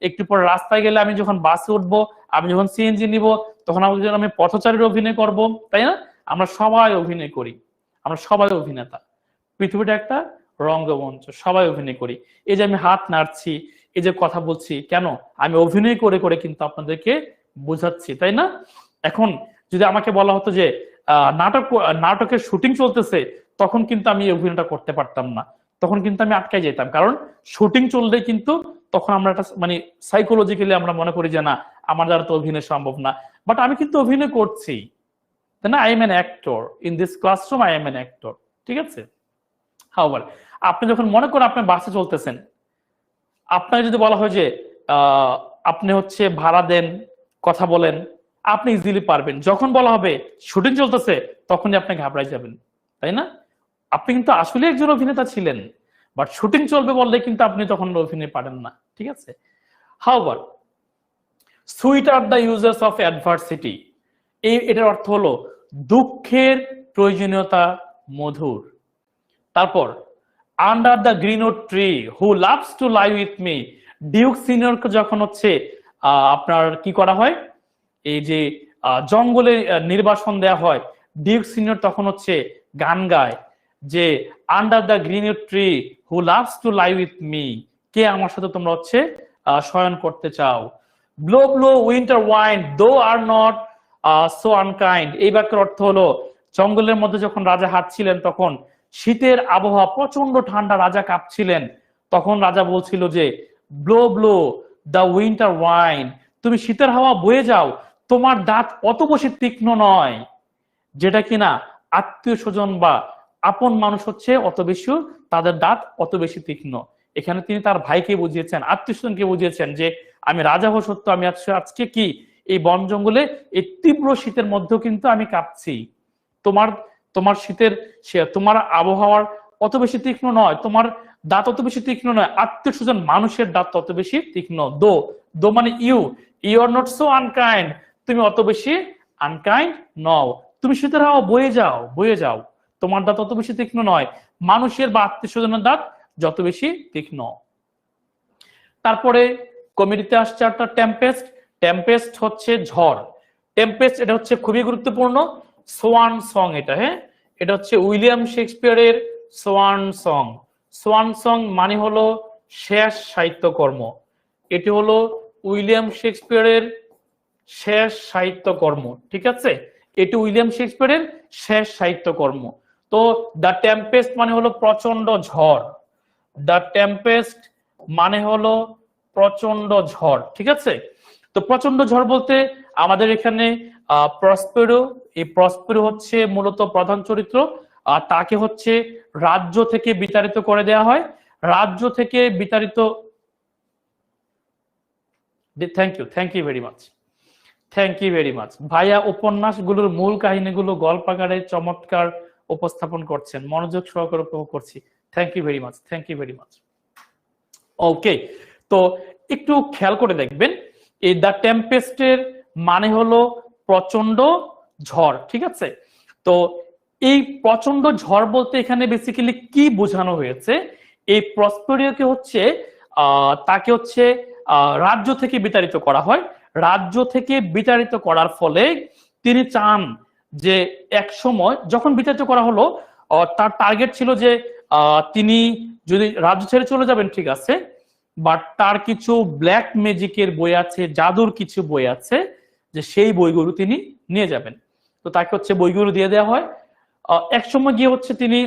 একটু পরে রাস্তায় গেলে আমি যখন বাসে উঠবো, আমি যখন সিএনজি নিব, তখন আমি পথচারীর অভিনয় করব, তাই না? আমরা সবাই অভিনয় করি, আমরা সবাই অভিনেতা, পৃথিবীটা একটা রঙ্গমঞ্চ, সবাই অভিনয় করি। এই যে আমি হাত নাড়ছি, এই যে কথা বলছি, কেন? আমি অভিনয় করে করে কিন্তু আপনাদেরকে বোঝাচ্ছি, তাই না? এখন যদি আমাকে বলা হতো যে নাটকের শুটিং চলতেছে, তখন কিন্তু আমি এই অভিনয়টা করতে পারতাম না, তখন কিন্তু আমি আটকাই যেতাম, কারণ শুটিং চললে কিন্তু তখন আমরা একটা মানে সাইকোলজিক্যালি আমরা মনে করি যে না, আমার দ্বারা তো অভিনয় সম্ভব না, বাট আমি কিন্তু অভিনয় করছি, তাই না? I am an actor in this classroom, I am an actor, ঠিক আছে? হাওয়ার আপনি যখন মনে করেন আপনি বাসে চলতেছেন, আপনাকে যদি বলা হয় যে আপনি হচ্ছে ভাড়া দেন, কথা বলেন, আপনি ইজিলি পারবেন। যখন বলা হবে শুটিং চলতেছে, তখনই আপনি ঘাবড়াই যাবেন, তাই না? আপনি কিন্তু আসলে একজন অভিনেতা ছিলেন, বাট শুটিং চলবে বললে কিন্তু আপনি তখন অভিনয় পারেন না, ঠিক আছে? Hour sweet are the users of adversity, এটার অর্থ হলো দুঃখের প্রয়োজনীয়তা মধুর। তারপর under the greenwood tree who loves to live with me, duke সিনিয়রকে যখন হচ্ছে আপনার কি করা হয়, এই যে জঙ্গলে নির্বাসন দেয়া হয়, ডিউক সিনিয়র তখন হচ্ছে গান গায় যে under the greenwood tree who loves to live with me, কে আমার সাথে তোমরা হচ্ছে শয়ন করতে চাও। ব্লো ব্লো উইন্টার ওয়াইন্ড দো আর নট সো আনকাইন্ড, এই বাক্যের অর্থ হলো জঙ্গলের মধ্যে যখন রাজা হাঁটছিলেন, তখন শীতের আবহাওয়া, প্রচন্ড ঠান্ডা, রাজা কাঁপছিলেন, তখন রাজা বলছিল যে blow blow the winter wind, তুমি শীতের হাওয়া বয়ে যাও, তোমার দাঁত অত বেশি তীক্ষ্ণ নয়, যেটা কিনা আত্মীয় স্বজন বা আপন মানুষ হচ্ছে অত বেশি, তাদের দাঁত অত বেশি তীক্ষ্ণ। এখানে তিনি তার ভাইকে বুঝিয়েছেন, আত্মীয় স্বজনকে বুঝিয়েছেন যে আমি রাজা হওয়া সত্য, আমি আজকে কি এই বন জঙ্গলে এই তীব্র শীতের মধ্যেও কিন্তু আমি কাঁপছি, তোমার শীতের তোমার আবহাওয়ার অত বেশি তীক্ষ্ণ নয়, তোমার দাঁত অত বেশি তীক্ষ্ণ নয়, আত্মীয় স্বজন মানুষের দাঁত তত বেশি তীক্ষ্ণ। দো মানে you are not so unkind, তুমি অত বেশি আনকাইন্ড নও, তুমি শীতের হাওয়া বয়ে যাও, তোমার দাঁত অত বেশি তীক্ষ্ণ নয়, মানুষের বা আত্মীয় স্বজনের দাঁত যত বেশি তীক্ষ্ণ। তারপরে কমেডিতে আসছে একটা টেম্পেস্ট। টেম্পেস্ট হচ্ছে ঝড়। টেম্পেস্ট এটা হচ্ছে খুবই গুরুত্বপূর্ণ সোয়ান সং, এটা হ্যাঁ, এটা হচ্ছে উইলিয়াম শেক্সপিয়ারের সোয়ান সং। সোয়ান সং মানে হলো শেষ সাহিত্যকর্ম, এটি হলো উইলিয়াম শেক্সপিয়ারের শেষ সাহিত্যকর্ম, ঠিক আছে? এটি উইলিয়াম শেক্সপিয়ারের শেষ সাহিত্যকর্ম। তো দ্য টেম্পেস্ট মানে হলো প্রচন্ড ঝড়, দ্য টেম্পেস্ট মানে হলো প্রচন্ড ঝড়, ঠিক আছে? তো প্রচন্ড ঝড় বলতে আমাদের এখানে প্রসপেরো, এই প্রসপেরো হচ্ছে মূলত প্রধান চরিত্র, আর তাকে হচ্ছে রাজ্য থেকে বিতাড়িত করে দেয়া হয়, রাজ্য থেকে বিতাড়িত, থ্যাংক ইউ ভেরি মাচ ভাইয়া, উপন্যাসগুলোর মূল কাহিনীগুলো গল্পাকারে চমৎকার উপস্থাপন করছেন, মনোযোগ সহকারে উপভোগ করছি, থ্যাংক ইউ ভেরি মাচ। ওকে, তো একটু খেয়াল করে দেখবেন, এই দ্য টেম্পেস্টের মানে হলো প্রচন্ড ঝড়, ঠিক আছে? তো এই প্রচন্ড ঝড় বলতে এখানে বেসিক্যালি কি বোঝানো হয়েছে, এই প্রসপেরিওকে হচ্ছে তাকে হচ্ছে রাজ্য থেকে বিতাড়িত করা হয়। রাজ্য থেকে বিতাড়িত করার ফলে তিনি চান যে এক সময় যখন বিতাড়িত করা হলো, তার টার্গেট ছিল যে তিনি যদি রাজ্য ছেড়ে চলে যাবেন ঠিক আছে, বাট তার কিছু ব্ল্যাক ম্যাজিকের বই আছে, জাদুর কিছু বই আছে, যে সেই বইগুলো তিনি নিয়ে যাবেন। তো তাকে হচ্ছে বইগুলো দিয়ে দেওয়া হয়। এক সময় গিয়ে হচ্ছে তিনি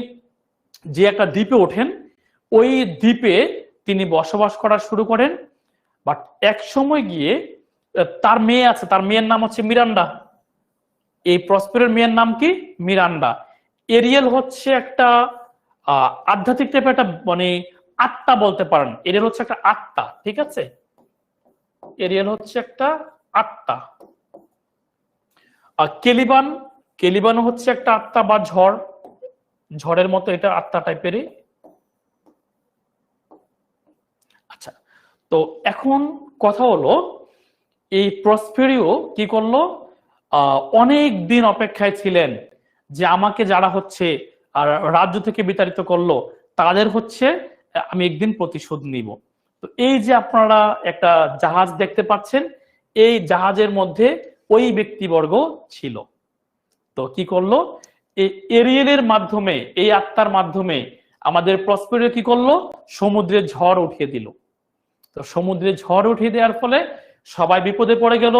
যে একটা দ্বীপে ওঠেন, ওই দ্বীপে তিনি বসবাস করা শুরু করেন। বাট এক সময় গিয়ে তার মেয়ে আছে, তার মেয়ের নাম হচ্ছে মিরান্ডা। এই প্রসপেরের মেয়ের নাম কি? মিরান্ডা। এরিয়েল হচ্ছে একটা আধ্যাত্মিক টাইপের একটা মানে আত্মা বলতে পারেন। এরিয়েল হচ্ছে একটা আত্মা, ঠিক আছে? এরিয়েল হচ্ছে একটা আত্মা। আর কেলিবান, কেলিবানও হচ্ছে একটা আত্মা বা ঝড়, ঝড়ের মতো এটা আত্মা টাইপেরই। আচ্ছা, তো এখন কথা হলো এই প্রসপেরিও কি করলো, অনেক দিন অপেক্ষায় ছিলেন যে আমাকে যারা হচ্ছে রাজ্য থেকে বিতাড়িত করলো তাদের হচ্ছে আমি একদিন প্রতিশোধ নিব। তো এই যে আপনারা একটা জাহাজ দেখতে পাচ্ছেন, এই জাহাজের মধ্যে ওই ব্যক্তিবর্গ ছিল। তো কি করলো, এই এরিয়েলের মাধ্যমে, এই আত্মার মাধ্যমে আমাদের প্রসপেরিও কি করলো, সমুদ্রে ঝড় উঠিয়ে দিল। তো সমুদ্রে ঝড় উঠিয়ে দেওয়ার ফলে সবাই বিপদে পড়ে গেল,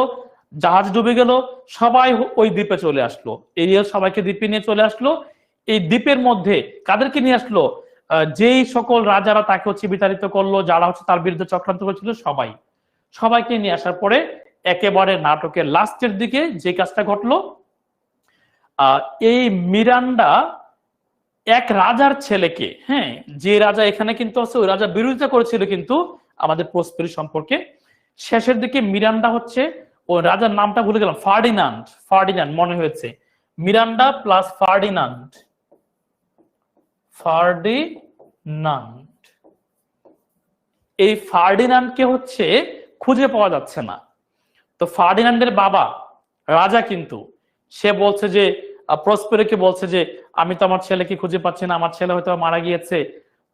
জাহাজ ডুবে গেল, সবাই ওই দ্বীপে চলে আসলো। এরিয়েল সবাইকে দ্বীপে নিয়ে চলে আসলো। এই দ্বীপের মধ্যে কাদেরকে নিয়ে আসলো? যেই সকল রাজারা তাকে হচ্ছে বিতাড়িত করলো, যারা হচ্ছে তার বিরুদ্ধে চক্রান্ত করেছিল, সবাইকে নিয়ে আসার পরে একেবারে নাটকের লাস্টের দিকে যে কাজটা ঘটলো, এই মিরান্ডা এক রাজার ছেলেকে, হ্যাঁ, যে রাজা এখানে কিন্তু আছে, ওই রাজা বিরোধিতা করেছিল কিন্তু আমাদের প্রসপেরি সম্পর্কে। শেষের দিকে মিরান্ডা হচ্ছে, ওই রাজার নামটা ভুলে গেলাম, ফার্ডিনান্ড, ফার্ডিনান্ড মনে হয়েছে, মিরান্ডা প্লাস ফার্ডিনান্ড, ফার্ডিনান্ড, এই ফার্ডিনান্ডকে হচ্ছে খুঁজে পাওয়া যাচ্ছে না। তো ফার্ডিনান্ডের বাবা রাজা কিন্তু সে বলছে যে প্রসপেরোকে বলছে যে আমি তো আমার ছেলেকে খুঁজে পাচ্ছি না, আমার ছেলে হয়তো মারা গিয়েছে।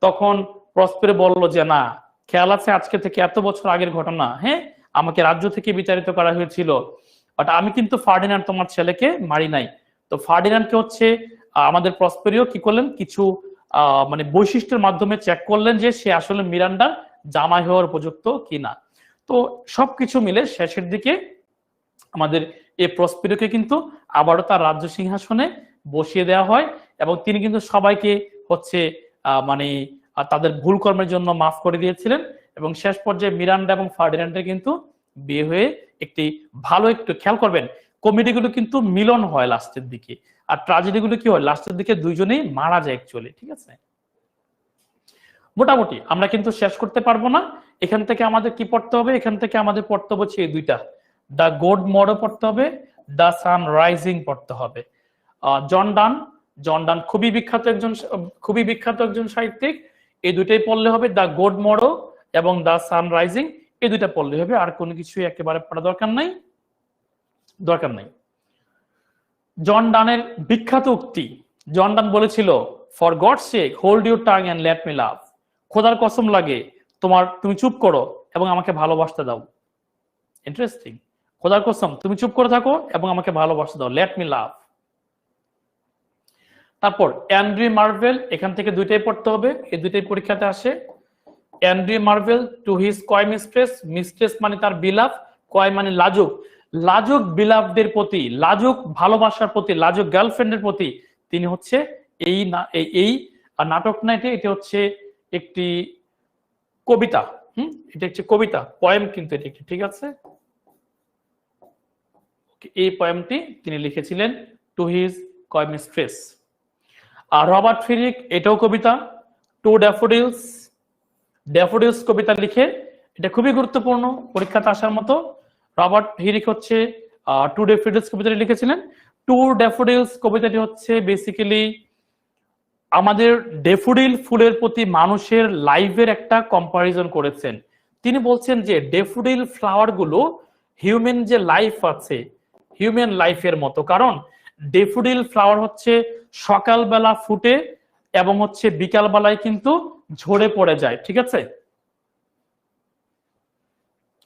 তখন প্রসপেরো বলল যে না, খেয়াল আছে আজকে থেকে এত বছর আগের ঘটনা, হ্যাঁ, আমাকে রাজ্য থেকে বিতাড়িত করা হয়েছিল, বাট আমি কিন্তু ফার্ডিনান্ড তোমার ছেলেকে মারি নাই। তো ফার্ডিনান্ডকে হচ্ছে আমাদের প্রসপেরিও কি করলেন, কিছু মানে বৈশিষ্ট্যের মাধ্যমে চেক করলেন যে সে আসলে মিরান্ডার জামাই হওয়ার উপযুক্ত কিনা। তো সবকিছু মিলে শেষের দিকে আমাদের এই প্রসপেরিওকে কিন্তু আবারও তার রাজ্য সিংহাসনে বসিয়ে দেওয়া হয়, এবং তিনি কিন্তু সবাইকে হচ্ছে মানে তাদের ভুল কর্মের জন্য মাফ করে দিয়েছিলেন। এবং শেষ পর্যায়ে মিরান্ডা এবং ফার্ডিনান্ডের কিন্তু বিয়ে হয়ে একটি ভালো, একটু খেয়াল করবেন কমেডিগুলো কিন্তু মিলন হয় লাস্টের দিকে, আর ট্র্যাজেডিগুলো কি হয় লাস্টের দিকে, দুইজনেই মারা যায় অ্যাকচুয়ালি, ঠিক আছে? মোটামুটি আমরা কিন্তু শেষ করতে পারবো না। এখান থেকে আমাদের কি পড়তে হবে? এখান থেকে আমাদের পড়তে হবে এই দুইটা, দ্য গড মডো পড়তে হবে, দ্য সান রাইজিং পড়তে হবে। জন ডান, জন ডান খুবই বিখ্যাত একজন সাহিত্যিক। এই দুইটাই পড়লে হবে, দ্য গড মডো এবং দ্য সান রাইজিং, এই দুইটা পড়লে হবে, আর কোনো কিছু একেবারে পড়া দরকার নাই। জন ডানের বিখ্যাত উক্তি, জন ডান বলেছিল, for God's sake hold your tongue and let me love, খোদার কসম লাগে তুমি চুপ করো এবং আমাকে ভালোবাসতে দাও। ইন্টারেস্টিং, খোদার কসম তুমি চুপ করে থাকো এবং আমাকে ভালোবাসতে দাও, লেট মি লাভ। তারপর অ্যান্ড্রি মার্ভেল, এখান থেকে দুইটাই পড়তে হবে, এই দুইটাই পরীক্ষাতে আসে। Andrea Marvel two his coy mistress, mistress মানে তার বিলাভ, কয় মানে লাজুক, লাজুক বিলাভদের প্রতি, লাজুক ভালোবাসার প্রতি, লাজুক গার্লফ্রেন্ডের প্রতি তিনি হচ্ছে এই নাটক না, এটা হচ্ছে একটি কবিতা, এটা হচ্ছে কবিতা, পয়েম কিন্তু এটা একটি, ঠিক আছে? এই পয়েমটি তিনি লিখেছিলেন টু হিজ কয় মিস্ট্রেস। আর রবার্ট ফ্রিক, এটাও কবিতা, টু ড্যাফোডিলস, ড্যাফোডিলস কবিতা লিখে, এটা খুবই গুরুত্বপূর্ণ পরীক্ষাতে আসার মতো। রবার্ট ফ্রিক হচ্ছে টু ড্যাফোডিলস কবিতাটি লিখেছিলেন। টু ড্যাফোডিলস কবিতাটি হচ্ছে বেসিক্যালি আমাদের ডেফোডিল ফুলের প্রতি মানুষের লাইফের একটা কম্পারিজন করেছেন। তিনি বলছেন যে ডেফোডিল ফ্লাওয়ার গুলো হিউম্যান যে লাইফ আছে, হিউম্যান লাইফের মতো, কারণ ডেফোডিল ফ্লাওয়ার হচ্ছে সকালবেলা ফুটে এবং হচ্ছে বিকাল বেলায় কিন্তু ঝরে পড়ে যায়, ঠিক আছে?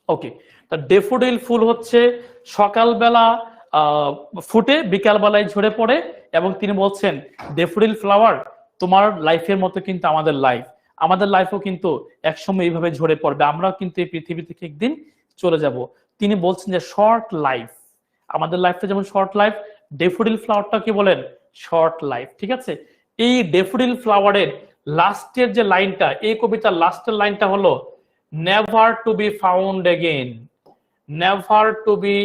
ওকে, তা ডেফোডিল ফুল হচ্ছে সকালবেলা ফুটে বিকালবেলায় ঝরে পড়ে, এবং তিনি বলছেন ডেফোডিল ফ্লাওয়ার তোমার লাইফের মতো কিন্তু আমাদের লাইফও কিন্তু একসময় এইভাবে ঝরে পড়বে, আমরাও কিন্তু এই পৃথিবী থেকে একদিন চলে যাব। তিনি বলছেন যে শর্ট লাইফ, আমাদের লাইফটা যেমন শর্ট লাইফ, ডেফোডিল ফ্লাওয়ারটা কি বলেন শর্ট লাইফ। ঠিক আছে, এই ডেফোডিল ফ্লাওয়ারের লাস্টের যে লাইনটা, এই কবিতার লাস্টের লাইনটা হলো never to be found again, never to be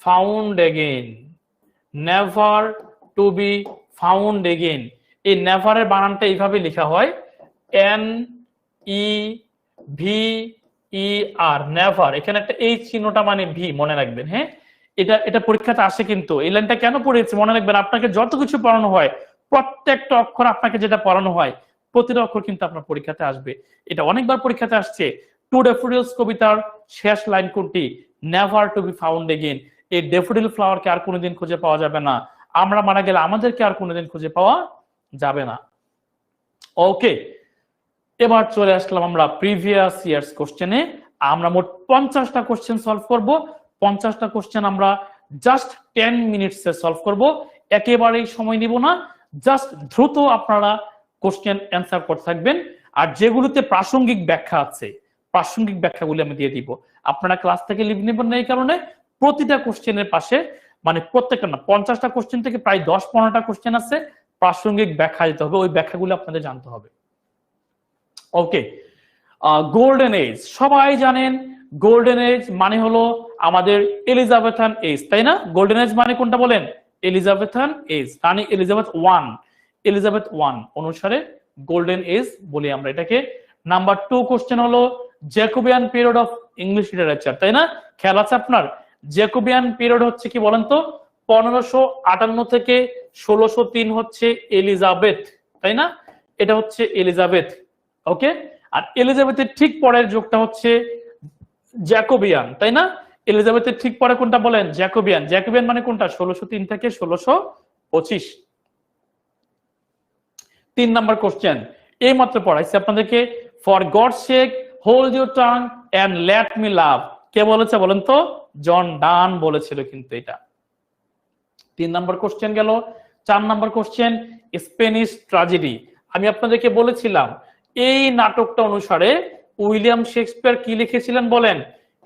found again, never to be found again. এই নেভারের বানানটা এইভাবে লেখা হয় N E V E R, never. এখানে একটা এই চিহ্নটা মানে ভি, মনে রাখবেন। হ্যাঁ, এটা পরীক্ষাতে আসে কিন্তু। এই লাইনটা কেন পড়েছে মনে রাখবেন, আপনাকে যত কিছু পড়ানো হয় প্রত্যেকটা অক্ষর আপনাকে যেটা পড়ানো হয় প্রতিটা অক্ষর কিন্তু আপনার পরীক্ষাতে আসবে। এটা অনেকবার পরীক্ষাতে আসছে। টু ডেফোডিলস কবিতার শেষ লাইন কোনটি? Never to be found again. এই ডেফোডিল ফ্লাওয়ারকে আর কোনোদিন খুঁজে পাওয়া যাবে না, আমরা মারা গেলে আমাদেরকে আর কোনোদিন খুঁজে পাওয়া যাবে না। ওকে, এবার চলে আসলাম আমরা প্রিভিয়াস ইয়ার্স কোশ্চেনে। আমরা মোট 50টা কোশ্চেন সলভ করব। 50টা কোশ্চেন আমরা জাস্ট 10 মিনিটসে সলভ করব, একেবারেই সময় নিব না। জাস্ট দ্রুত আপনারা কোশ্চেন অ্যান্সার করতে থাকবেন, আর যেগুলোতে প্রাসঙ্গিক ব্যাখ্যা আছে প্রাসঙ্গিক ব্যাখ্যাগুলি আমি দিয়ে দিব। আপনারা ক্লাস থেকে লিভ নেবেন না, এই কারণে প্রতিটা কোশ্চেনের পাশে, মানে প্রত্যেকটা না, 50টা কোশ্চেন থেকে প্রায় 10-15টা কোশ্চেন আছে প্রাসঙ্গিক ব্যাখ্যা দিতে হবে, ওই ব্যাখ্যাগুলো আপনাদের জানতে হবে। ওকে, গোল্ডেন এজ সবাই জানেন। গোল্ডেন এজ মানে হলো আমাদের এলিজাবেথান এজ, তাই না? গোল্ডেন এজ মানে কোনটা বলেন? এলিজাবেথান এজ, রানী এলিজাবেথ ওয়ান অনুসারে গোল্ডেন এজ বলি আমরা এটাকে। নাম্বার 2 কোশ্চেন হলো Jacobian period of English literature, তাই না? খেয়াল আছে আপনার? জ্যাকোবিয়ান পিরিয়ড হচ্ছে কি বলেন তো? 1558 থেকে 1603 হচ্ছে এলিজাবেথ, তাই না? এটা হচ্ছে এলিজাবেথ। ওকে, আর এলিজাবেথের ঠিক পরের যুগটা হচ্ছে জ্যাকোবিয়ান, তাই না? এলিজাবেথের ঠিক পরে কোনটা বলেন? জ্যাকোবিয়ান। জ্যাকোবিয়ান মানে কোনটা? 1603 থেকে 1625। 3 নাম্বার কোশ্চেন এই মাত্র পড়াইছি আপনাদেরকে, for God sake hold your tongue and let me love. কে বলেছে বলেন তো? জন ডান বলেছিল কিন্তু এটা। 3 নাম্বার কোশ্চেন গেল। 4 নাম্বার কোশ্চেন স্প্যানিশ ট্র্যাজেডি। আমি আপনাদেরকে বলেছিলাম এই নাটকটা অনুসারে উইলিয়াম শেক্সপিয়ার কি লিখেছিলেন বলেন?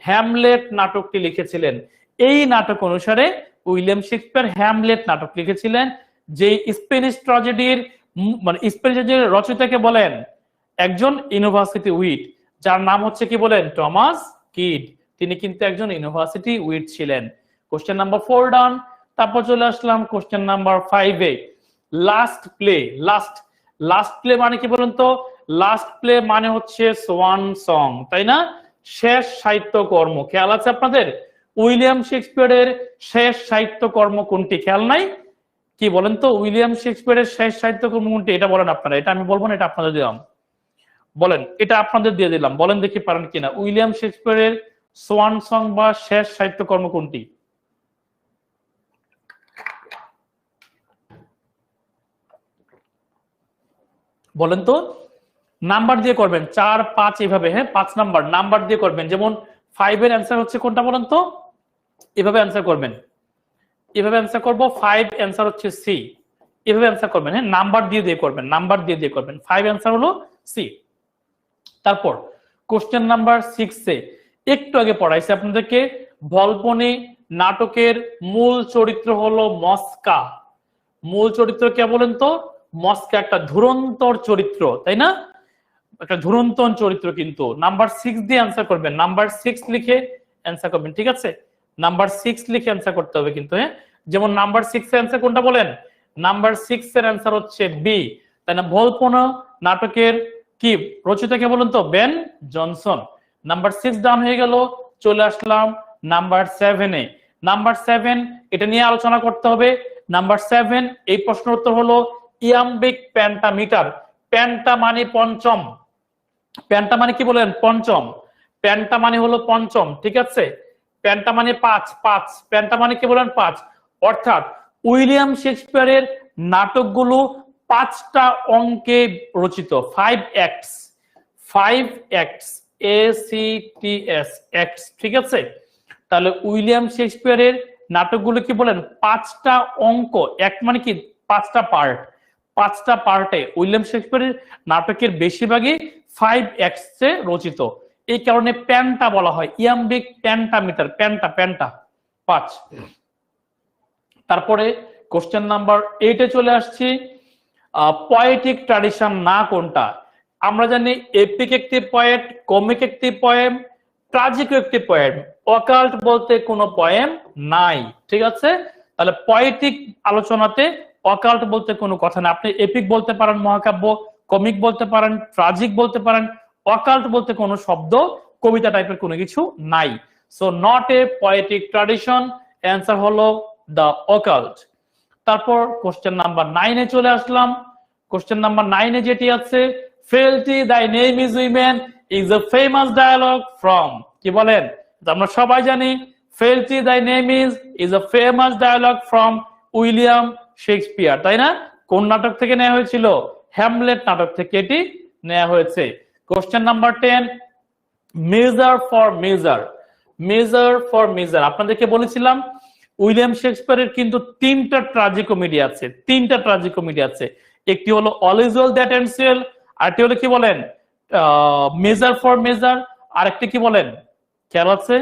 হ্যামলেট নাটকটি লিখেছিলেন। এই নাটক অনুসারে উইলিয়াম শেক্সপিয়ার হ্যামলেট নাটক লিখেছিলেন। যে স্প্যানিশ ট্র্যাজেডির মানে স্প্যানিশ রচয়িতাকে বলেন একজন ইউনিভার্সিটি উইট, যার নাম হচ্ছে কি বলেন? Thomas Kyd. তিনি কিন্তু একজন ইউনিভার্সিটি উইট ছিলেন। Question number 4 done. তারপর চলে আসলাম কোশ্চেন নাম্বার 5 এ। Last play. লাস্ট প্লে মানে কি বলেন তো? লাস্ট প্লে মানে হচ্ছে সোয়ান সং, তাই না? শেষ সাহিত্যকর্ম। খেয়াল আছে আপনাদের? উইলিয়াম শেক্সপিয়ারের শেষ সাহিত্যকর্ম কোনটি? খেয়াল নাই? কি বলেন তো? উইলিয়াম শেক্সপিয়ারের শেষ সাহিত্যকর্ম কোনটি? এটা বলেন আপনারা। এটা আমি বলবো না, এটা আপনাদের দিলাম। বলেন, এটা আপনাদের দিয়ে দিলাম, বলেন দেখি পারেন কিনা। উইলিয়াম শেক্সপিয়ারের সোয়ান সং বা শেষ সাহিত্যকর্ম কোনটি? বলেন তো। নাম্বার দিয়ে করবেন, 4, 5 এইভাবে। হ্যাঁ, 5 নাম্বার দিয়ে করবেন। যেমন 5 এর অ্যান্সার হচ্ছে কোনটা বলেন তো? এভাবে অ্যান্সার করবেন, এভাবে অ্যান্সার করব। 5 অ্যান্সার হচ্ছে সি। এভাবে অ্যান্সার করবেন। হ্যাঁ, নাম্বার দিয়ে করবেন, নাম্বার দিয়ে করবেন। 5 অ্যান্সার হলো সি। তারপর কোশ্চেন নাম্বার 6 এ একটু আগে পড়াইছি আপনাদেরকে, ভলপনি নাটকের মূল চরিত্র হলো মস্কা। মূল চরিত্র কে বলেন তো? মস্কা একটা ধুরন্তর চরিত্র, তাই না? একটা ধুরন্তর চরিত্র কিন্তু। নাম্বার 6 দিয়ে অ্যান্সার করবেন, নাম্বার 6 লিখে অ্যান্সার করবেন, ঠিক আছে? নাম্বার 6 লিখে অ্যান্সার করতে হবে কিন্তু। হ্যাঁ, যেমন নাম্বার 6 এর অ্যান্সার কোনটা বলেন? নাম্বার 6 এর অ্যান্সার হচ্ছে বি, তাই না? ভলপনা নাটকের কি রচয়িতা কে বলেন তো? Ben Jonson. নাম্বার 6 ডান হয়ে গেল। চলে আসলাম নাম্বার 7 এ। নাম্বার 7 এটা নিয়ে আলোচনা করতে হবে। নাম্বার 7 এই প্রশ্নের উত্তর হলো ইয়াম্বিক পেন্টামিটার। পেন্টা মানে পঞ্চম, পেন্টা মানে কি বলেন? পঞ্চম। পেন্টা মানে হলো পঞ্চম, ঠিক আছে? পেন্টা মানে 5, পেন্টা মানে কি বলেন? 5। অর্থাৎ উইলিয়াম শেক্সপিয়ারের নাটকগুলো 5টা অঙ্কে রচিত, 5 acts, ACTS অ্যাক্টস, ঠিক আছে। তাহলে উইলিয়াম শেক্সপিয়ারের নাটকগুলো কি বলেন, 5টা অঙ্ক, এক মানে কি 5টা পার্ট, 5টা পার্টে উইলিয়াম শেক্সপিয়ারের নাটকের বেশিরভাগই 5 অ্যাক্টসে রচিত। এই কারণে প্যান্টা বলা হয়, ইয়াম্বিক প্যান্টামিটার, প্যান্টা প্যান্টা 5। তারপরে কোশ্চেন নাম্বার 8-এ চলে আসছি। পয়েটিক ট্র্যাডিশন না কোনটা? আমরা জানি এপিক একটি পয়েট, কমিক একটি পোয়েম, ট্রাজিক একটি পোয়েম, অকাল্ট বলতে কোনো পোয়েম নাই, ঠিক আছে। তাহলে পয়েটিক আলোচনাতে অকাল্ট বলতে কোনো কথা না। আপনি এপিক বলতে পারেন মহাকাব্য, কমিক বলতে পারেন, ট্রাজিক বলতে পারেন, অকাল্ট বলতে কোনো শব্দ, কবিতা টাইপের কোনো কিছু নাই। So not a poetic tradition, answer হলো দ্য অকাল্ট। তারপর কোশ্চেন নাম্বার 9-এ চলে আসলাম। কোশ্চেন নাম্বার 9-এ যেটি আছে, frailty thy name is women is a famous dialogue from, কি বলেন? আমরা সবাই জানি frailty thy name is a famous dialogue from William Shakespeare, তাই না? কোন নাটক থেকে নেওয়া হয়েছিল? হ্যামলেট নাটক থেকে এটি নেওয়া হয়েছে। Question number 10, measure for measure, measure for measure. আপনাদেরকে বলেছিলাম উইলিয়াম শেক্সপিয়ারের কিন্তু 3টা ট্রাজিকমেডি আছে, 3টা ট্রাজিকমেডি আছে। একটি হলো all is well that ends well, আরেকটি হলো কি বলেন মেজার ফর মেজার, আরেকটি কি বলেন খেয়াল আছে?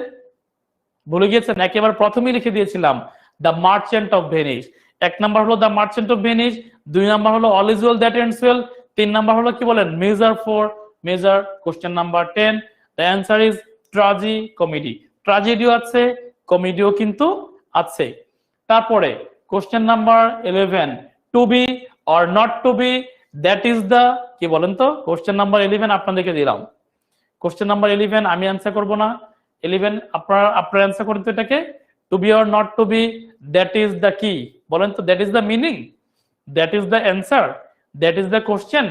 ভুলে গিয়েছেন? একেবারে প্রথমেই লিখে দিয়েছিলাম the merchant of Venice. 1 number হলো the merchant of Venice, 2 number হলো all is well that ends well, 3 number হলো কি বলেন measure for measure. Question number 10, the answer is tragicomedy. ট্রাজেডিও আছে, কমেডিও কিন্তু আছে। তারপরে question number 11, to be or not to be, that is the, কি বলেন তো? কোশ্চেন নাম্বার 11 আপনাদেরকে দিলাম। কোশ্চেন নাম্বার 11 আমি অ্যান্সার করব না, 11 আপনারা অ্যান্সার করেন তো এটাকে। To be or not to be, that is the কি, বলেন তো? That is the meaning, that is the answer, that is the question,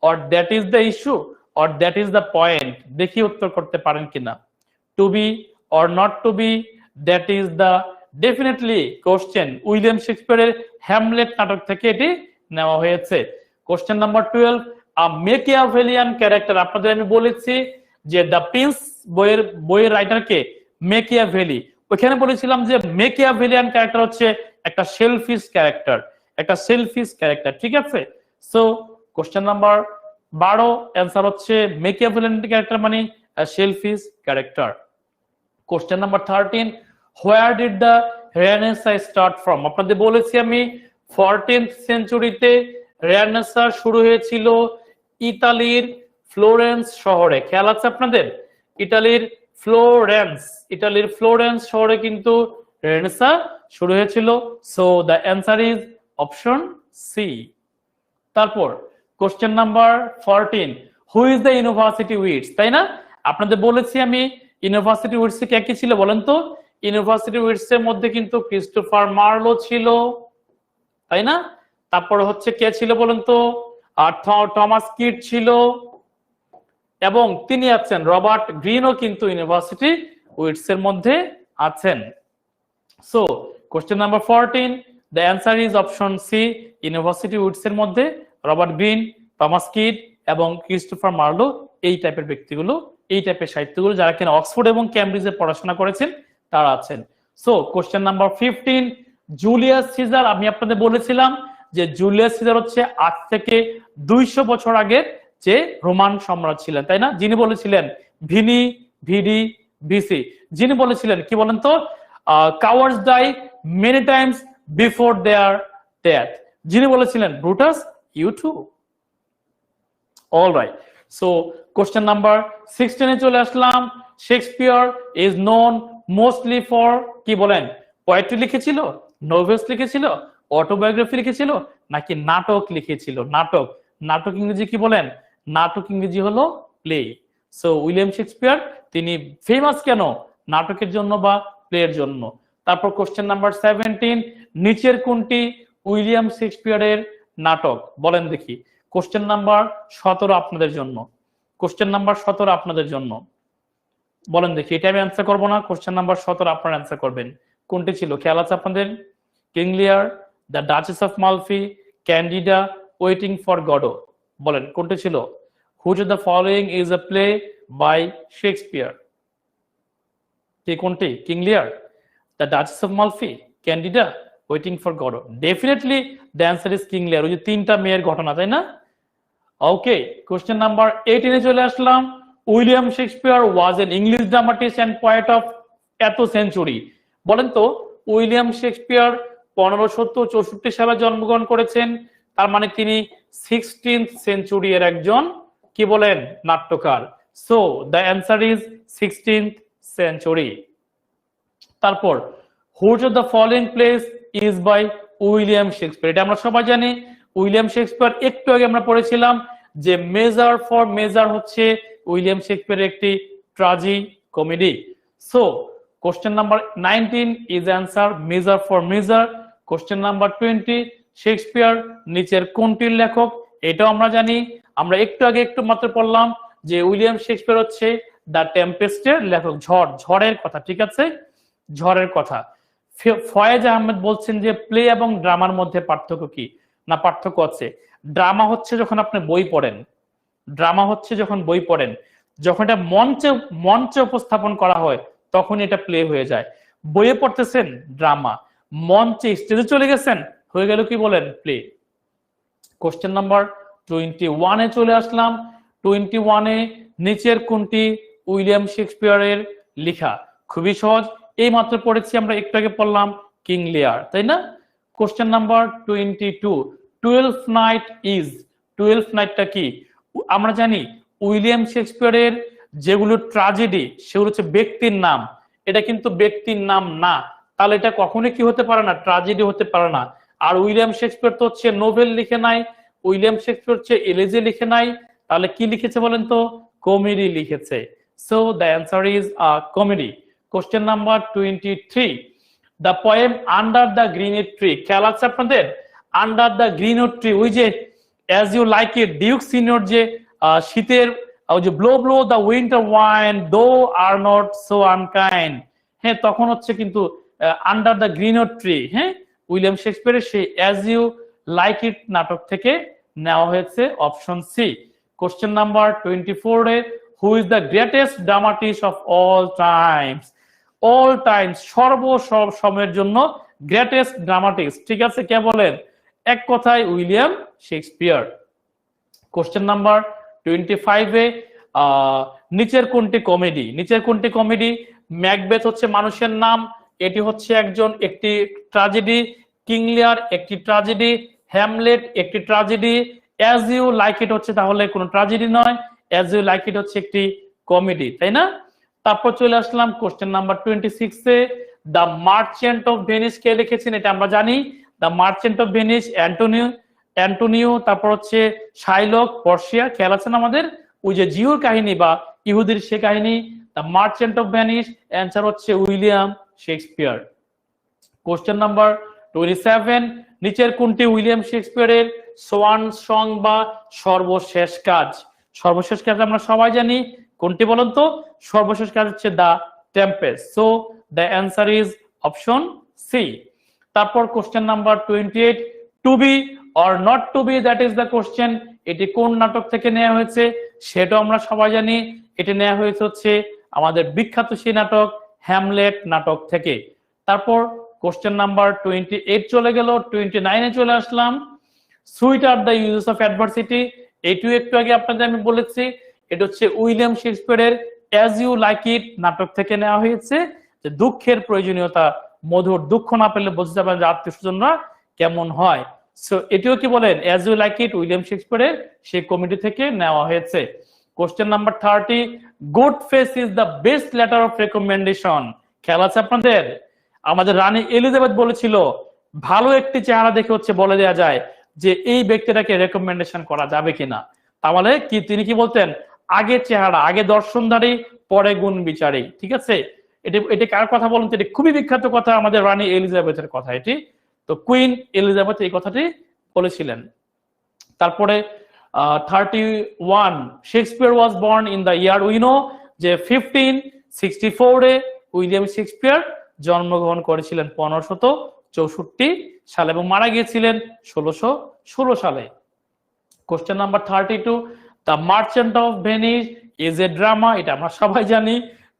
or that is the issue, or that is the point? দেখি উত্তর করতে পারেন কিনা। To be or not to be, that is the definitely question. William শেক্সপিয়ারের Hamlet নাটক থেকে এটি নেওয়া হয়েছে। Question number 12, a Machiavellian character. আপনাদের আমি বলেছি যে দ্য প্রিন্স বইয়ের রাইটারকে মেকিয়াভেলি, ওখানে বলেছিলাম যে মেকিয়াভেলিয়ান ক্যারেক্টার হচ্ছে একটা সেলফিশ ক্যারেক্টার, একটা সেলফিশ ক্যারেক্টার, ঠিক আছে। সো কোশ্চেন নাম্বার 12 অ্যান্সার হচ্ছে মেকিয়াভেলিয়ান ক্যারেক্টার মানে selfish character. Question number 13, where did the Renaissance start from? আপনাদের বলেছি আমি 14th সেঞ্চুরিতে রেনেসাঁ শুরু হয়েছিল ইতালির ফ্লোরেন্স শহরে। খেয়াল আছে আপনাদের? ইতালির ফ্লোরেন্স শহরে কিন্তু রেনেসাঁ শুরু হয়েছিল। So the answer is option C. তারপর question number 14, who is the university wits, তাই না? আপনাদের বলেছি আমি ইউনিভার্সিটি উইটস কে কি ছিল বলেন তো? ইউনিভার্সিটি উইটস এর মধ্যে কিন্তু ক্রিস্টোফার মার্লো ছিল, তাই না? তারপর হচ্ছে কে ছিল বলেন তো? টমাস কিড ছিল, এবং তিনি আছেন রবার্ট গ্রিনও কিন্তু ইউনিভার্সিটি উইটস এর মধ্যে আছেন। So question number 14, the answer is option C. University wits এর মধ্যে রবার্ট গ্রিন, টমাস কিড এবং ক্রিস্টোফার মার্লো, এই টাইপের ব্যক্তিগুলো, এই টাইপের সাহিত্যগুলো যারা কিনা অক্সফোর্ড এবং ক্যামব্রিজে পড়াশোনা করেছেন তারা আছেন। So question number 15, Julius Caesar. আমি আপনাদের বলেছিলাম যে জুলিয়াস সিজার হচ্ছে আজ থেকে 200 বছর আগে যে রোমান সম্রাট ছিলেন, তাই না? যিনি বলেছিলেন ভিনি ভিডি ভিসি, যিনি বলেছিলেন কি বলেন তো? Cowards die many times before their death, যিনি বলেছিলেন Brutus you too. Alright, so question number 16-এ চলে আসলাম। Shakespeare is known mostly for, কি বলেন? পোয়েট্রি লিখেছিল, নোভেলস লিখেছিল, অটোবায়োগ্রাফি লিখেছিল, নাকি নাটক লিখেছিল? নাটক। নাটক ইংরেজি কি বলেন? নাটক ইংরেজি হলো প্লে। সো উইলিয়াম শেক্সপিয়ার তিনি ফেমাস কেন? নাটকের জন্য বা প্লের জন্য। তারপর কোশ্চেন নাম্বার 17, নিচের কোনটি উইলিয়াম শেক্সপিয়ারের নাটক? বলেন দেখি। কোশ্চেন নাম্বার 17 আপনাদের জন্য, কোশ্চেন নাম্বার 17 আপনাদের জন্য, বলেন দেখি। এটা আমি অ্যান্সার করবো না, কোশ্চেন নাম্বার 17 আপনারা অ্যান্সার করবেন। কোনটি ছিল খেয়াল আছে আপনাদের? King Lear, the Duchess of Malfi, Candida, Waiting for Godot. বলেন কোনটি ছিল? Which of the following is a play by Shakespeare. কোনটি? King Lear, the Duchess of Malfi, Candida, Waiting for Godot. Definitely the answer is King Lear, ওই যে 3টা মেয়ের ঘটনা, তাই না? ওকে, কোশ্চেন নাম্বার 18 চলে আসলাম। William Shakespeare was an English dramatist and poet of এত সেঞ্চুরি। বলেন তো উইলিয়াম শেক্সপিয়ার 1564 সালে জন্মগ্রহণ করেছেন, তার মানে তিনি 16th সেঞ্চুরি এর একজন কি বলেন নাট্যকার। So the answer is 16th century. তারপর which of the following place is by William Shakespeare, এটা আমরা সবাই জানি। উইলিয়াম শেক্সপিয়ার একটু আগে আমরা পড়েছিলাম যে মেজার ফর মেজার হচ্ছে উইলিয়াম শেক্সপিয়ারের একটি tragedy comedy. So question number 19 is answer measure for measure. Question number 20 Shakespeare নিচের কোনটির লেখক, এটাও আমরা জানি। আমরা একটু আগে একটু মাত্র পড়লাম যে উইলিয়াম শেক্সপিয়ার হচ্ছে দ্য টেম্পেস্টের লেখক, ঝড়ের কথা, ঠিক আছে, ঝড়ের কথা। ফয়েজ আহমেদ বলছেন যে প্লে এবং ড্রামার মধ্যে পার্থক্য কি? না, পার্থক্য আছে। ড্রামা হচ্ছে যখন আপনি বই পড়েন, ড্রামা হচ্ছে যখন বই পড়েন, যখন এটা মঞ্চে উপস্থাপন করা হয় তখন এটা প্লে হয়ে যায়। বইয়ে পড়তেছেন ড্রামা, মঞ্চে স্টেজে চলে গেছেন হয়ে গেল কি বলেন প্লে। কোশ্চেন নাম্বার 21 চলে আসলাম। 21 নিচের কোনটি উইলিয়াম শেক্সপিয়ারের লেখা? খুবই সহজ, এই মাত্র পড়েছি আমরা, একটু আগে পড়লাম কিং লিয়ার, তাই না? Question number 22 twelve night is, twelve নাইটটা কি? আমরা জানি উইলিয়াম শেক্সপিয়ারের যেগুলো ট্র্যাজেডি সেগুলো হচ্ছে ব্যক্তির নাম, এটা কিন্তু ব্যক্তির নাম না, তাহলে এটা কখনোই কি হতে পারে না, ট্র্যাজেডি হতে পারে না। আর উইলিয়াম শেক্সপিয়ার তো হচ্ছে নোভেল লিখে নাই, উইলিয়াম শেক্সপিয়ার হচ্ছে এলেজে লিখে নাই, তাহলে কি লিখেছে বলেন তো? কমেডি লিখেছে। So the answer is comedy. Question number 23 the poem under the greenwood tree, খেয়াল আছে আপনাদের? আন্ডার দ্য গ্রিনউড ট্রি, ওই যে as you like it, Duke Senior যে শীতের ওই যে blow blow the winter wind though are not so unkind, হ্যাঁ তখন হচ্ছে কিন্তু আন্ডার দ্য গ্রিনউড ট্রি, হ্যাঁ উইলিয়াম শেক্সপিয়ারের সেই অ্যাজ ইউ লাইক ইট নাটক থেকে নেওয়া হয়েছে, option C. Question number 24 who is the greatest dramatist of all Times, all Times সর্ব সময়ের জন্য গ্রেটেস্ট ড্রামাটিস্ট, ঠিক আছে, কে বলেন? এক কথায় উইলিয়াম শেক্সপিয়ার। কোশ্চেন নাম্বার 25 নিচের কোনটি কমেডি, নিচের কোনটি কমেডি? ম্যাকবেথ হচ্ছে মানুষের নাম, এটি হচ্ছে একটি ট্র্যাজেডি, কিং লিয়ার একটি ট্র্যাজেডি, হ্যামলেট একটি tragedy, as you like it হচ্ছে তাহলে কোনো ট্র্যাজেডি নয়, অ্যাজ ইউ লাইক ইট হচ্ছে একটি কমেডি, তাই না? তারপর চলে আসলাম question number 26 the merchant of Venice কে লিখেছেন? এটা আমরা জানি, the merchant of Venice Antonio, তারপর হচ্ছে শাইলক, পর্সিয়া, খেয়াল আছেন আমাদের ওই যে জিওর কাহিনী বা ইহুদির সে কাহিনী। The merchant of Venice answer হচ্ছে উইলিয়াম শেক্সপিয়ার। কোশ্চেন নাম্বার 27 নিচের কোনটি উইলিয়াম শেক্সপিয়ারের সোয়ান সং বা সর্বশেষ কাজ? সর্বশেষ কাজ আমরা সবাই জানি, কোনটি বলেন তো? সর্বশেষ কাজ হচ্ছে the tempest. So the answer is option C. তারপর question number 28 to be or not to be, that is the question, এটি কোন নাটক থেকে নেওয়া হয়েছে? সেটাও আমরা সবাই জানি, এটি নেওয়া হয়েছে হচ্ছে আমাদের বিখ্যাত সেই নাটক হ্যামলেট নাটক থেকে। তারপর কোশ্চেন নাম্বার 28 চলে গেল, 29 চলে আসলাম। Sweet are the uses of adversity, এটিও একটু আগে আপনাদের আমি বলেছি, এটা হচ্ছে উইলিয়াম শেক্সপিয়ারের অ্যাজ ইউ লাইক ইট নাটক থেকে নেওয়া হয়েছে, যে দুঃখের প্রয়োজনীয়তা, মধুর, দুঃখ না পেলে বুঝতে পারেন যে আত্মীয় স্বজনরা কেমন হয়। সো এটিও কি বলেন as you like it William শেক্সপিয়ারের সেই কমিটি থেকে নেওয়া হয়েছে। Question number 30 good face is the best letter of recommendation, খেয়াল আছে আপনাদের? আমাদের রানী এলিজাবেথ বলেছিল ভালো একটি চেহারা দেখে হচ্ছে বলে দেওয়া যায় যে এই ব্যক্তিটাকে রেকমেন্ডেশন করা যাবে কিনা। তাহলে কি তিনি কি বলতেন? আগে চেহারা, আগে দর্শনধারী, পরে গুণ বিচারী, ঠিক আছে? এটি কার কথা বলুন তো? এটি খুবই বিখ্যাত কথা, আমাদের রানী এলিজাবেথের কথা এটি। তো কুইন এলিজাবেথ এই কথাটি বলেছিলেন। তারপরে 31 Shakespeare was born in the year, we know যে 1564 উইলিয়াম শেক্সপিয়ার জন্মগ্রহণ করেছিলেন 1564 সালে এবং মারা গিয়েছিলেন 1616 সালে। Question number 32 the merchant of Venice is a drama, এটা আমরা সবাই জানি।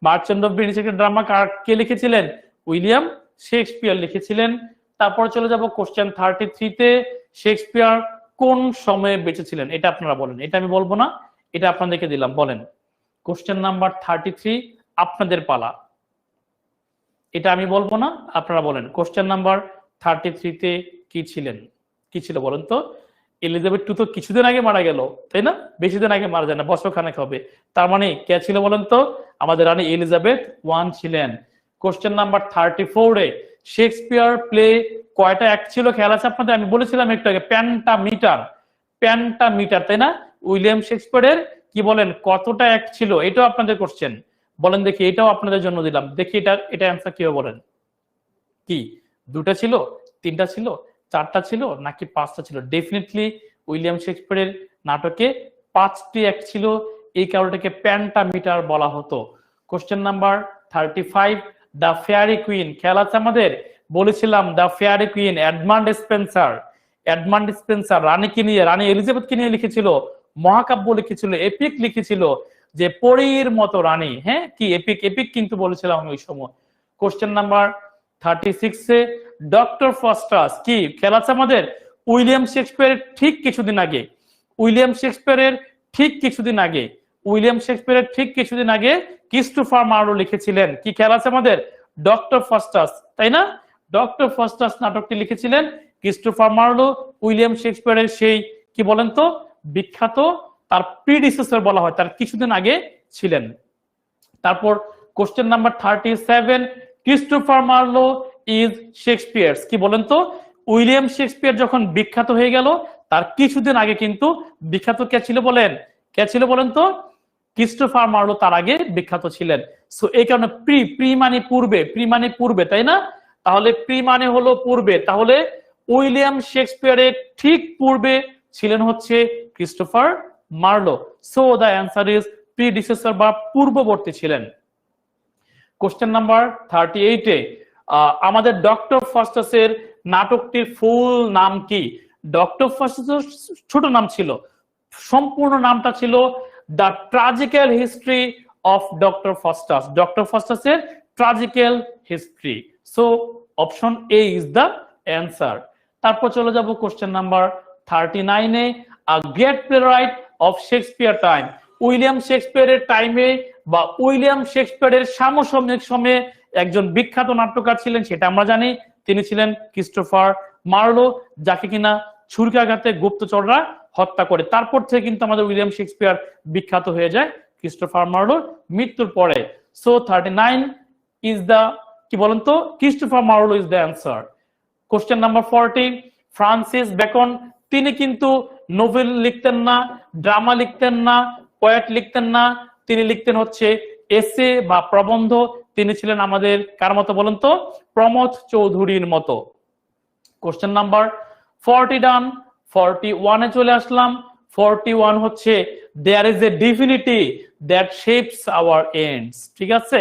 মার্চেন্ট অফ ভেনিস একটা ড্রামা, কে লিখেছিলেন? উইলিয়াম শেক্সপিয়ার লিখেছিলেন। তারপর চলে যাব কোশ্চেন 33 তে, শেক্সপিয়ার কোন সময়ে বেঁচে ছিলেন? এটা আপনারা বলেন, এটা আমি বলবো না, এটা আপনাদেরকে দিলাম, বলেন। কোশ্চেন নাম্বার 33, আপনাদের পালা, এটা আমি বলবো না, আপনারা বলেন। কোশ্চেন নাম্বার 33 তে কি ছিলেন, কি ছিল বলেন তো? এলিজাবেথ টু তো কিছুদিন আগে মারা গেল, তাই না? বেশি দিন আগে মারা যায় না, বছর খানেক হবে। তার মানে কে ছিল বলেন তো? আমাদের রানী এলিজাবেথ 1 ছিলেন। কোশ্চেন নাম্বার 34 এ শেক্সপিয়ার প্লে কয়টা অ্যাক্ট ছিল খেয়াল আছে আপনাদের? আমি বলেছিলাম একটু আগে, প্যান্টামিটার, প্যান্টামিটার, তাই না? উইলিয়াম শেক্সপিয়ারের কি বলেন কতটা অ্যাক্ট ছিল? এটাও আপনাদের কোশ্চেন, বলেন দেখি, এটাও আপনাদের জন্য দিলাম, দেখি এটা অ্যান্সার কি হবে বলেন। কি দুটা ছিল, তিনটা ছিল, চারটা ছিল, নাকি পাঁচটা ছিল? ডেফিনেটলি উইলিয়াম শেক্সপিয়ারের নাটকে 5টি অ্যাক্ট ছিল, এই কারণটাকে প্যান্টামিটার বলা হতো। Question number 35, the faerie queen, খেয়াল আছে আমাদের? বলেছিলাম the faerie queen, Edmund Spencer, Edmund Spencer রানীকে নিয়ে, রানী এলিজাবেথকে নিয়ে লিখেছিল, মহাকাব্য লিখেছিল, এপিক লিখেছিল, যে পরীর মতো রানী। হ্যাঁ, কি এপিক, এপিক কিন্তু বলেছিলাম আমি ওই সময়। Question number 36 a doctor Faustus, কি খেয়াল আছে আমাদের? উইলিয়াম শেক্সপিয়ারের ঠিক কিছুদিন আগে, উইলিয়াম শেক্সপিয়ারের ঠিক কিছুদিন আগে, উইলিয়াম শেক্সপিয়ারের ঠিক কিছুদিন আগে ক্রিস্টোফার মার্লো লিখেছিলেন, কি খেয়াল আছে আমাদের? ডক্টর ফস্টাস, তাই না? ডক্টর ফস্টাস নাটকটি লিখেছিলেন ক্রিস্টোফার মার্লো, উইলিয়াম শেক্সপিয়ারের সেই কি বলেন তো বিখ্যাত, তার প্রিডিসেসর বলা হয়, তার কিছুদিন আগে ছিলেন। তারপর question number 37, Christopher Marlowe is Shakespeare's, কি বলেন তো? উইলিয়াম শেক্সপিয়ার যখন বিখ্যাত হয়ে গেল, তার কিছুদিন আগে কিন্তু বিখ্যাত কে ছিল বলেন? কে ছিল বলেন তো? ক্রিস্টোফার মার্লো তার আগে বিখ্যাত ছিলেন। সো এই কারণে প্রি, প্রি মানে পূর্বে, প্রি মানে পূর্বে, তাই না? তাহলে প্রি মানে হলো পূর্বে, তাহলে উইলিয়াম শেক্সপিয়ারের ঠিক পূর্বে ছিলেন হচ্ছে Christopher Marlowe. So the answer is predecessor বা পূর্ববর্তী ছিলেন। কোশ্চেন নাম্বার 38 এ আমাদের ডক্টর ফস্টাসের নাটকটির ফুল নাম কি? ডক্টর ফস্টাসের ছোট নাম ছিল, সম্পূর্ণ নামটা ছিল the tragical history of doctor Faustus, doctor ফস্টাসের tragical history. So option A is the answer. তারপর চলে যাব কোশ্চেন নাম্বার 39 এ, a great playwright of Shakespeare time, William শেক্সপিয়ারের টাইমে বা উইলিয়াম শেক্সপিয়ারের সমসাময়িক সময়ে একজন বিখ্যাত নাট্যকার ছিলেন, সেটা আমরা জানি, তিনি ছিলেন ক্রিস্টোফার মার্লো, যাকে কিনা ছুরিকাঘাতে গুপ্তচররা হত্যা করে। তারপর থেকে কিন্তু আমাদের উইলিয়াম শেক্সপিয়ার বিখ্যাত হয়ে যায় ক্রিস্টোফার মার্লোর মৃত্যুর পরে। সো 39 ইজ দ্য কি বলেন তো? Christopher Marlowe is the answer. Question number 40, Francis Bacon, তিনি কিন্তু নোভেল লিখতেন না, ড্রামা লিখতেন না, পোয়েট লিখতেন না, তিনি লিখতেন হচ্ছে এসে বা প্রবন্ধ। তিনি ছিলেন আমাদের কার মতো বলেন তো? প্রমথ চৌধুরীর মতো। কোশ্চেন নাম্বার 40 ডান। 41 এ চলে আসলাম। 41 হচ্ছে there is a divinity that shapes our ends, ঠিক আছে?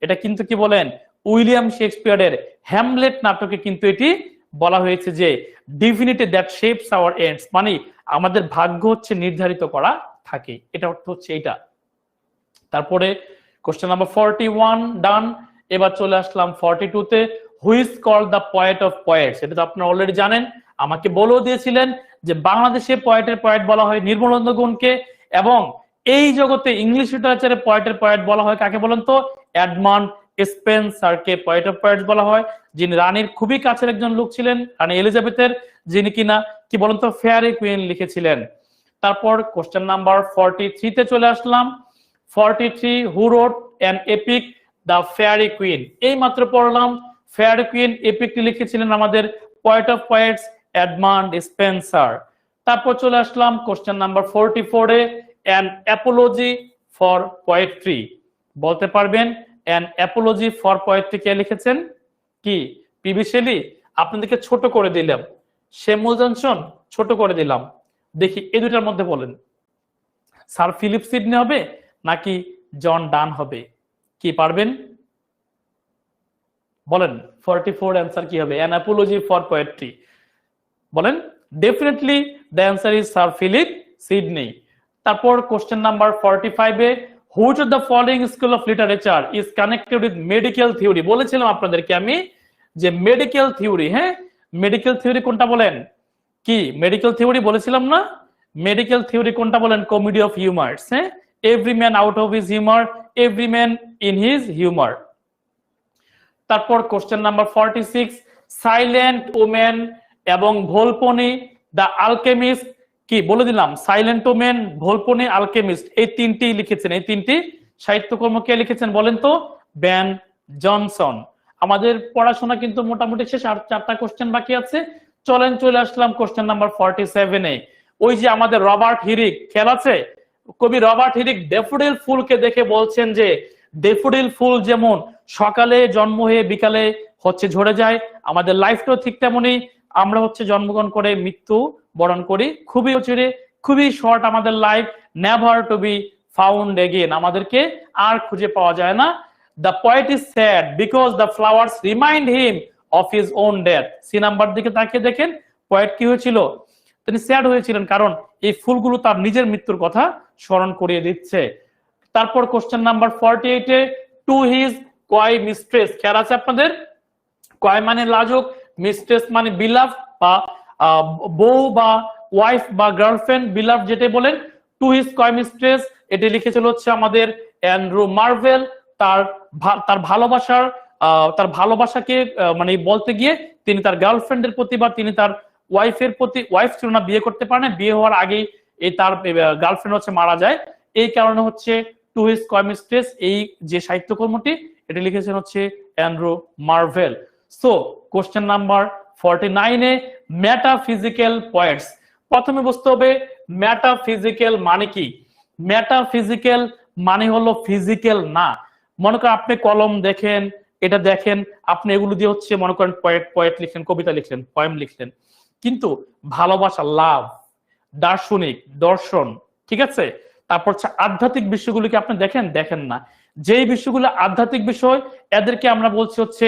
এটা কিন্তু কি বলেন? উইলিয়াম শেক্সপিয়ারের হ্যামলেট নাটকে কিন্তু এটি বলা হয়েছে যে divinity that shapes our ends, মানে আমাদের ভাগ্য হচ্ছে নির্ধারিত করা থাকে, এটা অর্থ হচ্ছে এটা। তারপরে কোশ্চেন নাম্বার 41 ডান। এবার চলে আসলাম 42 তে, who is called the poet of poets, এটা তো আপনারা অলরেডি জানেন, আমাকে বলেও দিয়েছিলেন যে বাংলাদেশে পয়েটের পয়েট বলা হয় নির্মলেন্দু গুণকে, এবং এই জগতে ইংলিশ লিটারেচারে পয়েটের পয়েট বলা হয় কাকে বলেন তো? এডমান্ড স্পেন্সারকে পয়েট অফ পয়েটস বলা হয়, যিনি রানীর খুবই কাছের একজন লোক ছিলেন, রানী এলিজাবেথের, যিনি কিনা কি বলেন তো ফেয়ারি কুইন লিখেছিলেন। তারপর কোশ্চেন নাম্বার 43 তে চলে আসলাম। 43, who wrote an epic the faerie queene, এই মাত্র পড়লাম ফেয়ারি কুইন এপিকটি লিখেছিলেন আমাদের poet of poets Edmund Spenser. তারপর চলে আসলাম কোশ্চেন নাম্বার 44 এ, অ্যান অ্যাপোলজি ফর পোয়েট্রি, বলতে পারবেন অ্যান অ্যাপোলজি ফর পোয়েট্রি কে লিখেছেন? কি পিবি শেলি? আপনাদেরকে ছোট করে দিলাম, স্যামুয়েল জনসন ছোট করে দিলাম, দেখি এই দুটার মধ্যে বলেন স্যার ফিলিপ সিডনি হবে নাকি জন ডান হবে? কি পারবেন বলেন? 44 অ্যান্সার কি হবে? অ্যান অ্যাপোলজি ফর পোয়েট্রি, বলেন। Definitely the answer is sir Philip Sidney. তারপর কোশ্চেন নাম্বার 45 এ, which of the following school of literature is connected with medical theory? বলেছিলাম আপনাদেরকে আমি যে মেডিকেল থিওরি, হ্যাঁ মেডিকেল থিওরি কোনটা বলেন? কি মেডিকেল থিওরি বলেছিলাম না? মেডিকেল থিওরি কোনটা বলেন? কমেডি অফ হিউমার্স, হ্যাঁ every man out of his humour, every man in his humour. তারপর কোশ্চেন নাম্বার 46, সাইলেন্ট ওমেন এবং ভোলপনি দ্য আলকেমিস্ট, কি বলে দিলাম সাইলেন্ট ওমেন, ভোলপনি, আলকেমিস্ট, এই তিনটি লিখেছেন, এই তিনটি সাহিত্যকর্ম কে লিখেছেন বলেন তো? Ben Jonson. আমাদের পড়াশোনা কিন্তু মোটামুটি শেষ, আর 4টা কোশ্চেন বাকি আছে। চলেন চলে আসলাম কোশ্চেন নাম্বার 47-এ। ওই যে আমাদের রবার্ট হিরিক, খেয়াল আছে? কবি রবার্ট হিরিক ডেফোডিল ফুলকে দেখে বলছেন যে ডেফোডিল ফুল যেমন সকালে জন্ম হয়ে বিকালে হচ্ছে ঝরে যায়, আমাদের লাইফটাও ঠিক তেমনই, আমরা হচ্ছে জন্মগ্রহণ করে মৃত্যু বরণ করি, খুবই অচিরে, খুবই শর্ট আমাদের life, never to be found again, আমাদেরকে আর খুঁজে পাওয়া যায় না। The poet is sad because the flowers remind him of his own death. C number দিকে তাকিয়ে দেখেন, পয়েট কি হয়েছিল? তিনি স্যাড হয়েছিলেন, কারণ এই ফুলগুলো তার নিজের মৃত্যুর কথা স্মরণ করিয়ে দিচ্ছে। তারপর কোশ্চেন নাম্বার 48-এ, টু হিজ কয় মিস্ট্রেস, খেয়াল আছে আপনাদের? কয় মানে লাজুক, মিস্ট্রেস মানে বিলাভ বা বউ বা ওয়াইফ বা গার্লফ্রেন্ড, বিলাভ যেটা বলেন। টু হিজ কয় মিস্ট্রেস, এটি লিখেছিল হচ্ছে আমাদের অ্যান্ড্রু মার্ভেল। তার ভালোবাসাকে মানে বলতে গিয়ে তিনি তার গার্লফ্রেন্ডের প্রতি বা তিনি তার ওয়াইফের প্রতি, ওয়াইফ ছিল না, বিয়ে করতে পারে না, বিয়ে হওয়ার আগেই এই তার গার্লফ্রেন্ড হচ্ছে মারা যায়, এই কারণে হচ্ছে টু হিজ কয় মিস্ট্রেস, এই যে সাহিত্যকর্মটি এটি লিখেছেন হচ্ছে Andrew Marvell. So question number 49-এ, মেটাফিজিক্যাল পয়েন্টস। প্রথমে বুঝতে হবে মেটাফিজিক্যাল মানে কি। মেটাফিজিক্যাল মানে হলো ফিজিক্যাল না। মনে করেন আপনি কলম দেখেন, এটা দেখেন, আপনি এগুলো দিয়ে হচ্ছে মনে করেন পয়েট লিখলেন, কবিতা লিখলেন, পয়েম লিখলেন, কিন্তু ভালোবাসা, লাভ, দার্শনিক, দর্শন, ঠিক আছে, তারপর আধ্যাত্মিক বিষয়গুলিকে আপনি দেখেন না। যেই বিষয়গুলো আধ্যাত্মিক বিষয় এদেরকে আমরা বলছি হচ্ছে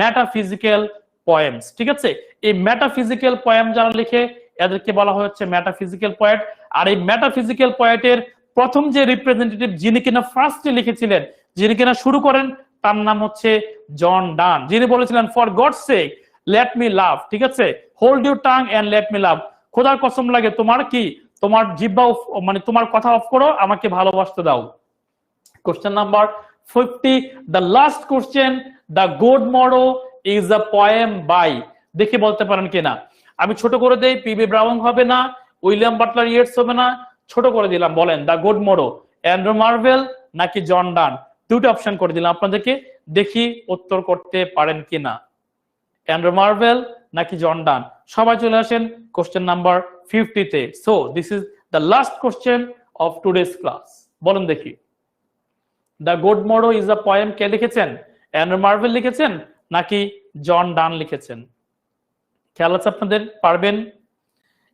মেটাফিজিক্যাল পয়েমস, ঠিক আছে। এই মেটাফিজিক্যাল পয়েম যারা লিখে এদেরকে বলা হচ্ছে মেটাফিজিক্যাল পয়েট। আর এই মেটাফিজিক্যাল পয়েটের প্রথম যে রিপ্রেজেন্টেটিভ, যিনি কিনা ফার্স্টে লিখেছিলেন, যিনি কিনা শুরু করেন, তার নাম হচ্ছে জন ডান, যিনি বলেছিলেন for God's sake let me love, ঠিক আছে, hold your tongue and let me love, খোদার কসম লাগে তোমার কি, তোমার জিহ্বা মানে তোমার কথা অফ করো, আমাকে ভালোবাসতে দাও। Question number 50, the last question, the good morrow is a poem by, দেখে বলতে পারেন কিনা। আমি ছোট করে দেই, পিবি ব্রাউন হবে না, উইলিয়াম বাটলার ইয়েটস হবে না, ছোট করে দিলাম, বলেন the good morrow Andrew Marvel নাকি জন ডান, দুটো অপশন করে দিলাম আপনাদেরকে, দেখি উত্তর করতে পারেন কিনা, অ্যান্ড্রু মার্ভেল নাকি জন ডান। সবাই চলে আসেন কোশ্চেন নাম্বার 50-তে। So this is the last question of today's class, বলেন দেখি the good morrow is a poem কে লিখেছেন? অ্যান্ড্রু মার্ভেল লিখেছেন নাকি জন ডান লিখেছেন? খেয়াল আছে আপনাদের? পারবেন?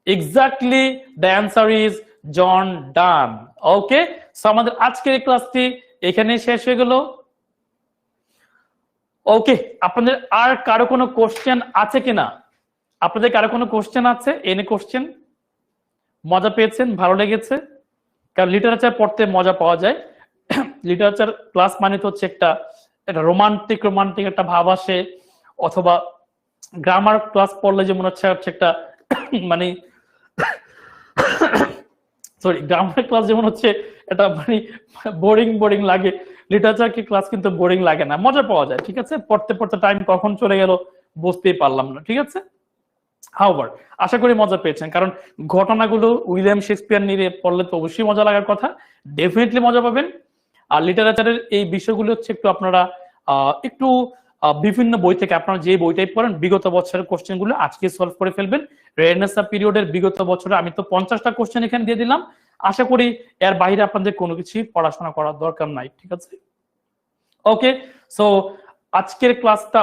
Exactly the answer is John Donne. Okay, so আমাদের আজকের এই ক্লাসটি এখানে শেষ হয়ে গেল। ওকে, আপনাদের আর কারো কোনো কোশ্চেন আছে কিনা? আপনাদের কারো কোনো কোশ্চেন আছে? এনে কোশ্চেন, মজা পেয়েছেন, ভালো লেগেছে? কারণ লিটারেচার পড়তে মজা পাওয়া যায়। লিটারেচার ক্লাস মানে তো হচ্ছে একটা রোমান্টিক একটা ভাব আসে, অথবা গ্রামার ক্লাস পড়লে যেমন হচ্ছে একটা মানে সরি, গ্রামার ক্লাস যেমন হচ্ছে এটা মানে বোরিং লাগে, লিটারেচার কি ক্লাস কিন্তু বোরিং লাগে না, মজা পাওয়া যায়, ঠিক আছে। পড়তে পড়তে টাইম কখন চলে গেল বুঝতেই পারলাম না, ঠিক আছে। হাউবার আশা করি মজা পেয়েছেন, কারণ ঘটনাগুলো উইলিয়াম শেক্সপিয়ার নিয়ে পড়লে তো অবশ্যই মজা লাগার কথা, ডেফিনেটলি মজা পাবেন। আর লিটারেচারের এই বিষয়গুলো হচ্ছে একটু আপনারা একটু বিভিন্ন বই থেকে, আপনারা যে বইটাই পড়েন বিগত বছরের কোশ্চেন গুলো আজকে সলভ করে ফেলবেন। রেনেসাঁ পিরিয়ডের বিগত বছরে আমি তো 50টা কোশ্চেন এখানে দিয়ে দিলাম, আশা করি এর বাইরে আপনাদের কোনো কিছু পড়াশোনা করার দরকার নাই, ঠিক আছে। ওকে, সো আজকের ক্লাসটা